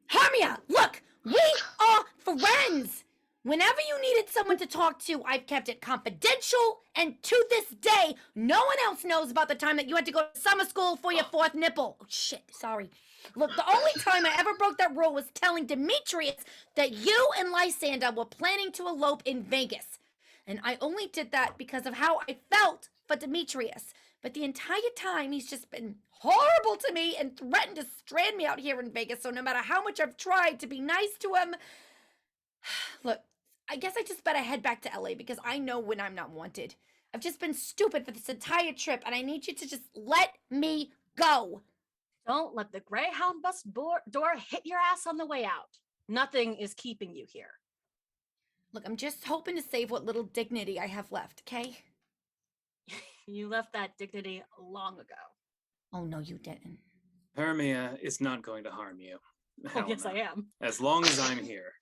Hermia, look, we are friends. Whenever you needed someone to talk to, I've kept it confidential, and to this day, no one else knows about the time that you had to go to summer school for your 4th nipple. Oh, shit, sorry. Look, the only time I ever broke that rule was telling Demetrius that you and Lysander were planning to elope in Vegas. And I only did that because of how I felt for Demetrius. But the entire time, he's just been horrible to me and threatened to strand me out here in Vegas. So no matter how much I've tried to be nice to him, look, I guess I just better head back to LA because I know when I'm not wanted. I've just been stupid for this entire trip, and I need you to just let me go. Don't let the Greyhound bus door hit your ass on the way out. Nothing is keeping you here. Look, I'm just hoping to save what little dignity I have left, okay? You left that dignity long ago. Oh, no, you didn't. Hermia is not going to harm you. Oh, yes, I Helena, am. as long as I'm here.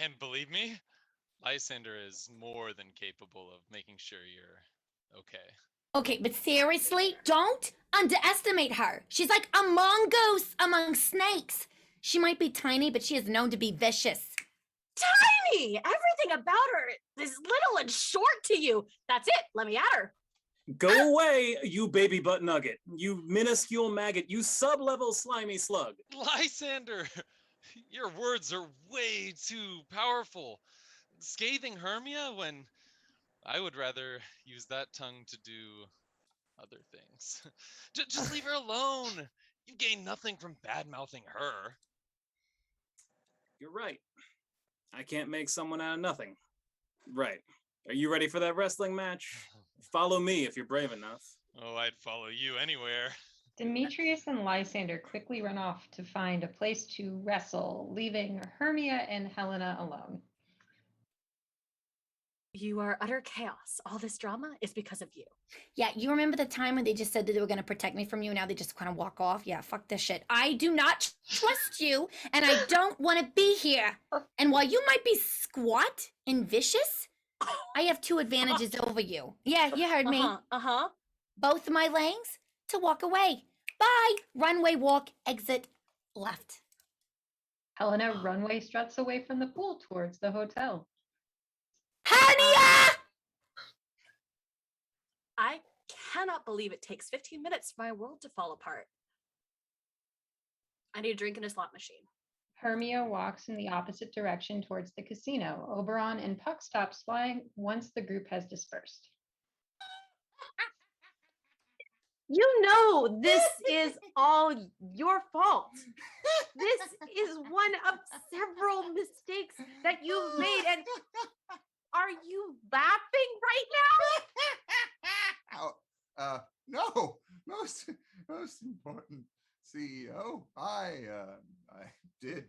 And believe me, Lysander is more than capable of making sure you're okay. Okay, but seriously, don't underestimate her. She's like a mongoose among snakes. She might be tiny, but she is known to be vicious. Tiny! Everything about her is little and short to you. That's it. Let me at her. Go away, you baby butt nugget. You minuscule maggot. You sub-level slimy slug. Lysander, your words are way too powerful. Scathing Hermia when I would rather use that tongue to do other things. Just leave her alone. You gain nothing from bad-mouthing her. You're right. I can't make someone out of nothing. Right. Are you ready for that wrestling match? Follow me if you're brave enough. Oh, I'd follow you anywhere. Demetrius and Lysander quickly run off to find a place to wrestle, leaving Hermia and Helena alone. You are utter chaos. All this drama is because of you. Yeah, you remember the time when they just said that they were going to protect me from you, and now they just kind of walk off? Yeah, fuck this shit. I do not trust you, and I don't want to be here. And while you might be squat and vicious, I have two advantages over you. Yeah, you heard me. Uh-huh. Both of my lanes to walk away. Bye. Runway walk, exit left. Helena runway struts away from the pool towards the hotel. Hernia! I cannot believe it takes 15 minutes for my world to fall apart. I need a drink and a slot machine. Hermia walks in the opposite direction towards the casino. Oberon and Puck stop flying once the group has dispersed. You know this is all your fault. This is one of several mistakes that you've made. And are you laughing right No, most important CEO. I did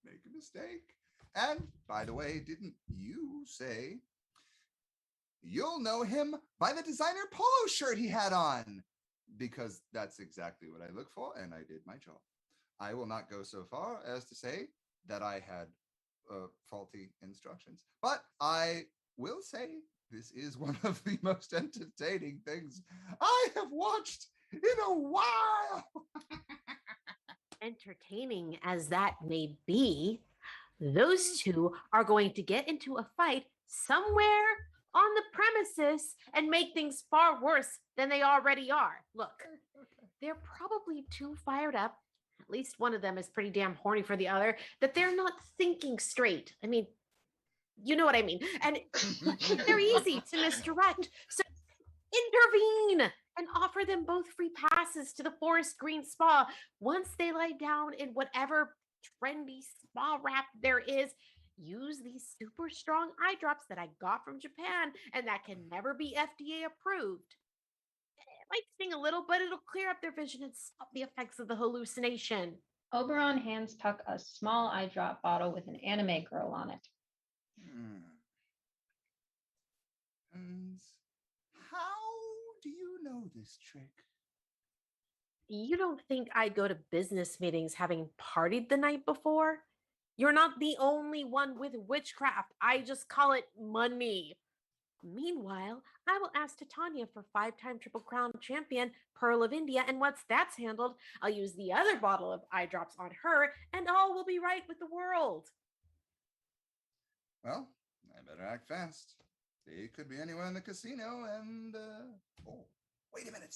make a mistake. And by the way, didn't you say you'll know him by the designer polo shirt he had on? Because that's exactly what I look for, and I did my job. I will not go so far as to say that I had faulty instructions, but I will say this is one of the most entertaining things I have watched in a while. Entertaining as that may be, those two are going to get into a fight somewhere on the premises and make things far worse than they already are. Look, they're probably too fired up. At least one of them is pretty damn horny for the other, that they're not thinking straight. I mean, you know what I mean. And they're easy to misdirect. So intervene and offer them both free passes to the Forest Green Spa once they lie down in whatever trendy spa wrap there is. Use these super strong eye drops that I got from Japan and that can never be FDA approved. It might sting a little, but it'll clear up their vision and stop the effects of the hallucination. Oberon hands Puck a small eye drop bottle with an anime girl on it. And how do you know this trick? You don't think I go to business meetings having partied the night before? You're not the only one with witchcraft. I just call it money. Meanwhile, I will ask Titania for 5-time Triple Crown champion Pearl of India, and once that's handled, I'll use the other bottle of eye drops on her, and all will be right with the world. Well, I better act fast. They could be anywhere in the casino, and oh, wait a minute.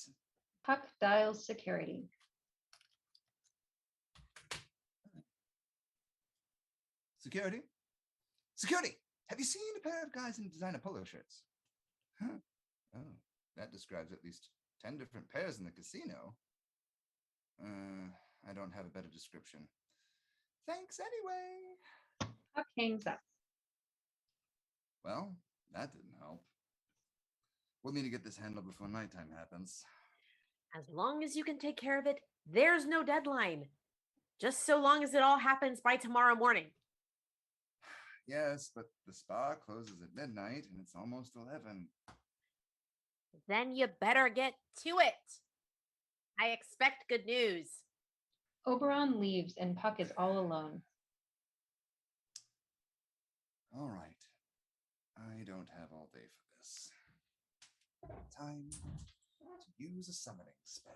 Puck dials security. Security? Security! Have you seen a pair of guys in designer polo shirts? Huh. Oh, that describes at least 10 different pairs in the casino. I don't have a better description. Thanks anyway. Puck hangs up. Well, that didn't help. We'll need to get this handled before nighttime happens. As long as you can take care of it, there's no deadline. Just so long as it all happens by tomorrow morning. Yes, but the spa closes at midnight and it's almost 11. Then you better get to it. I expect good news. Oberon leaves and Puck is all alone. All right. I don't have all day for this. Time to use a summoning spell.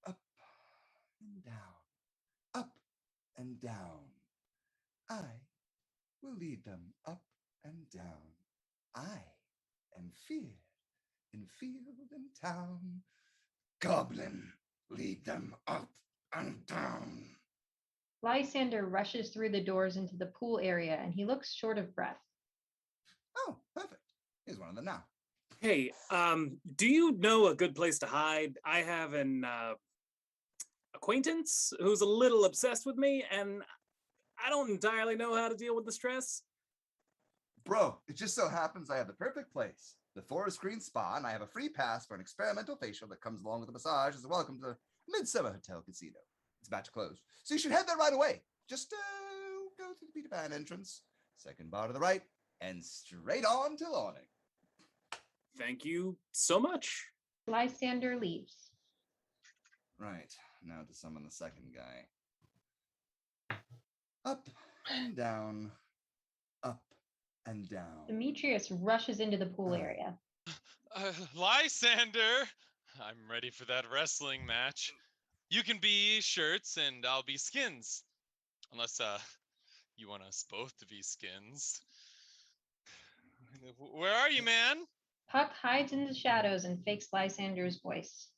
Up and down, up and down. I will lead them up and down. I am feared in field and town. Goblin, lead them up and down. Lysander rushes through the doors into the pool area and he looks short of breath. Oh, perfect. Here's one of them now. Hey, do you know a good place to hide? I have an acquaintance who's a little obsessed with me, and I don't entirely know how to deal with the stress. Bro, it just so happens I have the perfect place. The Forest Green Spa, and I have a free pass for an experimental facial that comes along with a massage as a welcome to the Midsummer Hotel Casino. It's about to close, so you should head there right away. Just go through the Peter Pan entrance, second bar to the right, and straight on till awning. Thank you so much. Lysander leaves. Right, now to summon the second guy. Up and down, up and down. Demetrius rushes into the pool area. Lysander, I'm ready for that wrestling match. You can be shirts and I'll be skins. Unless you want us both to be skins. Where are you, man? Puck hides in the shadows and fakes Lysander's voice.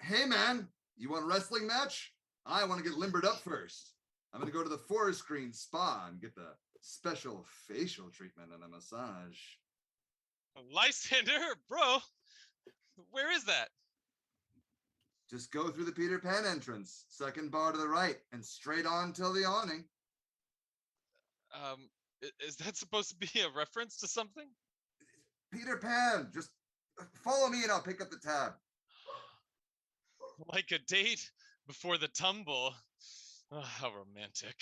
Hey man, you want a wrestling match? I want to get limbered up first. I'm going to go to the Forest Green Spa and get the special facial treatment and a massage. Lysander, bro, where is that? Just go through the Peter Pan entrance, second bar to the right, and straight on till the awning. Is that supposed to be a reference to something? Peter Pan, just follow me and I'll pick up the tab. Like a date before the tumble. Oh, how romantic.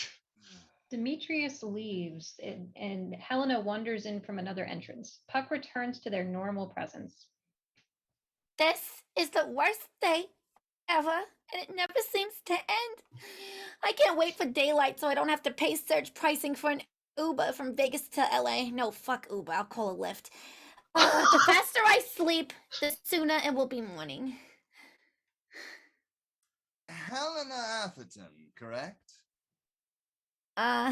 Demetrius leaves and Helena wanders in from another entrance. Puck returns to their normal presence. This is the worst day ever, and it never seems to end. I can't wait for daylight so I don't have to pay surge pricing for an Uber from Vegas to LA. No, fuck Uber. I'll call a Lyft. The faster I sleep, the sooner it will be morning. Helena Atherton, correct? How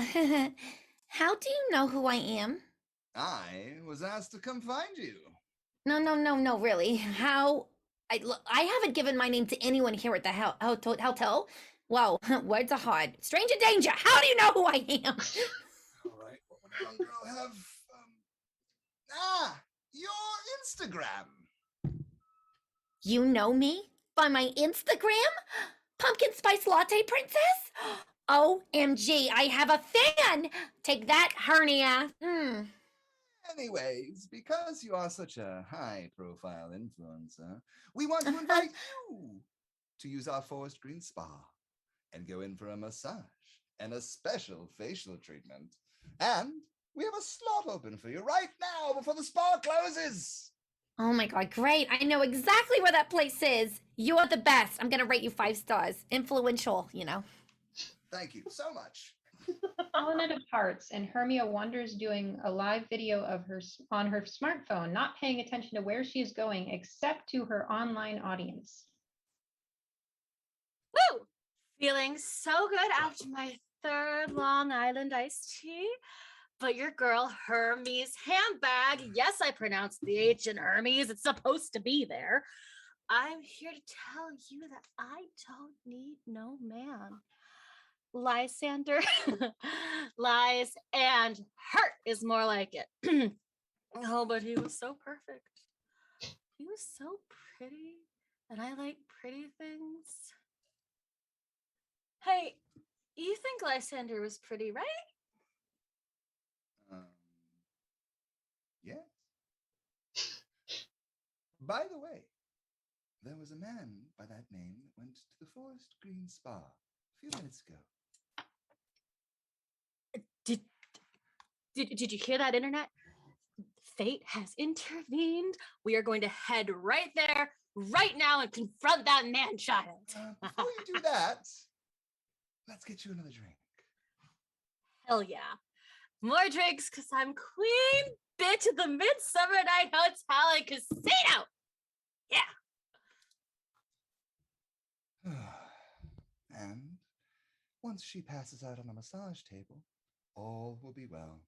do you know who I am? I was asked to come find you. No, really. How? I haven't given my name to anyone here at the hotel. Wow, words are hard. Stranger danger. How do you know who I am? All right, what would a young girl have? Your Instagram. You know me by my Instagram? Pumpkin Spice Latte Princess? OMG, I have a fan! Take that, hernia. Anyways, because you are such a high-profile influencer, we want to invite you to use our Forest Green Spa and go in for a massage and a special facial treatment. And we have a slot open for you right now before the spa closes. Oh my god, great. I know exactly where that place is. You're the best. I'm gonna rate you 5 stars. Influential, you know. Thank you so much. Helena departs and Hermia wanders doing a live video of her on her smartphone, not paying attention to where she is going except to her online audience. Woo! Feeling so good after my third Long Island iced tea. But your girl Hermes handbag, yes, I pronounced the H in Hermes. It's supposed to be there. I'm here to tell you that I don't need no man. Lysander, lies, and hurt is more like it. Oh, but he was so perfect. He was so pretty, and I like pretty things. Hey, you think Lysander was pretty, right? Yes. By the way, there was a man by that name that went to the Forest Green Spa a few minutes ago. Did you hear that, internet? fate has intervened. We are going to head right there, right now, and confront that man-child. Before you do that, let's get you another drink. Hell yeah. More drinks, because I'm queen bitch of the Midsummer Night Hotel and Casino. Yeah. And once she passes out on the massage table, all will be well.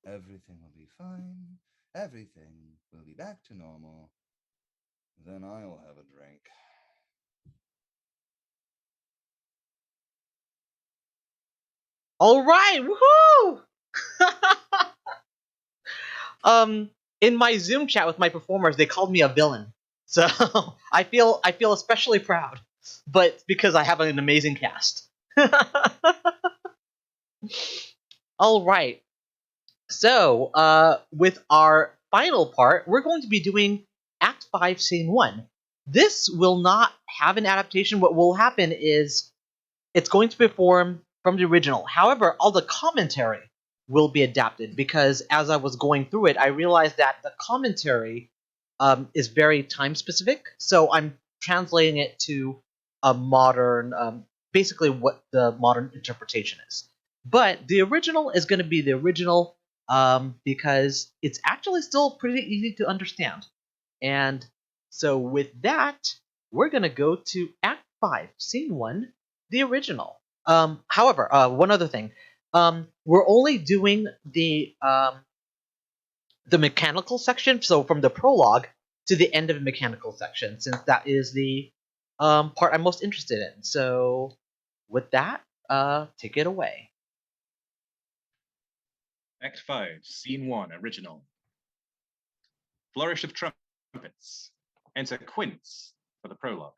Everything will be fine. Everything will be back to normal. Then I will have a drink. All right, woohoo! In my Zoom chat with my performers, they called me a villain, so I feel especially proud, but because I have an amazing cast. All right, so with our final part, we're going to be doing Act 5, Scene 1. This will not have an adaptation. What will happen is it's going to perform from the original. However, all the commentary will be adapted because as I was going through it, I realized that the commentary is very time specific. So I'm translating it to a modern, basically what the modern interpretation is. But the original is going to be the original because it's actually still pretty easy to understand. And so with that, we're going to go to Act 5, Scene 1, the original. However, one other thing. We're only doing the mechanical section, so from the prologue to the end of the mechanical section, since that is the part I'm most interested in. So, with that, take it away. Act 5, Scene 1, Original. Flourish of trumpets. Enter Quince for the prologue.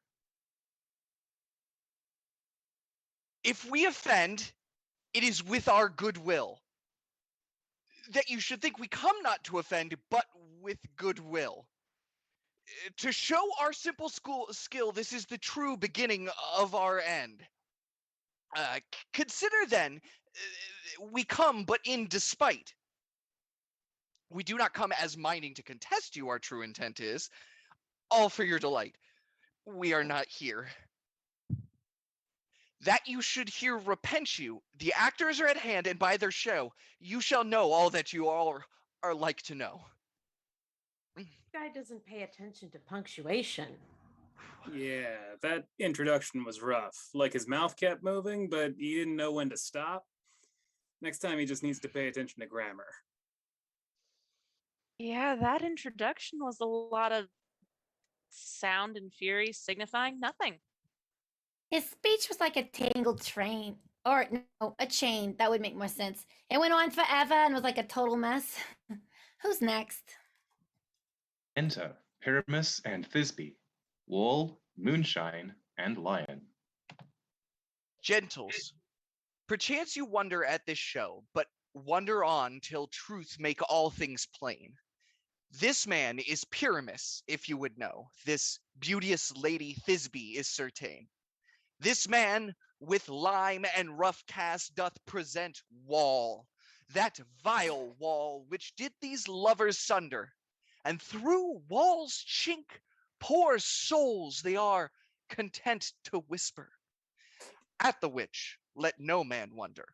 If we offend, it is with our goodwill. That you should think we come not to offend, but with goodwill. To show our simple skill, this is the true beginning of our end. Consider then, we come but in despite. We do not come as minding to contest you, our true intent is, all for your delight. We are not here. That you should here repent you. The actors are at hand, and by their show, you shall know all that you all are like to know. Guy doesn't pay attention to punctuation. Yeah, that introduction was rough. Like his mouth kept moving, but he didn't know when to stop. Next time he just needs to pay attention to grammar. Yeah, that introduction was a lot of sound and fury signifying nothing. His speech was like a tangled train. Or no, a chain. That would make more sense. It went on forever and was like a total mess. Who's next? Enter Pyramus and Thisbe, Wall, Moonshine, and Lion. Gentles, perchance you wonder at this show, but wonder on till truth make all things plain. This man is Pyramus, if you would know. This beauteous lady Thisbe is certain. This man with lime and rough cast doth present Wall, that vile Wall which did these lovers sunder, and through Wall's chink, poor souls they are content to whisper. At the which let no man wonder.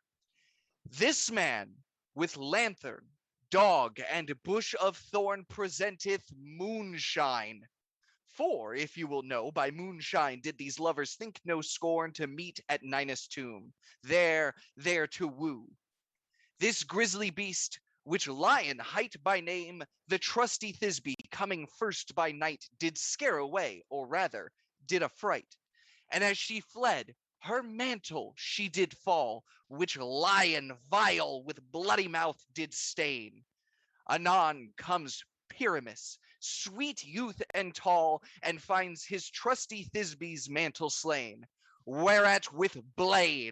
This man with lanthorn, dog, and bush of thorn presenteth moonshine. For, if you will know, by moonshine did these lovers think no scorn to meet at Ninus' tomb, there to woo. This grisly beast, which Lion hight by name, the trusty Thisbe, coming first by night, did scare away, or rather, did affright. And as she fled, her mantle she did fall, which Lion vile with bloody mouth did stain. Anon comes Pyramus, sweet youth and tall, and finds his trusty Thisbe's mantle slain. Whereat with bloody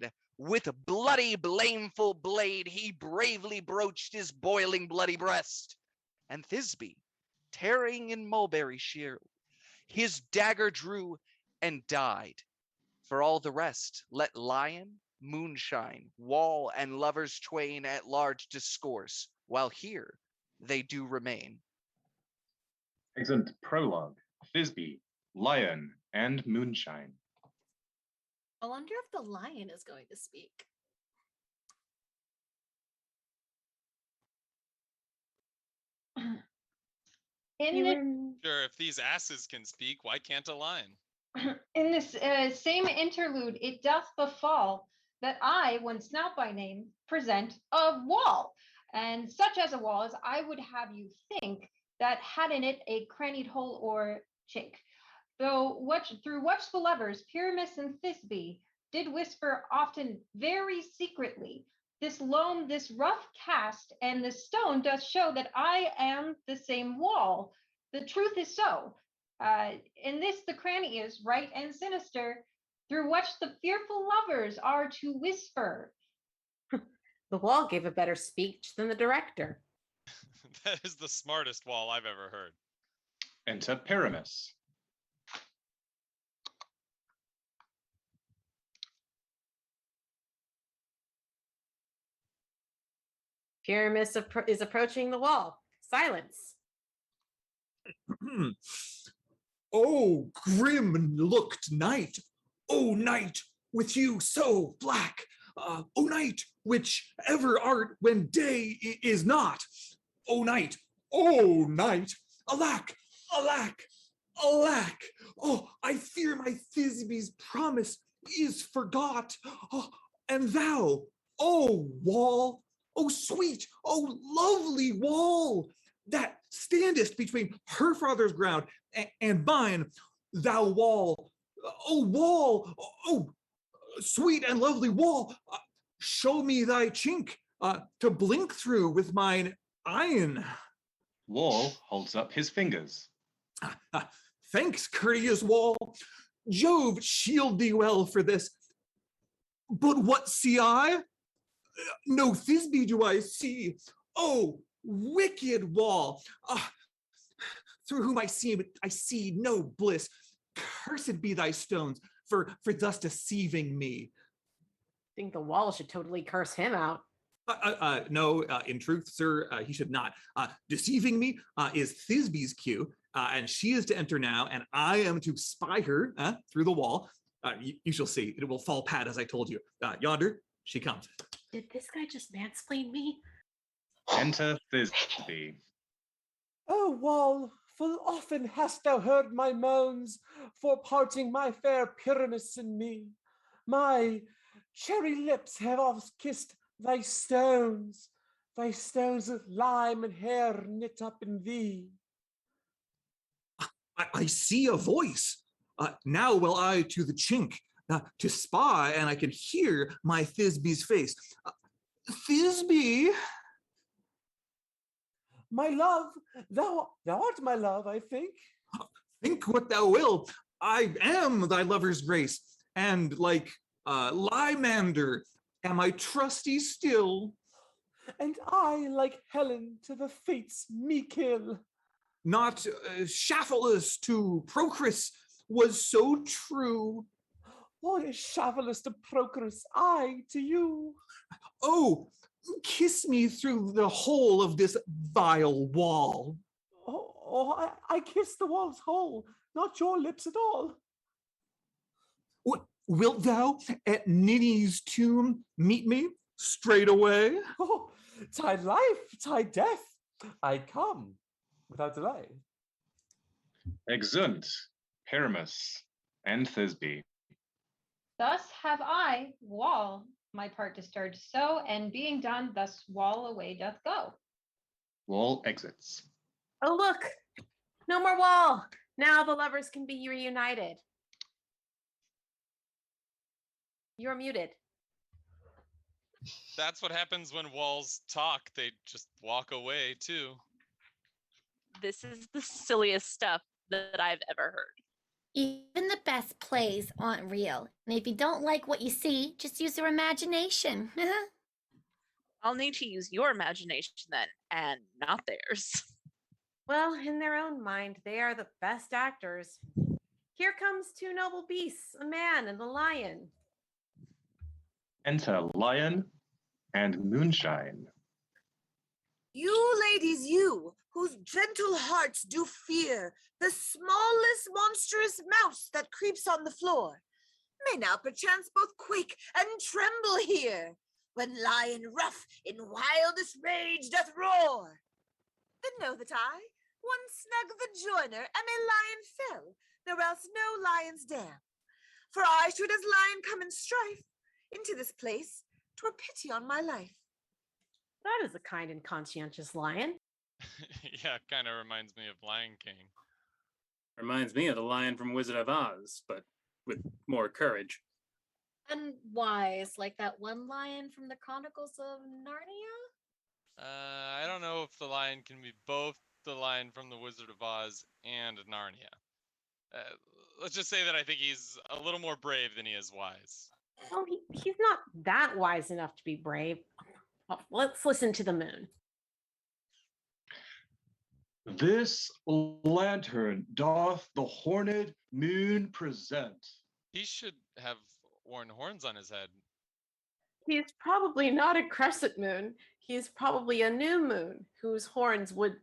blameful blade, he bravely broached his boiling bloody breast. And Thisbe, tearing in mulberry sheer, his dagger drew and died. For all the rest, let Lion, Moonshine, Wall, and lovers twain at large discourse, while here they do remain. Excellent. Prologue, Thisbe, Lion, and Moonshine. I wonder if the lion is going to speak. Sure, if these asses can speak, why can't a lion? In this same interlude, it doth befall that I, one Snout by name, present a wall. And such as a wall as I would have you think that had in it a crannied hole or chink. Through which the lovers, Pyramus and Thisbe, did whisper often very secretly, this loam, this rough cast, and this stone doth show that I am the same wall. The truth is so. In this the cranny is right and sinister, through which the fearful lovers are to whisper. The wall gave a better speech than the director. That is the smartest wall I've ever heard. Enter Pyramus. Pyramus is approaching the wall. Silence. Oh, grim looked night. Oh, night with you so black. Oh, night which ever art when day is not. Oh, night. Oh, night. Alack, alack, alack. Oh, I fear my Thisbe's promise is forgot. Oh, and thou, oh, wall, oh, sweet, oh, lovely wall, that standest between her father's ground and mine, thou wall, oh, sweet and lovely wall, show me thy chink to blink through with mine eyen. Wall holds up his fingers. Thanks, courteous wall. Jove shield thee well for this. But what see I? No Thisbe do I see. Oh, wicked wall, through whom I see no bliss. Cursed be thy stones for thus deceiving me. I think the wall should totally curse him out. No, in truth, sir, he should not. Deceiving me is Thisbe's cue, and she is to enter now, and I am to spy her through the wall. You shall see. It will fall pat, as I told you. Yonder, she comes. Did this guy just mansplain me? Enter Thisbe. O wall, full often hast thou heard my moans for parting my fair Pyramus and me. My cherry lips have oft kissed thy stones with lime and hair knit up in thee. I see a voice. Now will I to the chink to spy, and I can hear my Thisbe's face. Thisbe! My love, thou art my love, I think. Think what thou will. I am thy lover's grace, and like Lymander, am I trusty still? And I, like Helen, to the fates me kill. Not Shaphalus to Procris was so true. What is Shaphalus to Procris? I to you. Oh, kiss me through the hole of this vile wall. I kiss the wall's hole, not your lips at all. Wilt thou at Ninny's tomb meet me straight away? Oh, tide life, tide death, I come without delay. Exeunt, Pyramus, and Thisbe. Thus have I, wall, my part discharged so, and being done, thus wall away doth go. Wall exits. Oh, look, no more wall. Now the lovers can be reunited. You're muted. That's what happens when walls talk. They just walk away too. This is the silliest stuff that I've ever heard. Even the best plays aren't real. And if you don't like what you see, just use your imagination. I'll need to use your imagination then, and not theirs. Well, in their own mind, they are the best actors. Here comes two noble beasts, a man and a lion. Enter Lion and Moonshine. You ladies, you, whose gentle hearts do fear the smallest monstrous mouse that creeps on the floor, may now perchance both quake and tremble here, when lion rough in wildest rage doth roar. Then know that I, one snug the joiner, am a lion fell, nor else no lion's dam. For I should as lion come in strife into this place, 'twere pity on my life. That is a kind and conscientious lion. Yeah, kind of reminds me of Lion King. Reminds me of the lion from Wizard of Oz, but with more courage. And wise, like that one lion from the Chronicles of Narnia? I don't know if the lion can be both the lion from the Wizard of Oz and Narnia. Let's just say that I think he's a little more brave than he is wise. Well, he's not that wise enough to be brave. Well, let's listen to the moon. This lantern doth the horned moon present. He should have worn horns on his head. He's probably not a crescent moon. He's probably a new moon whose horns would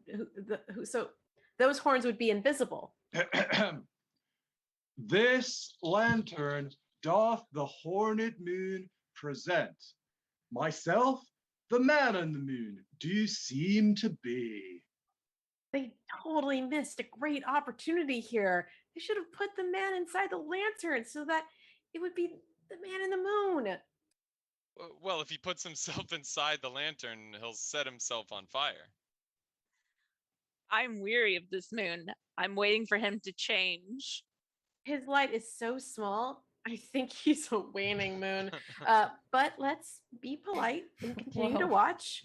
so those horns would be invisible. This lantern doth the horned moon present. Myself, the man on the moon, do seem to be. They totally missed a great opportunity here. They should have put the man inside the lantern so that it would be the man in the moon. Well, if he puts himself inside the lantern, he'll set himself on fire. I'm weary of this moon. I'm waiting for him to change. His light is so small, I think he's a waning moon. But let's be polite and continue to watch.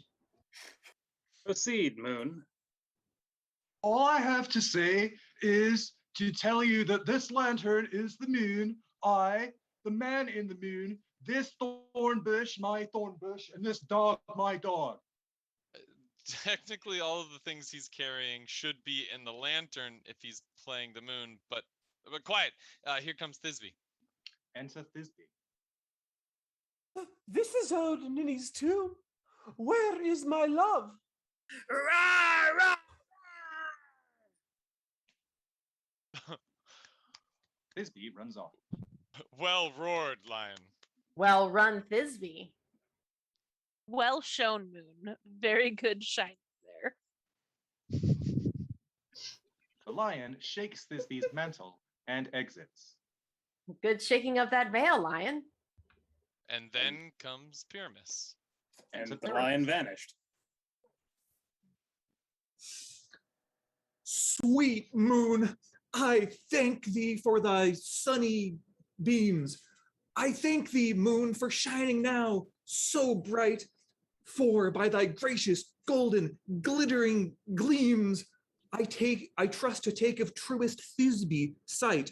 Proceed, Moon. All I have to say is to tell you that this lantern is the moon, I, the man in the moon, this thorn bush, my thorn bush, and this dog, my dog. Technically, all of the things he's carrying should be in the lantern if he's playing the moon, but quiet. Here comes Thisbe. Enter Thisbe. This is old Ninny's tomb. Where is my love? Rah, rah. Thisbe runs off. Well roared, lion. Well run, Thisbe. Well shown, Moon. Very good shine there. The lion shakes Thisbe's mantle and exits. Good shaking of that veil, lion. And then comes Pyramus. And the lion vanished. Sweet moon, I thank thee for thy sunny beams. I thank thee, moon, for shining now so bright. For by thy gracious, golden, glittering gleams, I trust to take of truest Thisbe sight.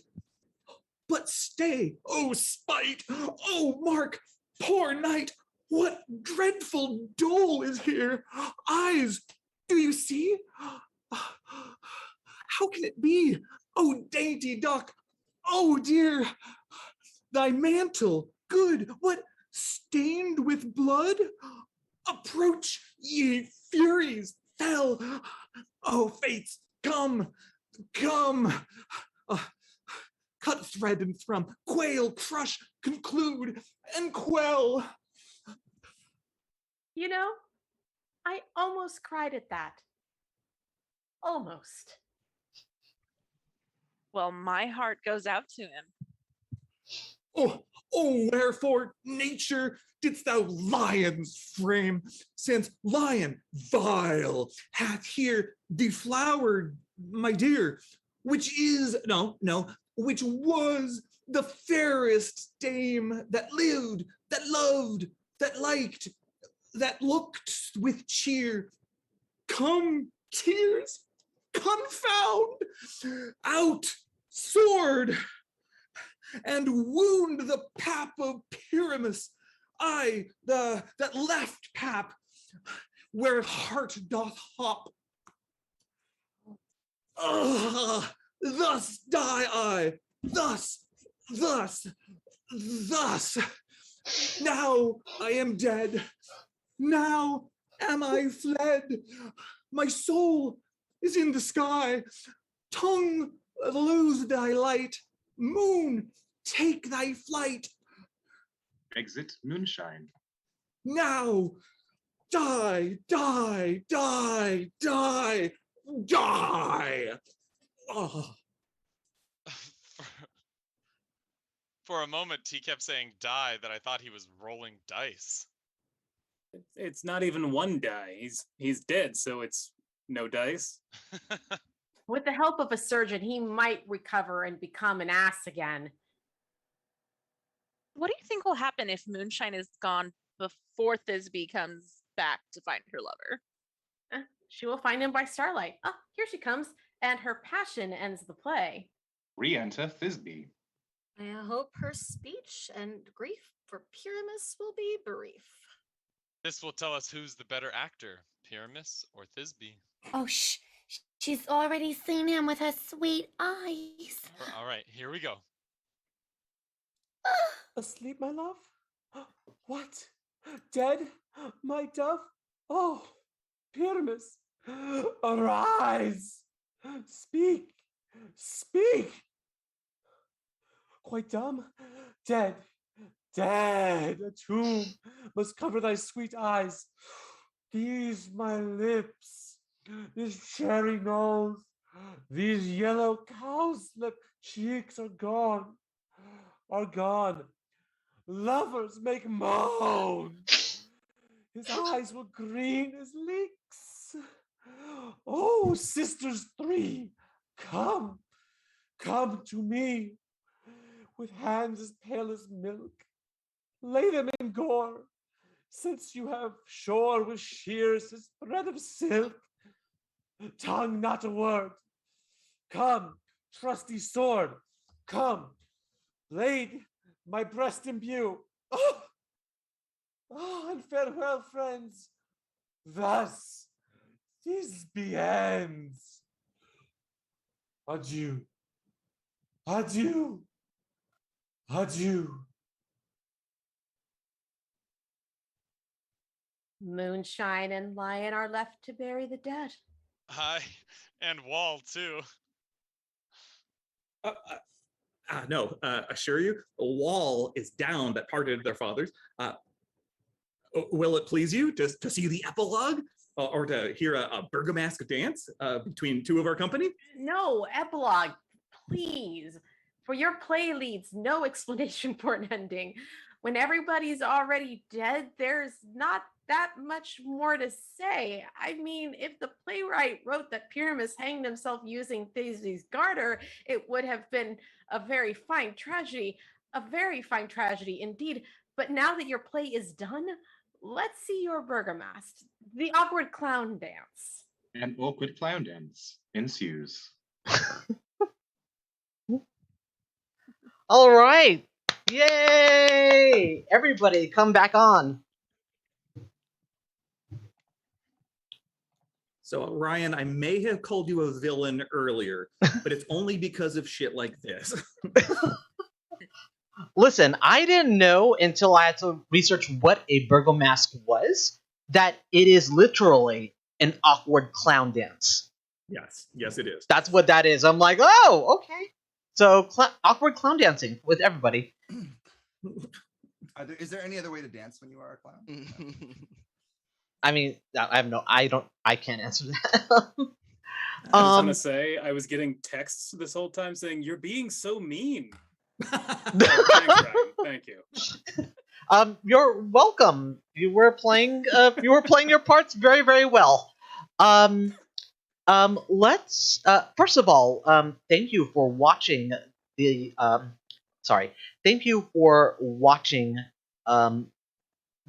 But stay, oh spite, oh mark, poor knight, what dreadful dole is here? Eyes, do you see? How can it be? Oh dainty duck, oh dear, thy mantle, good, what, stained with blood? Approach, ye furies fell. Oh fates, come, come. Cut thread and thrum, quail, crush, conclude, and quell. You know, I almost cried at that. Almost. Well, my heart goes out to him. Oh, wherefore, nature, didst thou lions frame, since lion vile hath here deflowered, my dear, which is, which was the fairest dame that lived, that loved, that liked, that looked with cheer. Come, tears, confound, out, sword, and wound the pap of Pyramus, I, that left pap, where heart doth hop. Thus die I, thus. Now I am dead. Now am I fled? My soul is in the sky. Tongue, lose thy light. Moon, take thy flight. Exit moonshine. Now, die, die, die, die, die. Oh. For a moment, he kept saying die that I thought he was rolling dice. It's not even one die. He's dead, so it's no dice. With the help of a surgeon, he might recover and become an ass again. What do you think will happen if Moonshine is gone before Thisbe comes back to find her lover? She will find him by starlight. Oh, here she comes, and her passion ends the play. Re-enter Thisbe. I hope her speech and grief for Pyramus will be brief. This will tell us who's the better actor, Pyramus or Thisbe. Oh, shh. She's already seen him with her sweet eyes. All right, here we go. Asleep, my love? What? Dead? My dove? Oh, Pyramus, arise! Speak! Speak! Quite dumb? Dead, dead! A tomb must cover thy sweet eyes. These my lips, this cherry nose, these yellow cowslip cheeks are gone, are gone. Lovers make moan. His eyes were green as leeks. Oh, sisters three, come, come to me. With hands as pale as milk, lay them in gore, since you have shore with shears as thread of silk. Tongue not a word. Come, trusty sword, come, blade my breast imbue. Oh! Oh, and farewell, friends. Thus, Thisbe ends. Adieu. Adieu. Adieu. Moonshine and Lion are left to bury the dead. Hi, and Wall too. No, assure you, a wall is down that parted their fathers. Will it please you to see the epilogue or to hear a Bergamask dance between two of our company? No, epilogue, please. For your play leads no explanation for an ending. When everybody's already dead, there's not that much more to say. I mean, if the playwright wrote that Pyramus hanged himself using Thisbe's garter, it would have been a very fine tragedy indeed. But now that your play is done, let's see your Bergamask, the awkward clown dance. An awkward clown dance ensues. All right. Yay! Everybody come back on. So, Ryan, I may have called you a villain earlier, but it's only because of shit like this. Listen, I didn't know until I had to research what a Bergamask was, that it is literally an awkward clown dance. Yes, it is. That's what that is. I'm like, oh, okay. So, awkward clown dancing with everybody. Is there any other way to dance when you are a clown? I mean, I can't answer that. I was gonna say, I was getting texts this whole time saying, "You're being so mean." Thanks, Ryan. Thank you. You're welcome. You were playing your parts very, very well. Let's first of all, thank you for watching the thank you for watching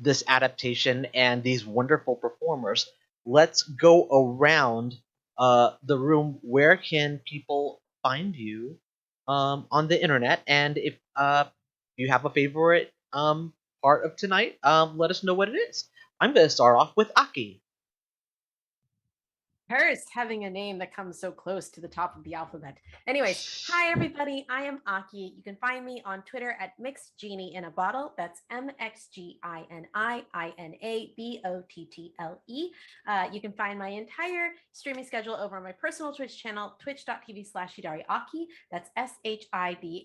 this adaptation and these wonderful performers. Let's go around the room. Where can people find you on the internet? And if you have a favorite part of tonight, let us know what it is. I'm going to start off with Aki. Curse having a name that comes so close to the top of the alphabet. Anyways, hi everybody. I am Aki. You can find me on Twitter at Mixed Genie in a Bottle. That's MXGINIINABOTTLE. You can find my entire streaming schedule over on my personal Twitch channel, twitch.tv/HidariAki. That's SHIDAREAKI.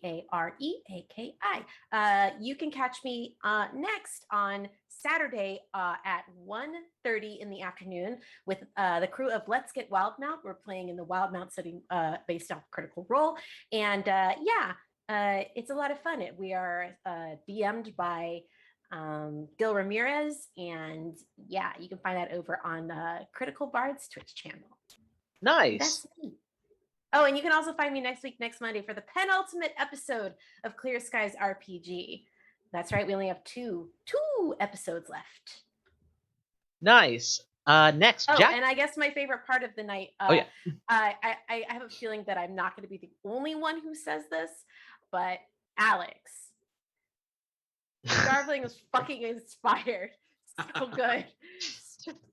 You can catch me next on Saturday at 1:30 in the afternoon with the crew of Let's Get Wildmount. We're playing in the Wildmount setting based off Critical Role. And it's a lot of fun. We are DM'd by Gil Ramirez. And yeah, you can find that over on Critical Bard's Twitch channel. Nice. That's me. Oh, and you can also find me next Monday, for the penultimate episode of Clear Skies RPG. That's right. We only have two episodes left. Nice. Next, Jack. And I guess my favorite part of the night. I have a feeling that I'm not going to be the only one who says this, but Alex, Starveling is fucking inspired. So good.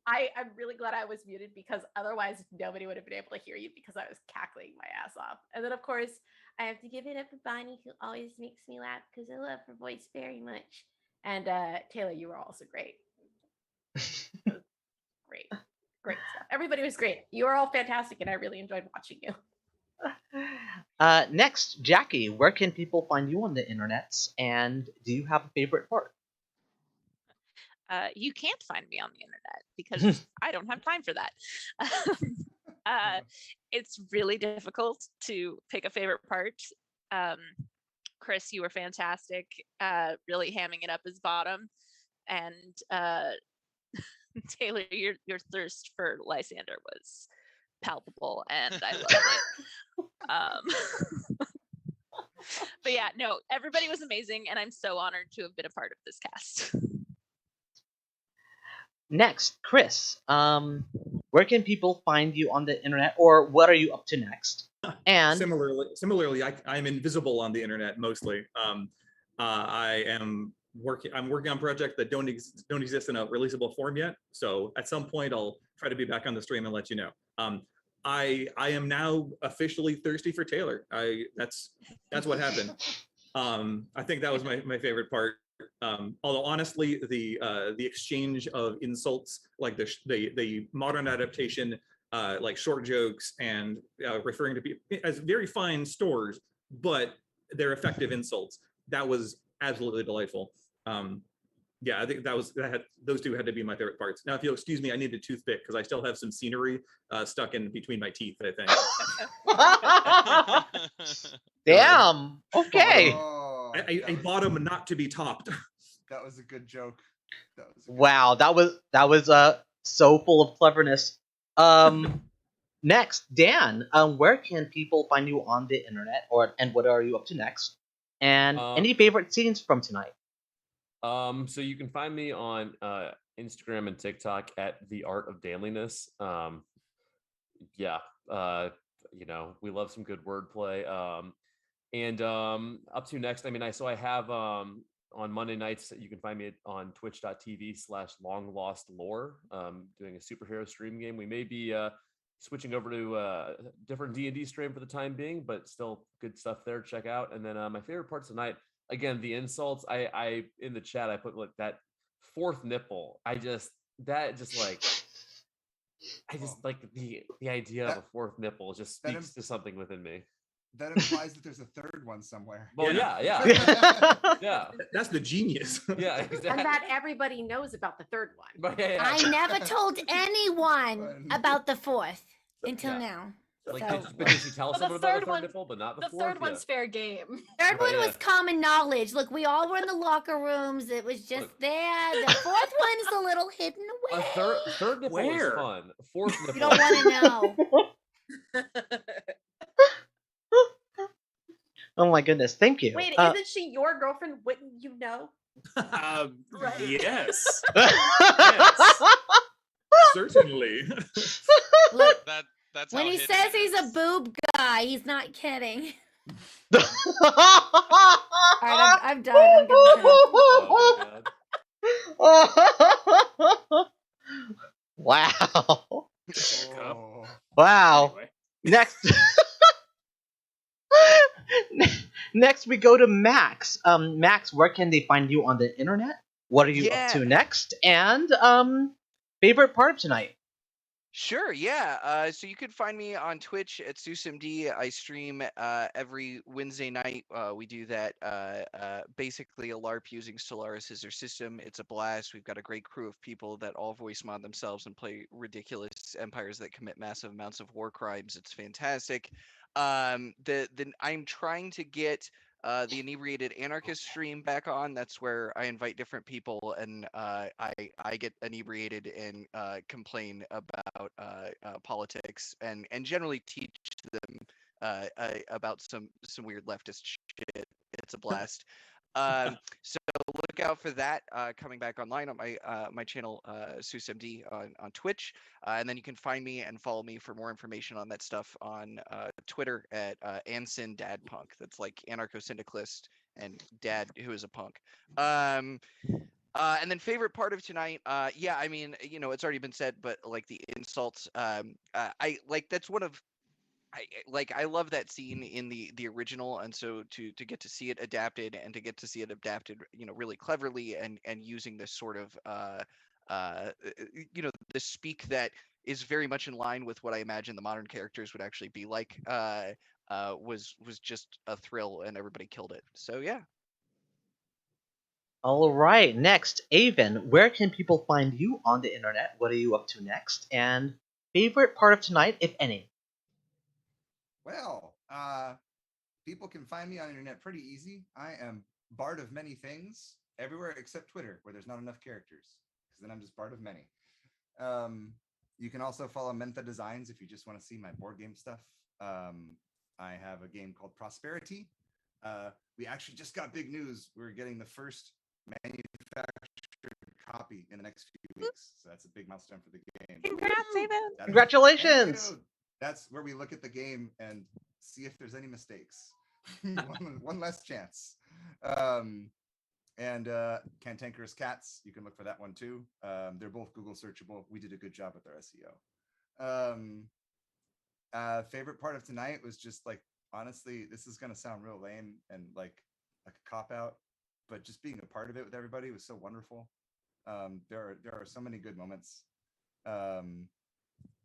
I'm really glad I was muted, because otherwise nobody would have been able to hear you, because I was cackling my ass off. And then of course I have to give it up to Bonnie, who always makes me laugh, because I love her voice very much. And Taylor, you were also great. Great stuff. Everybody was great. You were all fantastic, and I really enjoyed watching you. Next, Jackie, where can people find you on the internets, and do you have a favorite part? You can't find me on the internet because I don't have time for that. It's really difficult to pick a favorite part. Chris, you were fantastic, really hamming it up as bottom. And Taylor, your thirst for Lysander was palpable, and I loved it. But yeah, no, everybody was amazing, and I'm so honored to have been a part of this cast. Next, Chris, where can people find you on the internet, or what are you up to next? And similarly, I'm invisible on the internet mostly. I'm working on projects that don't exist in a releasable form yet. So at some point, I'll try to be back on the stream and let you know. I am now officially thirsty for Taylor. That's what happened. I think that was my favorite part. Although honestly, the exchange of insults, like the modern adaptation, like short jokes and referring to people as very fine stores, but they're effective insults. That was absolutely delightful. Yeah, I think those two had to be my favorite parts. Now, if you'll excuse me, I need a toothpick because I still have some scenery stuck in between my teeth, I think. Damn. Okay. A bottom not to be topped. That was a good joke. Wow, that was so full of cleverness. Next, Dan, where can people find you on the internet, and what are you up to next? And any favorite scenes from tonight? So you can find me on Instagram and TikTok at The Art of Danliness. We love some good wordplay. And up to next, I have on Monday nights, you can find me on twitch.tv/longlostlore, doing a superhero stream game. We may be switching over to a different D&D stream for the time being, but still good stuff there to check out. And then my favorite parts tonight, again, the insults. I in the chat, I put like that fourth nipple. I just like the idea of a fourth nipple just speaks to something within me. That implies that there's a third one somewhere. Well, yeah. Yeah. That's the genius. Yeah, exactly. And that everybody knows about the third one. I never told anyone about the fourth until now. Like, So- but did she tell someone about the third nipple, but not the fourth? third one's fair game. Third one Yeah. was common knowledge. Look, we all were in the locker rooms. It was just there. The fourth one's a little hidden away. A third nipple is fun. Fourth nipple. You don't want to know. Oh my goodness, thank you. Wait, isn't she your girlfriend? Wouldn't you know? Right. Yes. Certainly. Look, that's when how he hidden says it he's is. a boob guy, he's not kidding. All right, I'm done. I'm gonna turn off. Wow. Oh. Wow. Anyway. Next. Next, we go to Max. Max, where can they find you on the internet? What are you up Yeah. to next? And favorite part of tonight? Sure, yeah. So you can find me on Twitch at SeussMD. I stream every Wednesday night. We do that basically a LARP using Stellaris as their system. It's a blast. We've got a great crew of people that all voice mod themselves and play ridiculous empires that commit massive amounts of war crimes. It's fantastic. I'm trying to get the Inebriated Anarchist stream back on. That's where I invite different people and I get inebriated and complain about politics and generally teach them about some weird leftist shit. It's a blast. So look out for that coming back online on my channel SeussMD on Twitch, and then you can find me and follow me for more information on that stuff on Twitter at Anson Dad Punk. That's like anarcho-syndicalist and dad who is a punk. And then favorite part of tonight, yeah, I mean, it's already been said, but like the insults, I like that's one of I love that scene in the original, and so to get to see it adapted and to get to see it adapted, really cleverly and using this sort of the speak that is very much in line with what I imagine the modern characters would actually be like, was just a thrill, and everybody killed it. So yeah. All right. Next, Avon, where can people find you on the internet? What are you up to next? And favorite part of tonight, if any? Well, people can find me on the internet pretty easy. I am Bard of many things everywhere except Twitter, where there's not enough characters, because then I'm just Bard of many. You can also follow Mentha Designs if you just want to see my board game stuff. I have a game called Prosperity. We actually just got big news. We're getting the first manufactured copy in the next few weeks, so that's a big milestone for the game. Congrats, Avon! Congratulations! That's where we look at the game and see if there's any mistakes. one less chance. And Cantankerous Cats, you can look for that one too. They're both Google searchable. We did a good job with our SEO. Favorite part of tonight was just like, honestly, this is gonna sound real lame and like a cop out, but just being a part of it with everybody was so wonderful. There are so many good moments.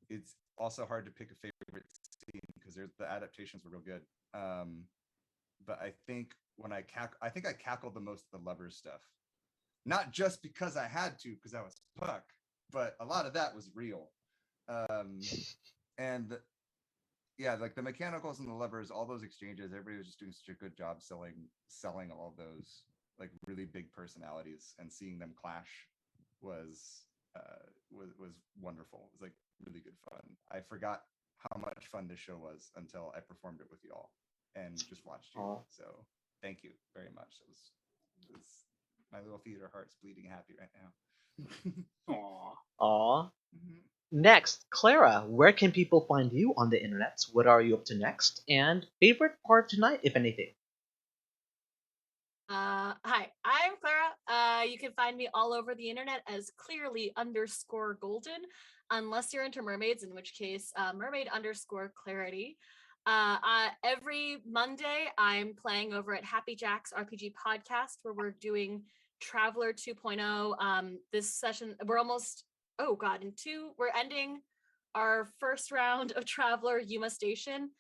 It's also hard to pick a favorite scene because the adaptations were real good. But I think I think I cackled the most at the lovers stuff, not just because I had to, because I was Puck, but a lot of that was real. And yeah, like the mechanicals and the levers, all those exchanges, everybody was just doing such a good job selling all of those like really big personalities, and seeing them clash was wonderful. It was like really good fun. I forgot how much fun this show was until I performed it with y'all and just watched you. Aww. So thank you very much. It was my little theater heart's bleeding happy right now. Aw. Next, Clara, where can people find you on the internet? What are you up to next? And favorite part tonight, if anything? Hi, I'm Clara. You can find me all over the internet as clearly_golden, unless you're into mermaids, in which case mermaid_clarity. Every Monday, I'm playing over at Happy Jack's RPG podcast, where we're doing Traveler 2.0. This session, we're almost, we're ending our first round of Traveler Yuma Station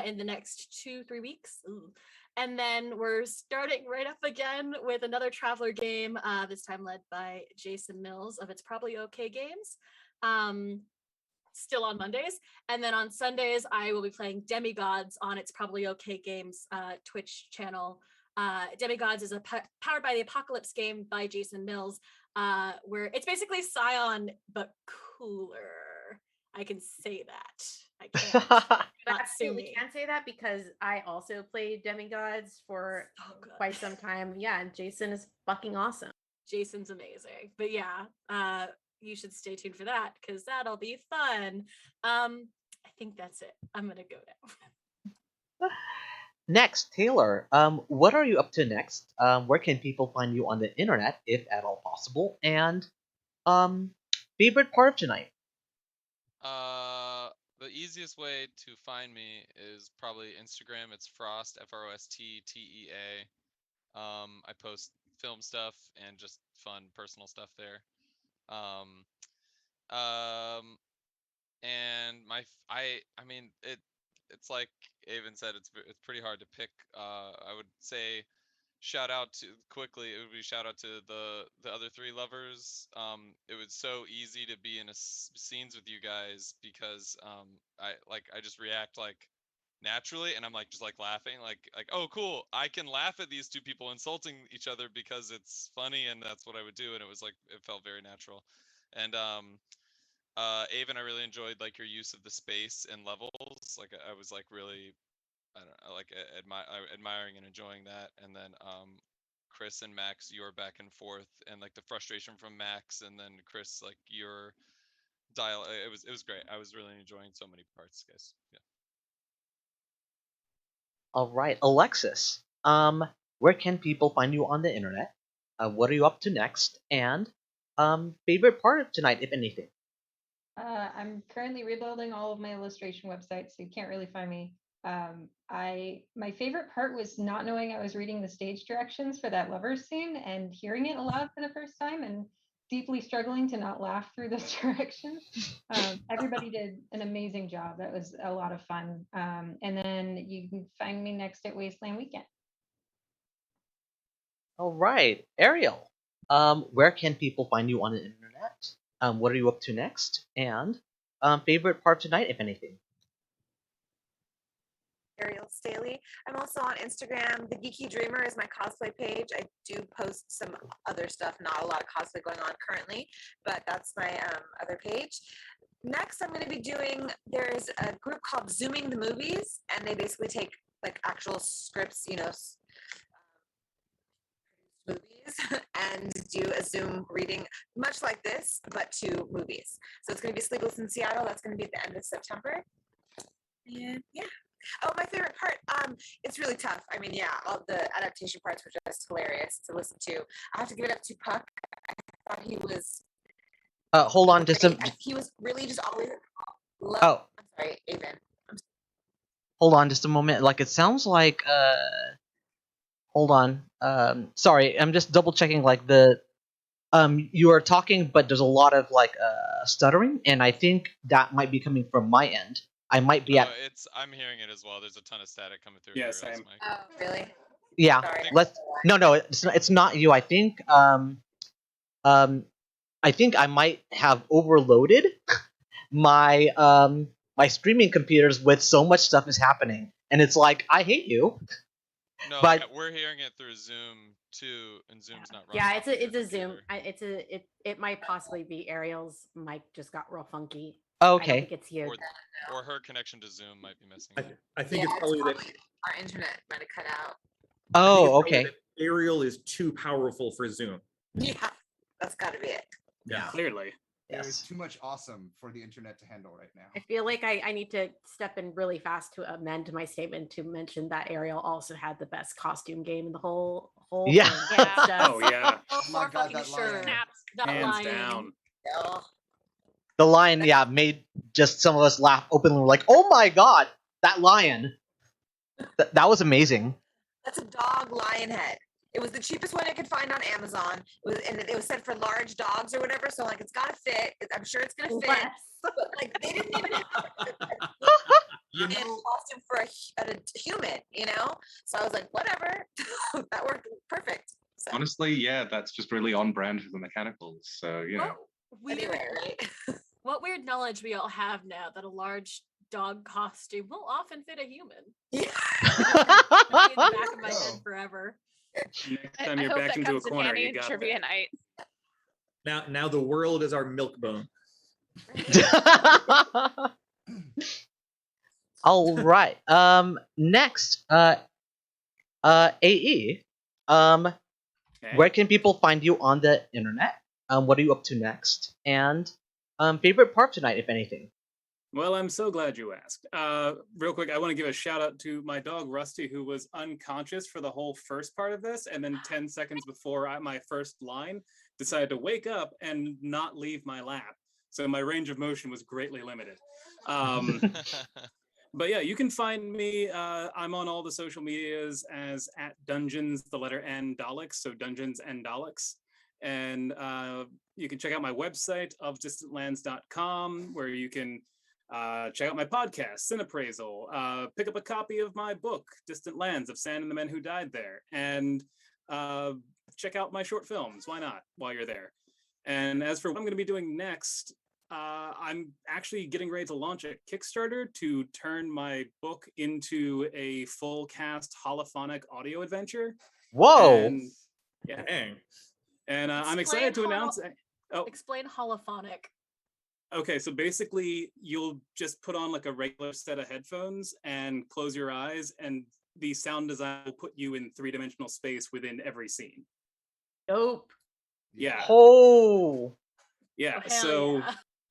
in the next 2-3 weeks. Ooh. And then we're starting right up again with another Traveler game, this time led by Jason Mills of It's Probably Okay Games. Still on Mondays. And then on Sundays, I will be playing Demigods on It's Probably Okay Games Twitch channel. Demigods is a Powered by the Apocalypse game by Jason Mills, where it's basically Scion, but cooler. I can say that. I can't. But absolutely can't say that because I also played Demigods for quite some time. Yeah, and Jason is fucking awesome. Jason's amazing. But yeah, you should stay tuned for that because that'll be fun. I think that's it. I'm gonna go now. Next, Taylor, what are you up to next? Where can people find you on the internet, if at all possible? And favorite part of tonight? easiest way to find me is probably Instagram. It's Frost, FROSTTEA. I post film stuff and just fun personal stuff there. Um, um, and I mean it's like Avon said, it's pretty hard to pick. I would say shout out to quickly it would be shout out to the other three lovers. It was so easy to be in scenes with you guys because I just react like naturally, and I'm like just like laughing like oh cool, I can laugh at these two people insulting each other because it's funny, and that's what I would do, and it was like it felt very natural. And Avon, I really enjoyed like your use of the space and levels. Like I was like really, I don't know, like admiring and enjoying that. And then Chris and Max, your back and forth, and like the frustration from Max, and then Chris, like your dial. It was great. I was really enjoying so many parts, guys. Yeah. All right, Alexis. Where can people find you on the internet? What are you up to next? And favorite part of tonight, if anything? I'm currently rebuilding all of my illustration websites, so you can't really find me. My favorite part was not knowing I was reading the stage directions for that lovers scene and hearing it aloud for the first time and deeply struggling to not laugh through those directions. Everybody did an amazing job. That was a lot of fun. And then you can find me next at Wasteland Weekend. All right, Ariel. Where can people find you on the internet? What are you up to next? And favorite part tonight, if anything? Ariel Staley. I'm also on Instagram. The Geeky Dreamer is my cosplay page. I do post some other stuff, not a lot of cosplay going on currently, but that's my other page. Next, I'm going to be doing, there's a group called Zooming the Movies, and they basically take like actual scripts, movies and do a Zoom reading, much like this, but to movies. So it's going to be Sleepless in Seattle. That's going to be at the end of September. And yeah. Oh, my favorite part. It's really tough. I mean, yeah, all the adaptation parts were just hilarious to listen to. I have to give it up to Puck. I thought he was. Hold on, He was really just always. Oh. I'm sorry, Avon. Hold on, just a moment. Like it sounds like Hold on. Sorry, I'm just double checking. Like you are talking, but there's a lot of like stuttering, and I think that might be coming from my end. I might be at. I'm hearing it as well. There's a ton of static coming through. Yeah, same. Oh, really? Yeah. Sorry. No, it's not you. I think I think I might have overloaded my my streaming computers with so much stuff is happening, and it's like I hate you. No, but we're hearing it through Zoom too, and Zoom's not running. Yeah, it's a Zoom. It might possibly be Ariel's mic just got real funky. Okay. I don't think it's you. Or her connection to Zoom might be missing. I think it's probably that our internet might have cut out. Oh, okay. Ariel is too powerful for Zoom. Yeah, that's got to be it. Yeah, clearly. There's too much awesome for the internet to handle right now. I feel like I need to step in really fast to amend my statement to mention that Ariel also had the best costume game in the whole Yeah. thing. Yeah. It's just- Oh yeah. Oh, my for God, fucking that sure. lion. That Hands lion. down. Oh, The lion, yeah, made just some of us laugh openly. We're like, oh my god, that lion. That was amazing. that's a dog lion head. It was the cheapest one I could find on Amazon. It was said for large dogs or whatever. So like, it's got to fit. I'm sure it's gonna fit. Yes. But like, they didn't even have a costume for a human, So I was like, whatever. That worked perfect. So. Honestly, yeah, that's just really on brand for the mechanicals. So Anyway, right? What weird knowledge we all have now that a large dog costume will often fit a human. Yeah. In the back of my head forever. Next time I you're hope backed that into a comes in corner, handy you in got trivia that. night. Now the world is our milk bone. All right. Next, AE. Where can people find you on the internet? What are you up to next? And favorite part tonight, if anything? Well, I'm so glad you asked. Real quick, I want to give a shout out to my dog Rusty, who was unconscious for the whole first part of this, and then 10 seconds before my first line, decided to wake up and not leave my lap. so my range of motion was greatly limited. But yeah, you can find me. I'm on all the social medias as at Dungeons, the letter N Daleks, so Dungeons and Daleks. And you can check out my website ofdistantlands.com, where you can check out my podcast, Cinappraisal, pick up a copy of my book, Distant Lands of Sand and the Men Who Died There, and check out my short films. Why not, while you're there? And as for what I'm going to be doing next, I'm actually getting ready to launch a Kickstarter to turn my book into a full cast holophonic audio adventure. Whoa! And, yeah. And I'm excited to announce. Explain holophonic. Okay, so basically, you'll just put on like a regular set of headphones and close your eyes, and the sound design will put you in 3-dimensional space within every scene. Dope. Yeah. Oh. Yeah. Oh, hell So,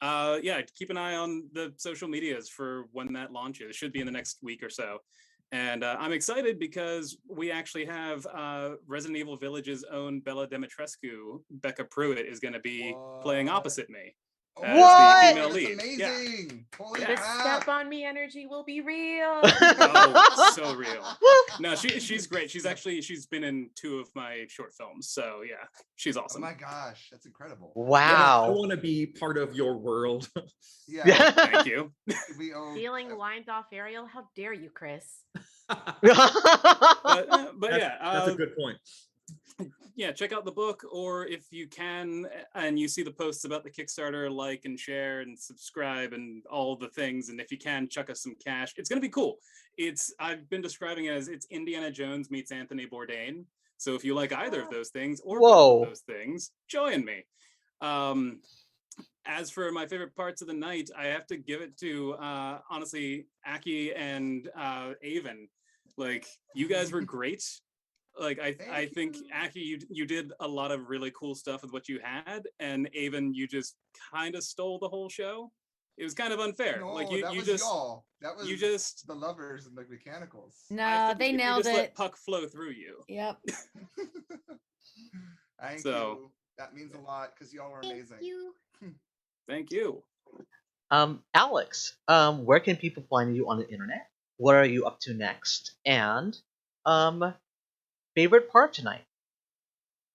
yeah. yeah, keep an eye on the social medias for when that launches. It should be in the next week or so. And I'm excited because we actually have Resident Evil Village's own Bella Dimitrescu. Becca Pruitt is going to be playing opposite me as the female lead. Amazing! Holy The crap! step on me energy will be real. Oh, so real. No, she's great. She's been in 2 of my short films. So yeah, she's awesome. Oh my gosh, that's incredible. Wow. I want to be part of your world. Yeah. Thank you. We owe Feeling lined off, Ariel? How dare you, Chris? But That's- yeah, that's a good point. Yeah, check out the book, or if you can, and you see the posts about the Kickstarter, like and share and subscribe and all the things. And if you can, chuck us some cash. It's going to be cool. I've been describing it as it's Indiana Jones meets Anthony Bourdain. So if you like either of those things or both of those things, join me. As for my favorite parts of the night, I have to give it to honestly Aki and Avon. Like, you guys were great. Like, I think Aki, you did a lot of really cool stuff with what you had, and Avon, you just kind of stole the whole show. It was kind of unfair. No, like that was just y'all. That was you just the lovers and the mechanicals. No, they you nailed just let it. puck flow through you. Yep. Thank So- you. That means a lot because y'all were amazing. Thank you. Alex, where can people find you on the internet? What are you up to next? And favorite part tonight?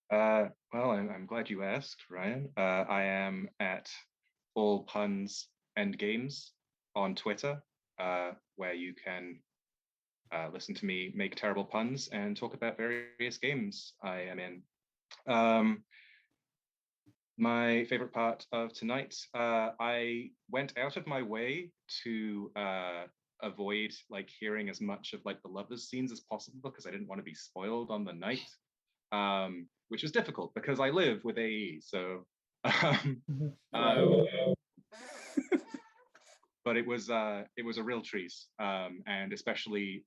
Well, I'm glad you asked, Ryan. I am at All Puns and Games on Twitter, where you can listen to me make terrible puns and talk about various games I am in. My favorite part of tonight, I went out of my way to avoid like hearing as much of like the lovers scenes as possible because I didn't want to be spoiled on the night, which is difficult because I live with AE. So, but it was a real treat, and especially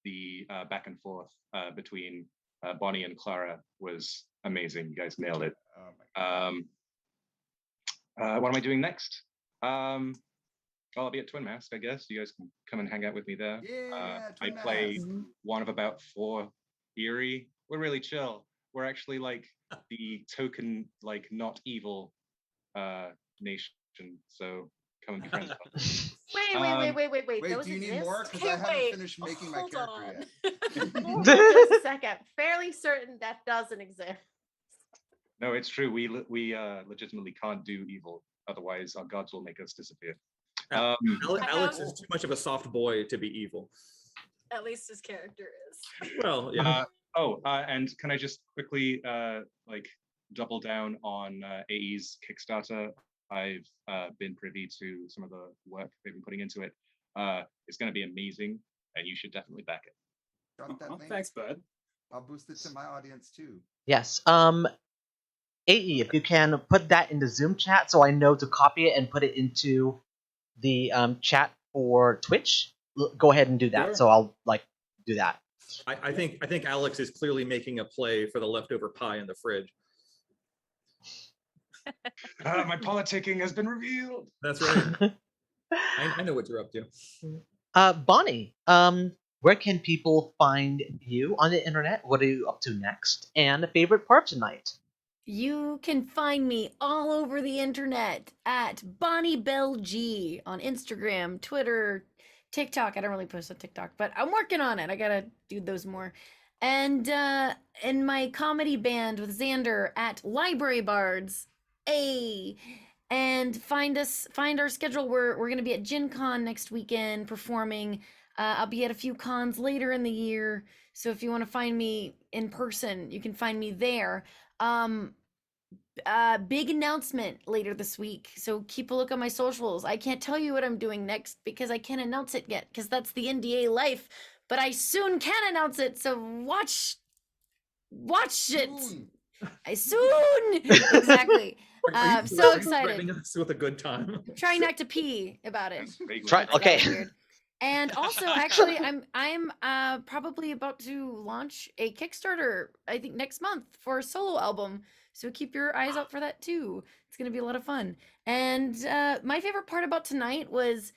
the back and forth between Bonnie and Clara was amazing. You guys nailed it. What am I doing next? Well, I'll be at Twin Mask, I guess. You guys can come and hang out with me there. Yeah, I Twin play Mask. one of about 4 Eerie. We're really chill. We're actually like the token, like not evil nation. So come and be friends with us. Wait. Wait, Those do you need exist? more? Because Okay, I haven't wait. finished making my Hold character on. yet. Hold on just a second. Fairly certain that doesn't exist. No, it's true. We legitimately can't do evil. Otherwise, our gods will make us disappear. Alex is too much of a soft boy to be evil. At least his character is. Well, yeah. And can I just quickly like double down on AE's Kickstarter? I've been privy to some of the work they've been putting into it. It's going to be amazing, and you should definitely back it. Drop that link. Thanks, bud. I'll boost it to my audience too. Yes. AE, if you can put that in the Zoom chat so I know to copy it and put it into the chat for Twitch, go ahead and do that. Sure. So I'll like do that. I think Alex is clearly making a play for the leftover pie in the fridge. My politicking has been revealed. That's right. I know what you're up to. Bonnie, where can people find you on the internet? What are you up to next? And a favorite part tonight? You can find me all over the internet at Bonnie Bell G on Instagram, Twitter, TikTok. I don't really post on TikTok, but I'm working on it. I gotta do those more. And in my comedy band with Xander at Library Bards. A and find our schedule. We're gonna be at Gen Con next weekend performing. I'll be at a few cons later in the year. So if you want to find me in person, you can find me there. Um, big announcement later this week. So keep a look on my socials. I can't tell you what I'm doing next because I can't announce it yet because that's the NDA life. But I soon can announce it. So watch it. I soon exactly. Are you So excited. threatening us with a good time? I'm trying not to pee about it. Try, That okay. was weird. And also, actually, I'm probably about to launch a Kickstarter. I think next month for a solo album. So keep your eyes out for that too. It's gonna be a lot of fun. And my favorite part about tonight was,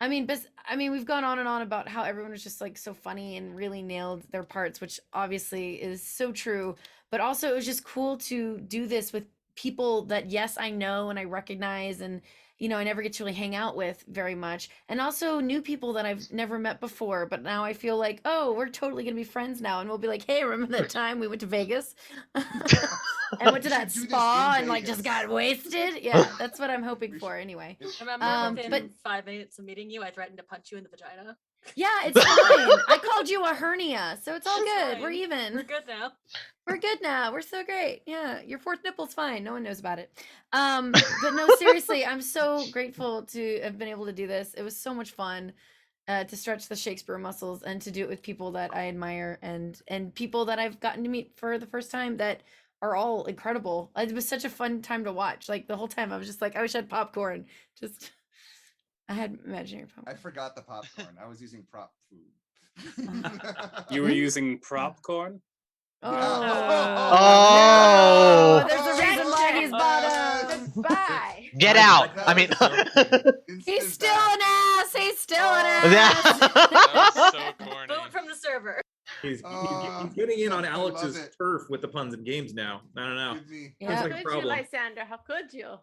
we've gone on and on about how everyone was just like so funny and really nailed their parts, which obviously is so true. But also, it was just cool to do this with people that yes, I know and I recognize and I never get to really hang out with very much. And also new people that I've never met before, but now I feel like, oh, we're totally gonna be friends now. And we'll be like, hey, remember that time we went to Vegas? And went to that spa and like just got wasted? Yeah, that's what I'm hoping for anyway. Remember within But 5 minutes of meeting you, I threatened to punch you in the vagina. yeah, it's fine. I called you a hernia, so it's all It's good. fine. We're even. We're good now. We're good now. We're so great. Yeah, your fourth nipple's fine. No one knows about it. But no, seriously, I'm so grateful to have been able to do this. It was so much fun to stretch the Shakespeare muscles and to do it with people that I admire and people that I've gotten to meet for the first time that are all incredible. It was such a fun time to watch. Like the whole time, I was just like, I wish I had popcorn. Just I had imaginary popcorn. I forgot the popcorn. I was using prop food. You were using prop corn? Oh, there's a reason why he's bottom. Bye. Get out. I mean, He's still an ass. He's still an Yeah. ass. That was so corny. Vote from the server. He's getting in on Alex's turf with the puns and games now. I don't know. Yeah. Sounds like a problem. Lysander? How could you?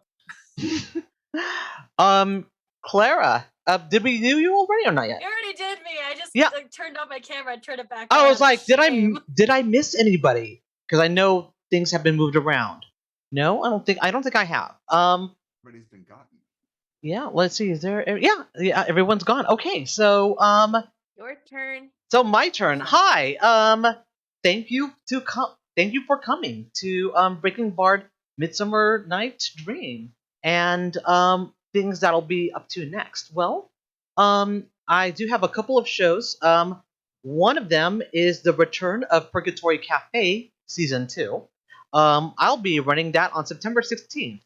Clara, did we do you already or not yet? You already did me. I just Yeah. like, turned off my camera and turned it back I on. was like, did Shame. I miss anybody? Because I know things have been moved around. No, I don't think I have. Everybody's been gotten. Yeah, let's see. Is there? Yeah, everyone's gone. Okay, so Your turn. so my turn. Hi. Thank you for coming to Breaking Bard Midsummer Night's Dream and things that'll be up to next. Well, I do have a couple of shows. One of them is the return of Purgatory Cafe season 2. I'll be running that on September 16th,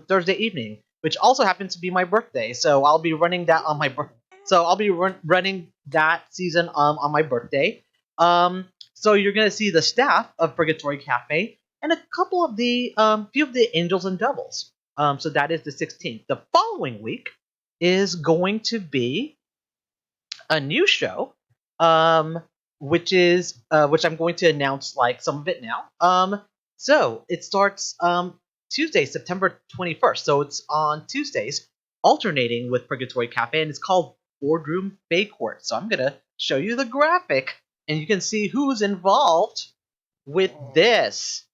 Thursday evening, which also happens to be my birthday. So I'll be running that on my birthday. So I'll be running that season on my birthday. So you're gonna see the staff of Purgatory Cafe and a couple of the few of the angels and devils. So that is the 16th. The following week is going to be a new show, which I'm going to announce like some of it now. So it starts Tuesday, September 21st. So it's on Tuesdays, alternating with Purgatory Cafe, and it's called Boardroom Baycourt. So I'm gonna show you the graphic, and you can see who's involved with this.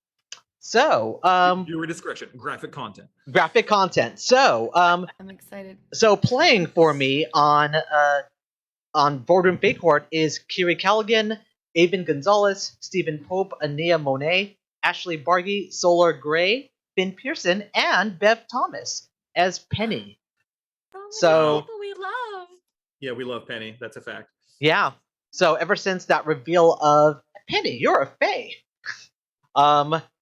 So, viewer discretion, graphic content. Graphic content. So, I'm excited. So playing for me on Boardroom Baycourt is Kiri Callaghan, Avon Gonzalez, Stephen Pope, Anea Monet, Ashley Bargy, Solar Gray, Finn Pearson, and Bev Thomas as Penny. So People we love. Yeah, we love Penny. That's a fact. yeah. So ever since that reveal of Penny, you're a Fae.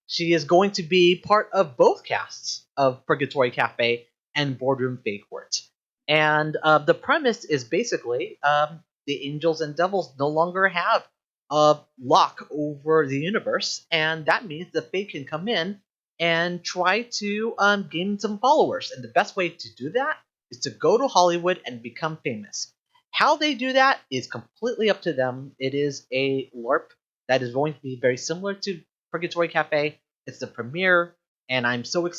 She is going to be part of both casts of Purgatory Cafe and Boardroom Baycourt. And the premise is basically the angels and devils no longer have a lock over the universe, and that means the Fae can come in and try to gain some followers. And the best way to do that is to go to Hollywood and become famous. How they do that is completely up to them. It is a LARP that is going to be very similar to Purgatory Cafe. It's the premiere, and I'm so excited